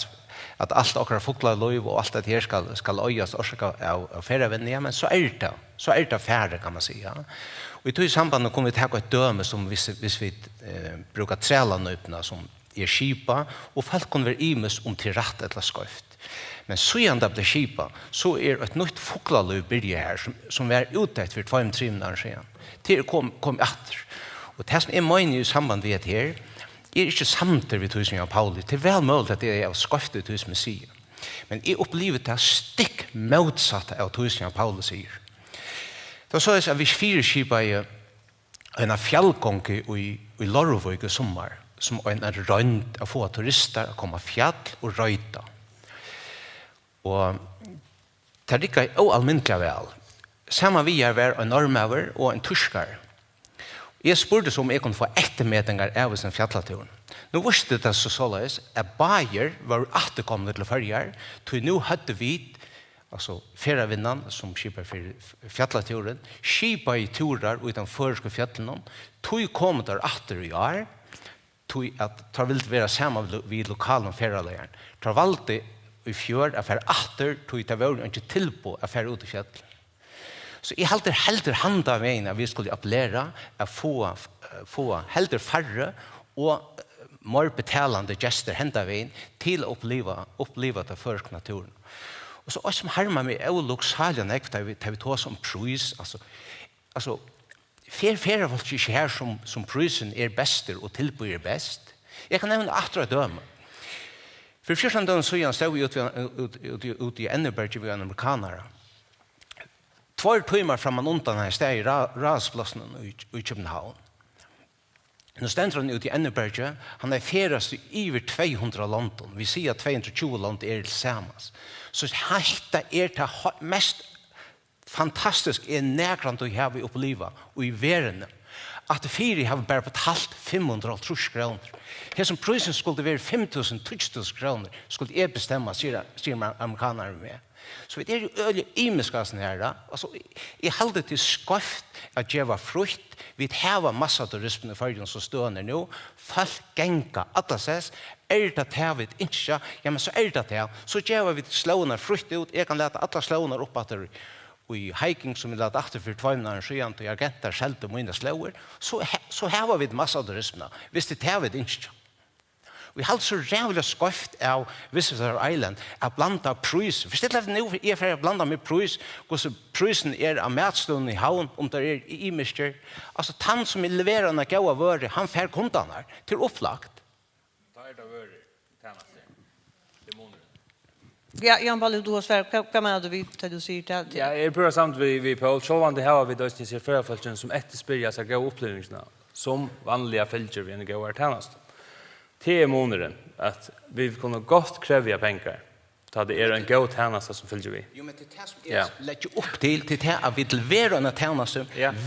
att allt och fåglar lov och allt det här ska öjas orsaka av färvinna men så är det färre kan man säga. Och i tog samband kommer vi ta ett döme som hvis vi brukar träla nöpna som är skipa och folk kommer vara imus om till rätt eller skrift. Men så igen det blir skipa så är ett nytt fåglarlöv börjar här som är ute för 2-3 månader sedan. Till kom åter. Och det som är meningen i samband med det här är inte samtidigt vid tusen av Paulus. Det är väl möjligt att det är av skriftet tusen med sig. Men i upplivet det stick motsatt av tusen av Paulus säger. Då sa jag att vi 4 skipa i en fjällgång i Lorvøk i sommar som en rönt att få turister att komma fjäll och röjta. Og det rikker oalmyntelig vel. Samma vi var en norrmøver og en tyskar. Jeg spurte om jeg kunne få ettermetinger av sin fjallaturen. Nå visste det således at Bayer var atterkommende til førjar, til nå hadde vi, altså ferravinnan som skipper for fjallaturen, skipa i turer ut den førske fjallene, til kom der atter i år, til at det ville være sammen vid lokalen ferraleieren. Det valgte i fjør affär atter tog det var inte till på affär ut i fjäll. Så I helter handa vägen att vi skulle appellera att få helter färre och mer betalande gäster hända vägen till att uppleva det försk naturen. Och så som harma med oluxhaljan där vi tar som pris alltså färre folk inte här som prisen är bäst och tillbo är bäst. Jag kan nämna andra döme. För 14 dagar så stod vi ut i Enneberg vid en amerikanare. 2 timmar framan undan här steg i rasplatsen i København. Nu ständer han ut i Enneberg, han är ferast i över 200 London. Vi ser att 220 London är tillsammans. Så detta är det mest fantastiskt är nägrant att ha vi uppleva och i världen. Att fyra har bara betalt 500 kronor. Det som prisen skulle vara 5 000 kronor skulle jag bestämma, säger amerikanerna med. Så det är ju öliga imiska såna här. Alltså I halde till skaft att geva frukt. Vi har massa turism I Färjön som stående nu. Folk gänga alla ses. Det här vi inte. Ja men så det här. Så geva vi slånar frukt ut. Jag kan låta alla slånar upp att i hiking som vi lade efter för 2 månader sedan och jag gättar själv till mina slåer. Så har vi massa turism. Visst det här vi inte. Vi har så rävliga skaft av Visitor Island att blanda pröjs. Förstår du nu är för att blanda med pröjs och så pröjsen av matstånd I havn om det I mister. Alltså tant som levererar när goda varor han får kundarna till upplagt. Ja, Jan Paul, du har svär. Vad menar du vid du säger det? Ja, jag börjar samt vi Paul. Självande här vi då ser förfallen som efterspyrja sig gå upplevelsena som vanliga fälter vi en goda tjänst. Till månaden att vi kunde gott kräva pengar. Ta det en god tjänst som följer vi. Jo men det lägger upp till det att vi levererar en tjänst.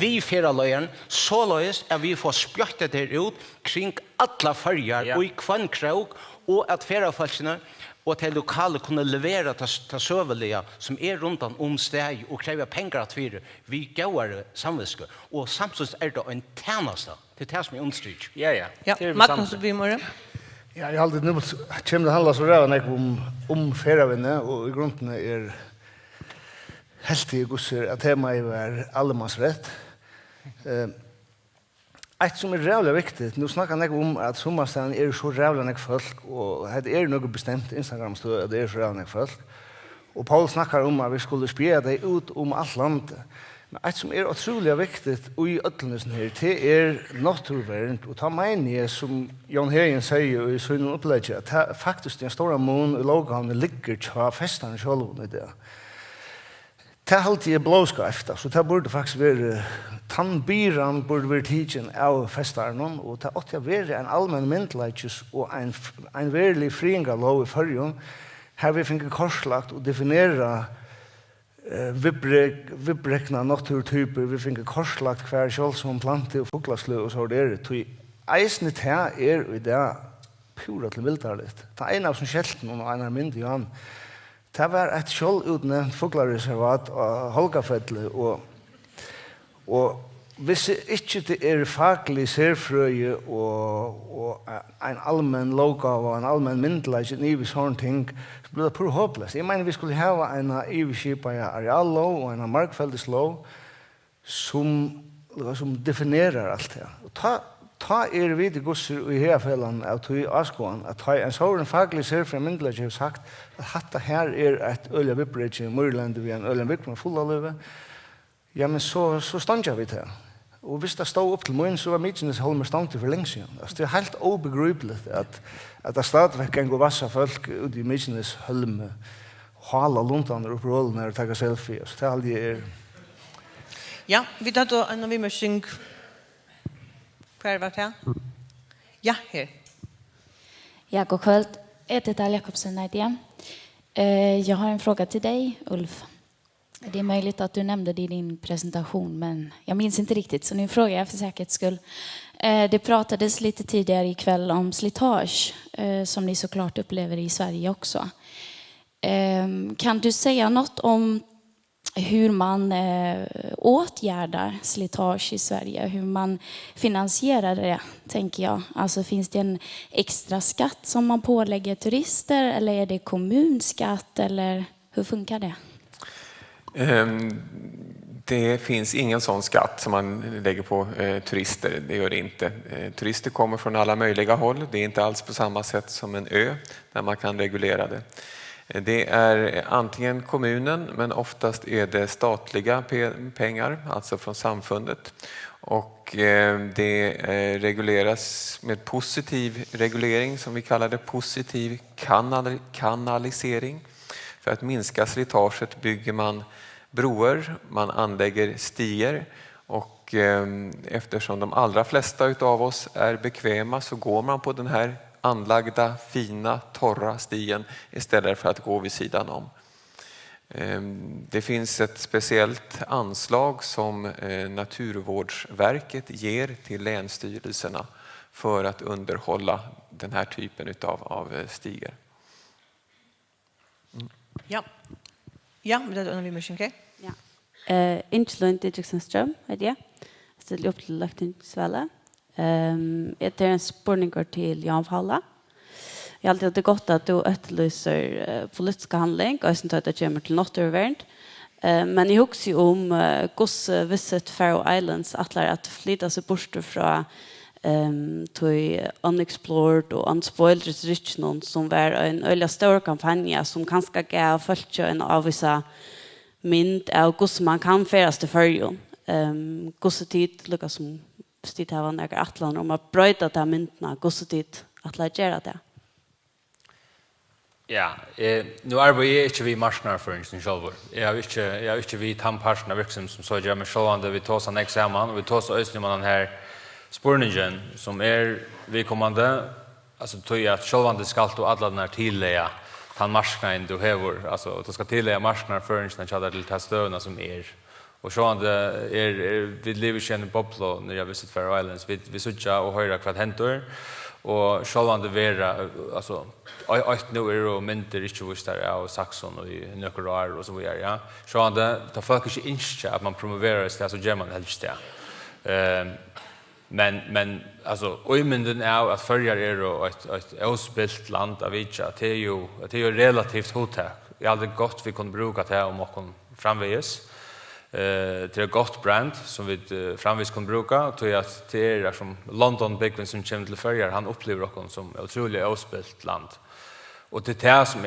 Vi förra löjen så löjs att vi får spjärta det ut kring alla färger och I kvankrok och att förfallen och till lokala kunna leverera till söveliga som runt om steg och kräva pengar att vi går samviske och samtidigt det en tjänst till det som understryk. Ja, Magnus Bimore. Ja, jag alltid nu kommer det handla så rävan om färravinne och I grunden helt I gusser att tema är allemansrätt. Ett som rävligt viktigt, nu snackar jag om att sommarställen så rävligt folk och det något bestämt Instagram-stöd att det så rävligt folk. Och Paul snackar om att vi skulle sprida det ut om allt landet. Men ett som otroligt viktigt I öllnesen här, det naturvärden och ta mig som Jan Hegen säger I sin upplägg att faktiskt den stora mån I lokalne ligger till festen själv med det. Det alltid blåskaft, så det borde faktiskt vara tannbyran borde vara tidsen av festaren och det åtte vara en allmän myndleitjes och en verlig friingalov I Färjön. Här vi finner korslagt och definiera vibbrekna naturtyper, vi finner korslagt hver kjøl som plante og fuglaslø og så det eisne te I det pura til vildarligt. Det en av som kjelten og en av myndig han. Det var et kjøl utnevnt fuglareservat av Holgafedle og hvis ikke det faglig serfrøye og en allmenn logav og en allmenn myndelig i vis sånne ting, så blir det pur håpløst. Jeg mener vi skulle ha en iviskipa areallov og en markfeldeslov som definerer alt det. Og ta vi til gusser I herfellan av tog Askoan, at ta en sånn faglig serfrøye myndelig har sagt at hatta her et øyla vippredje I Mørlandet vi en øyla vippredje full av løve. Ja, men så stod vi til. Og hvis det stod opp til morgen, så var Midtjens Holmer stangt for lenge siden. Altså, det helt obegripelig at det stadigvæk kan gå vassa folk ut I Midtjens Holmer, hala luntaner opp rollen og ta selfie. Så det aldrig Ja, vi tar då en av vi med syng. Hver var det? Ja, her. Ja, god kväll. Edita Jakobsen heter jag. Jag har en fråga till dig, Ulf. Det är möjligt att du nämnde det I din presentation, men jag minns inte riktigt, så nu frågar jag för säkerhets skull. Det pratades lite tidigare ikväll om slitage, som ni såklart upplever I Sverige också. Kan du säga något om hur man åtgärdar slitage I Sverige, hur man finansierar det, tänker jag. Alltså finns det en extra skatt som man pålägger turister, eller är det kommunskatt, eller hur funkar det? Det finns ingen sån skatt som man lägger på turister, det gör det inte. Turister kommer från alla möjliga håll, det är inte alls på samma sätt som en ö där man kan reglera det. Det är antingen kommunen, men oftast är det statliga pengar, alltså från samfundet. Och det regleras med positiv reglering, som vi kallar det, positiv kanalisering. För att minska slitaget bygger man broar, man anlägger stier och eftersom de allra flesta utav oss är bekväma så går man på den här anlagda, fina, torra stien istället för att gå vid sidan om. Det finns ett speciellt anslag som Naturvårdsverket ger till länsstyrelserna för att underhålla den här typen av stiger. Ja. Ja, men det är vi mission, okej? Ja. Inchland Didriksenström, vet jag. Ställer upp till Löktingsvälle. Det är en spårningar till Jan Falla. Jag har alltid det gott att du efterlyser politiska handling och sen tar det kommer till Nottervärld. Men jag husker om Goss Visit Faroe Islands att flytta sig bort från till Unexplored och Unspoiled Richmond som var en öliga stor kampanj som kanske gav folk en avvisa mynd av goss man kan färas till förjon. Gossetid lyckas som stid här var några atlan om att bröta de myndna gossetid att lägga det. Ja, nu arbetar jag inte vid marknadsföringen själv. Jag är inte vid tandparten av verksamheten som så gör mig självande. Vi tar oss en examen och vi tar oss ösning med den här spårningen som vi kommande. Alltså tror jag att självande ska då alla den här tillägga tandmarknaden du häver. Alltså du ska tillägga marknadsföringen till de stödna som Och självande vi lever känner bobblo när jag visit Faroe Islands. Vi sitter och höra vad händer. Och självande vera alltså nu och mynter inte visst där av Saxon och i Nökrar och så vidare ja självande tar folk inte insta att man promoverar det så German helst det men alltså och mynden är att följa och ett avspilt land av Ica det är ju relativt hot jag hade gott vi kunde bruka det om och framväs till ett gott brand som vi framvis kan bruka till att det är som London Big som kommer till förr han upplever också som otroligt avspilt land och det är som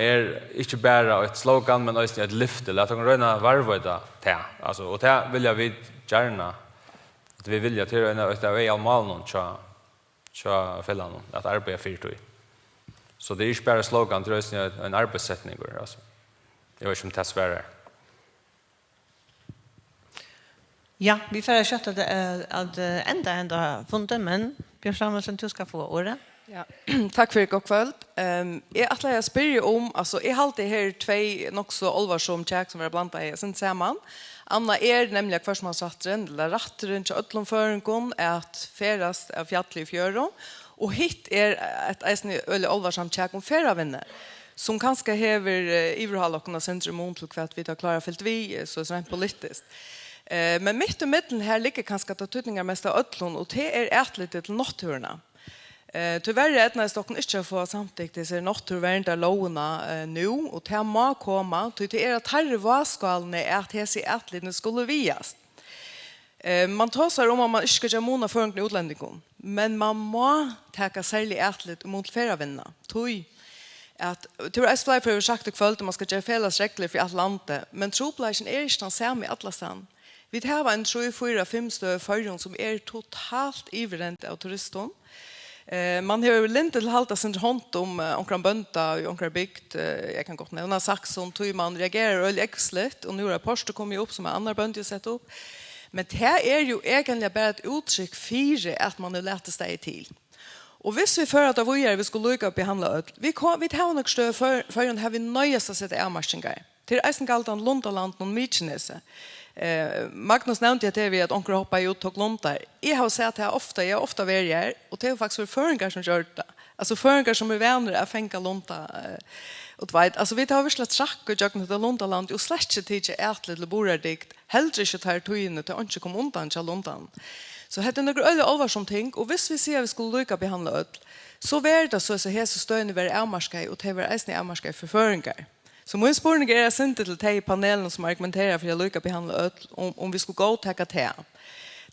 inte bara ett slogan men också ett lyfte att de röna varva det alltså och det vill jag vi gärna att vi vill till en av är allmal någon så fällan att arbeta för det så det är inte bara slogan det är en arbetssättning alltså jag vet inte om det Ja, vi får köta att ända funden men Björn Samuelsen du ska få ordet. Ja. Tack för det god kväll. Jag att jag spyr om alltså jag har alltid här två nog så allvarsom check som är blanda i sen samman. Anna nämligen kvarsmansrattren eller rattren till öllom förenkon att färas av fjällliv fjörro och hit ett eller allvarsam check om färavinne. Som kanske häver iverhallokna centrum till kvart vi tar klara fält vi så rent politiskt. Men mitt i mitten här ligger kanske att tutningar mest av ödlon och det är ätligt till natturerna. Tyvärr är det stocken inte få samtidigt det ser naturvärda låna nu och det må komma till det är att herre vaskalne är att det ser ätligt skulle viast. Man tar om man inte ska mona för en utländikum men man må ta särskilt ätligt mot färravinna. Tui att tror jag skulle för sagt och kvällt man ska göra fällas regler för Atlanten men troplägen är inte den samma i Atlanten. Vi har en 3-4-5 stöd förrjun som är totalt ivrent av turiston. Man har väl inte halta sin hånd om omkring bönta och omkring byggt. Jag kan gott nämna Saxon, tog man reagerar väldigt äcksligt och nu är Porsche kommer upp som en annan bönt jag sett upp. Men det här är ju egentligen bara ett uttryck för att man är lätt att stäga till. Och hvis vi för att vi skulle lycka att behandla öll, vi har nog stöd förrjun har vi nöjast att sätta avmarschningar. Till Eisengaltan, Lundaland och Mykinese. Magnus nämnde att det är att onkel hoppar ut och lontar. Jag har sett det ofta, jag ofta väljer och det är faktiskt för föringar som gör det. Alltså föringar som är vänner att fänka lonta och vet. Alltså vi tar väl track och jag till Lundaland och släcker till ätligt eller borardikt. Hellre inte tar tojen till inte kom undan till lontan. Så det är några öde allvarsom ting och hvis vi ser att vi skulle lycka behandla öll så är det så här så stöden är avmarskaj och det är äsning avmarskaj för föringar. Så min spårning är att inte till de panelen som argumenterar för att lycka behandla öll om vi skulle gå och täcka te.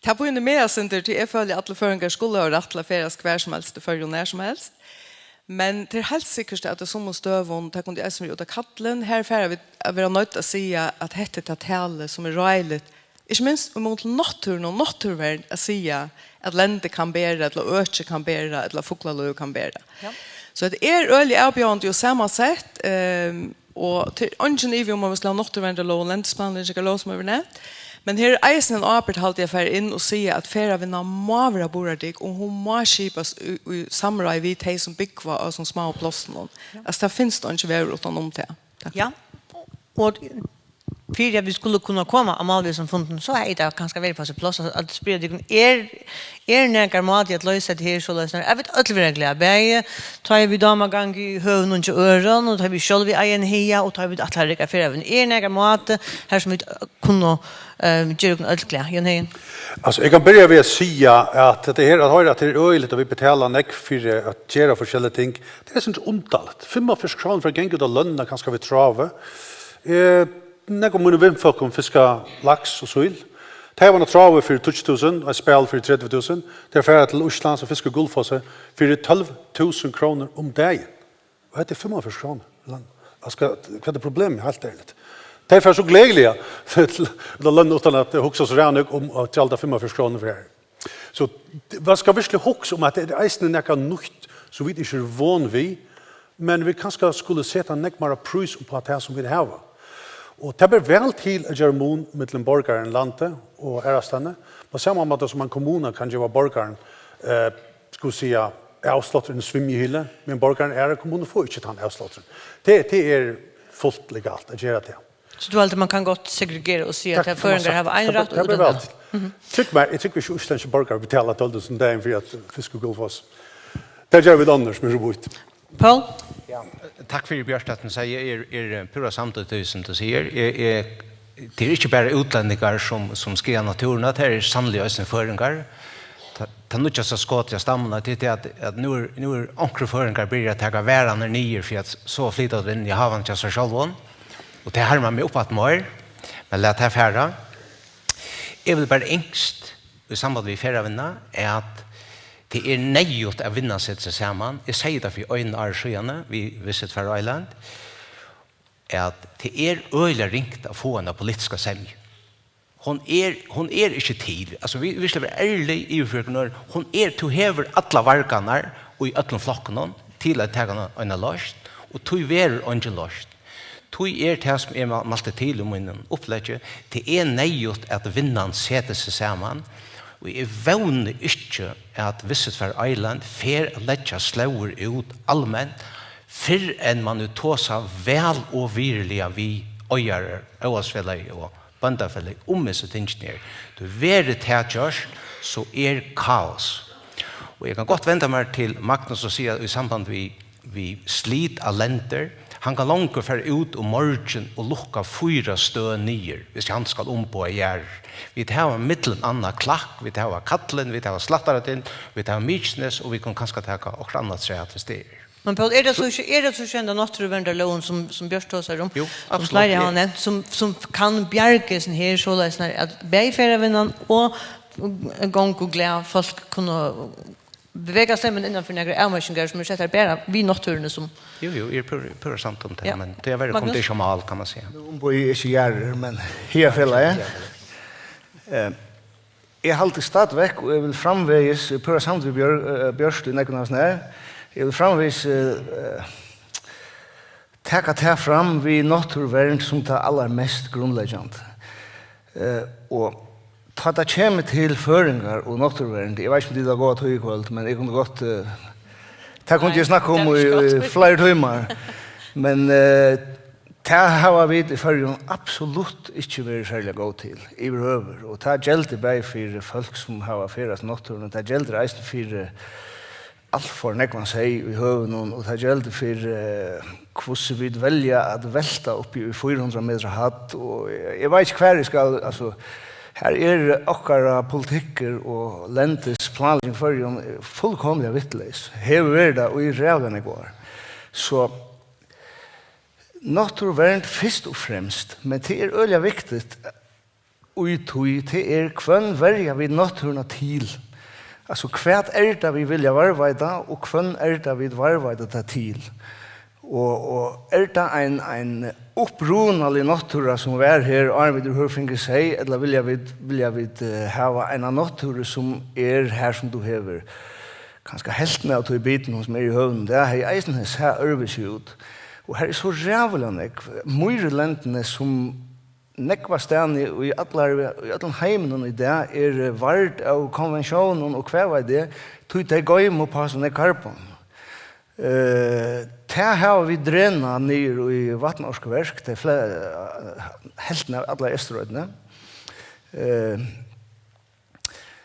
Det på en mer center till jag följer att alla föringar skulle ha rätt till affärer kvar som helst för när som helst. Men det är helt säkert att det som stövon ta kunde jag ut av kattlen här för vi är nöjt att säga att hette ett tal som är rejligt. Inte minst mot naturen och naturvärld att säga att länder kan bära eller öka kan bära eller fåglar kan bära. Ja. Så det är öliga avbjörande ju samma sätt och till ungen i om man vill ha naturvärda lov och ländsplanliga lov som är nämnt. Men här är eisen en arbetarhalt jag färd in och säga att färravinna må vara borardig och hon må skipas i samraj vid hej som byggva och som små plåsten. Alltså det finns då inte värre utan om det. Ja. Och för att vi skulle kunna komma av Malvi som funden så är det ganska väl på sig plats att sprida det nägar mat att lösa det här så lösnar. Jag vet att vi glada bäge tar vi dama gång i hövn och öron och tar vi själv i en hea och tar vi att lägga för även nägar mat här som vi kunna göra allt klart. Alltså jag kan börja med att säga att det här att höra till öjligt och vi betalar näck för att göra forskjelliga ting. Det är sånt omtalat. 45 kronor för gänget och lönna kanske vi trava. När kommer nu vimfolk om fiska lax och sill. Det var något trava för 20 000, ett spel för 30 000. Det är färre till Oslands och fiska guldfosse för 12 000 kronor om dagen. Vad är det 45 kronor? Vad är problemet helt ärligt? Det är för så glädjliga att lönna utan att huxa så redan om att gälda 45 kronor för det här. Så vad ska vi huxa om att det är eisen näka nytt så vi inte är van vid. Men vi kanske skulle sätta näkmara prus på det som vi har. Och det blir väl till att göra mån mellan borgaren landet och ärastanne. På samma måte som en kommun kan göra borgaren skulle säga avslåtter en svimmehille. Men borgaren är kommunen får inte ta en avslåtter. Det är fullt legalt att göra det. Så du alltid man kan gott segregera och se att förändrar har en rätt och det väl. Jag tycker vi utländska borgare betalar 12 000 dagen för att fiska guldfoss. Det gör vi annars med robot. Paul? Ja, tack för Björst att ni säger pura samtidigt som du säger. Det är inte bara utlänningar som ska göra naturen, det är sannolikt också föringar. Det nu just skottiga stammarna till att nu ankra föringar börjar ta världen ner för att så flyttat in i havet just själva. Och det har man med upp att mer. Men låt det färra. Jag vill bara ängst i samband med färravinna är att det är nejot att vinna sig samman. Jag säger det för ögon arrsjöarna vid Visit Faroe Island. Att det är öjliga ringt att få en politiska sämj. Hon är inte tid. Alltså vi ska vara ärliga i urförknör. Hon är till häver alla vargarna och i alla flockarna till att ta en löst. Och till ver en löst. Tui det som malte til min upplägge, det är nejot att vinnan sätter sig samman. Och jag vånar inte att Visit Faroe Island fer att lägga slår ut allmänt för än man nu tåsa väl och virliga vi öjar, öasfällig och bandafällig sitt ingenier. Du vet det görs så kaos. Och jag kan gott vända mig till Magnus och säga i samband vi slit av länder. Han kan långt för ut och morgen och lukka 4 stö nyer hvis han skal på gjør. Vi tar mittelen anna klakk, vi tar kattelen, vi tar slattaratin, vi tar myrsnes, og vi kan kanskje ta och annat säga att det är. Men Paul, är det så kända naturvändarlån som Björst tåsar om? Jo, absolut. Som kan bjärga sin här så läsnar att bägfärravinnan och gång och glädja folk kunna bevega sig men innanför några avmärkningar som sätter bara vi naturen som Jo, är sant om det, men det är väldigt konditional kan man säga. Bo i inte gärder, men här fälla jag. Jag har alltid stått väck och jag vill framvägs pura samtidigt Björst i näkon av snär. Jag vill framvägs ta fram vid naturvärden som tar allra mest grundläggande. Och ta det kommer till föringar och naturvärden. Jag vet inte om det går att höja kvällt, men jag kunde gott det kunde jag snacka om i flera timmar. Men det har vi i förrjun absolut inte varit särskilt gå till i behöver. Och det gäller bara för folk som har ferat naturen. Det gäller resten för allt för när man säger i hövnen. Och det gäller för hur vi välja att välta upp i 400 meter hatt. Och jag vet inte kvar jag ska... Alltså, här är åkara politiker och läntes planering för fullkomliga vittles. Här är det och i räven igår. Så naturvärden först och främst, men det är öliga viktigt och det är kvön värja vid naturen till. Alltså kvärt är det vi vill varvaida och kvön är det vi varvaida ta till. Och är det en upprunalig natur som är här Arvid hur finner sig eller vill jag ha en natur som är här som du häver ganska hälften av till biten som är i hövn det är eisen så här översjut och här är så rävlande myrländerna som nekva stani och i alla heimen i det är vart av konventionen och kvar vad det tog det gå på såna karpon. Det här har vi dränat ner i vattenorskverk till hälften av alla österödena.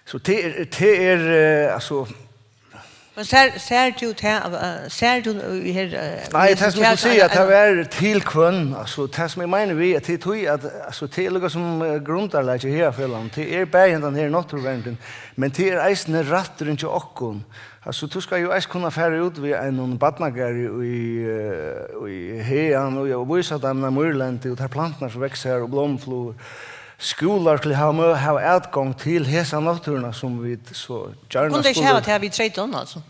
Så det är alltså men ser du här nej, det som jag säger att det är till kvön, alltså det som jag menar vi att det tror att alltså det är något som grundar här för land. Det är bägen den här naturvärden, men det är eisne rätter inte okkon. Alltså du ska ju eis kunna färra ut vid en badnagar i hean och visa dem när myrland och tar plantorna som växer och blomflor. Skolar skulle ha utgång till hesa naturerna som vi så gärna skulle. Kunde inte ha vi 13 alltså.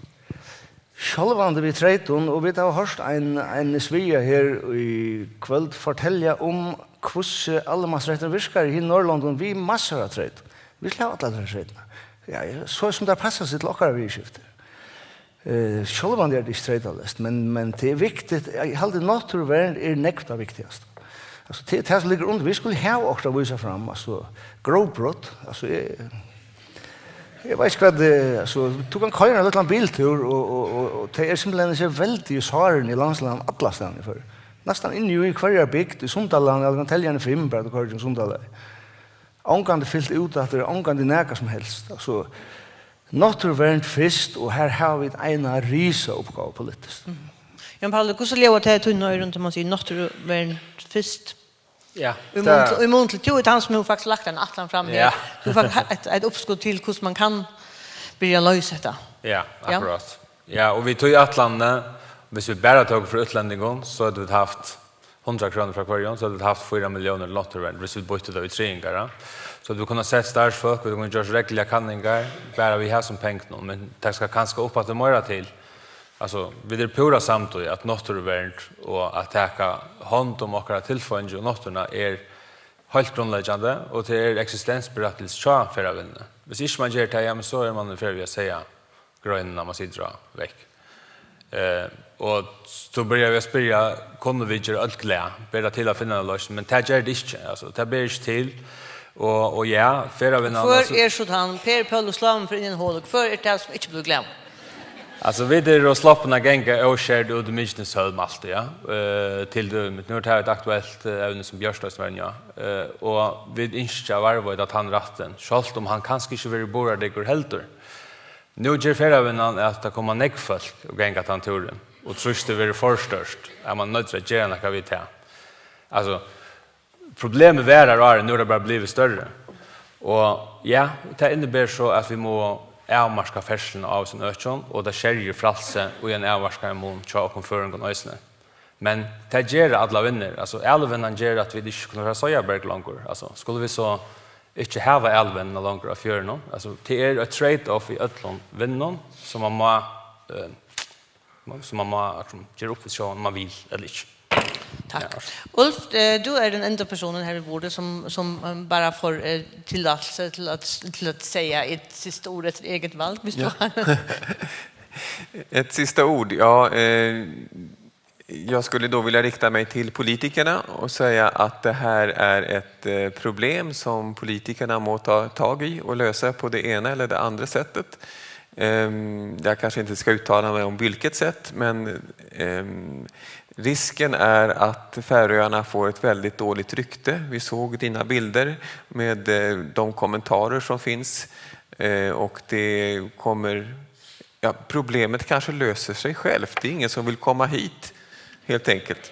Självande vi 13 och vi har hört en svia här i kväll fortälja om hur allemansrätten virkar i Norrland och vi massor av träd. Vi ska ha alla de träden. Ja, så som det passar sig till åkare vi skifter. Självande är det strädalest, men det är viktigt. Jag håller naturvärden är nekta viktigast. Alltså det som ligger under, vi skulle ha också visa fram, alltså grovbrott, alltså jag vet inte vad alltså du kan köra en liten biltur och det är simpelthen så väldigt svaren i landsland alla ställen för. Nästan inne i kvarje bygd i Sundaland, jag kan tälja en 5 på kvarje Sundaland. Ångande fyllt ut att det är ångande näka som helst. Alltså naturvärnt först och här har vi en risa uppgave politiskt. Jan Paul, hur så lever det till nu runt om man säger naturvärnt först? Ja. I mån till två han som faktiskt lagt en atlan fram här. Ja. Du får ett uppskott till hur man kan börja lösa det. Ja, akkurat. Ja, och vi tog i atlandet, hvis vi bara tog för utländingen så hade vi haft 100 kronor från kvarjon, så hade vi haft 4 miljoner naturvärden, hvis vi bytte det i treningar. Så du kunde sett starsfolk, vi kunde göra regliga kanningar, bara vi har som pengar, men det ska kanske upp att det mera till. Alltså, vi är pura samtidigt att naturvärden och att täcka hand om åkara tillfående och naturna är helt grundläggande och det är existensberättelse tja för att vinna. Hvis inte man gör det, ja, men så är man för att säga gröna när man sitter väck. Och så börjar vi spyrja, kunde vi göra allt glädje, bära till att finna en lösning, men det gör det inte. Alltså, det blir inte till. Och ja, för att vinna... För er sådan, Per Paulus Slaven för in hål, för er det som inte blir glömt. Alltså vi är och sloppna gänga och shared ut missions höll alltid ja till det nu har ett aktuellt ämne som Björstad ja och vi inte var att han rätten skalt om han kanske inte vill bora det går helt nu ger förvännen att det kommer neckfullt och gänga han turen och trust det blir förstörst är man nöjd att göra något vi tar alltså problemet är nu det bara blivit större och ja det innebär så att vi må avmarska färsen av sin ökjon och det skärjer fralse och en avmarska imon tja och konföring och ösne. Men det ger alla vinner. Alltså elven ger att vi inte kunde ha sojaberg långt. Alltså skulle vi så inte ha elven långt av fjörn. Alltså det är ett trade-off i ötlån vinnern som man må ger upp för om man vill eller inte. Tack. Ja. Ulf, du är den enda personen här i bordet som bara får tillåtelse till att säga ett sista ord ett eget val. Ja. Ett sista ord, ja. Jag skulle då vilja rikta mig till politikerna och säga att det här är ett problem som politikerna må ta tag i och lösa på det ena eller det andra sättet. Jag kanske inte ska uttala mig om vilket sätt, men risken är att Färöarna får ett väldigt dåligt rykte. Vi såg dina bilder med de kommentarer som finns och det kommer problemet kanske löser sig självt. Det är ingen som vill komma hit helt enkelt.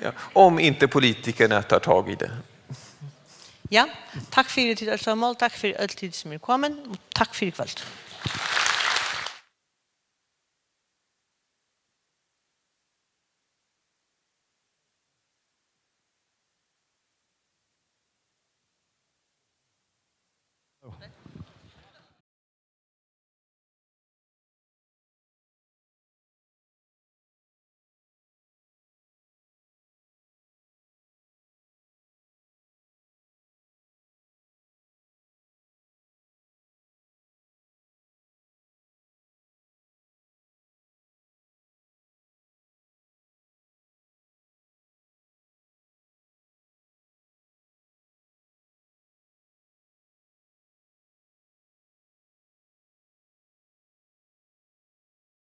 Ja, om inte politikerna tar tag i det. Ja, tack för det till er samtal, tack för alltid som är kommit och tack för ikväll.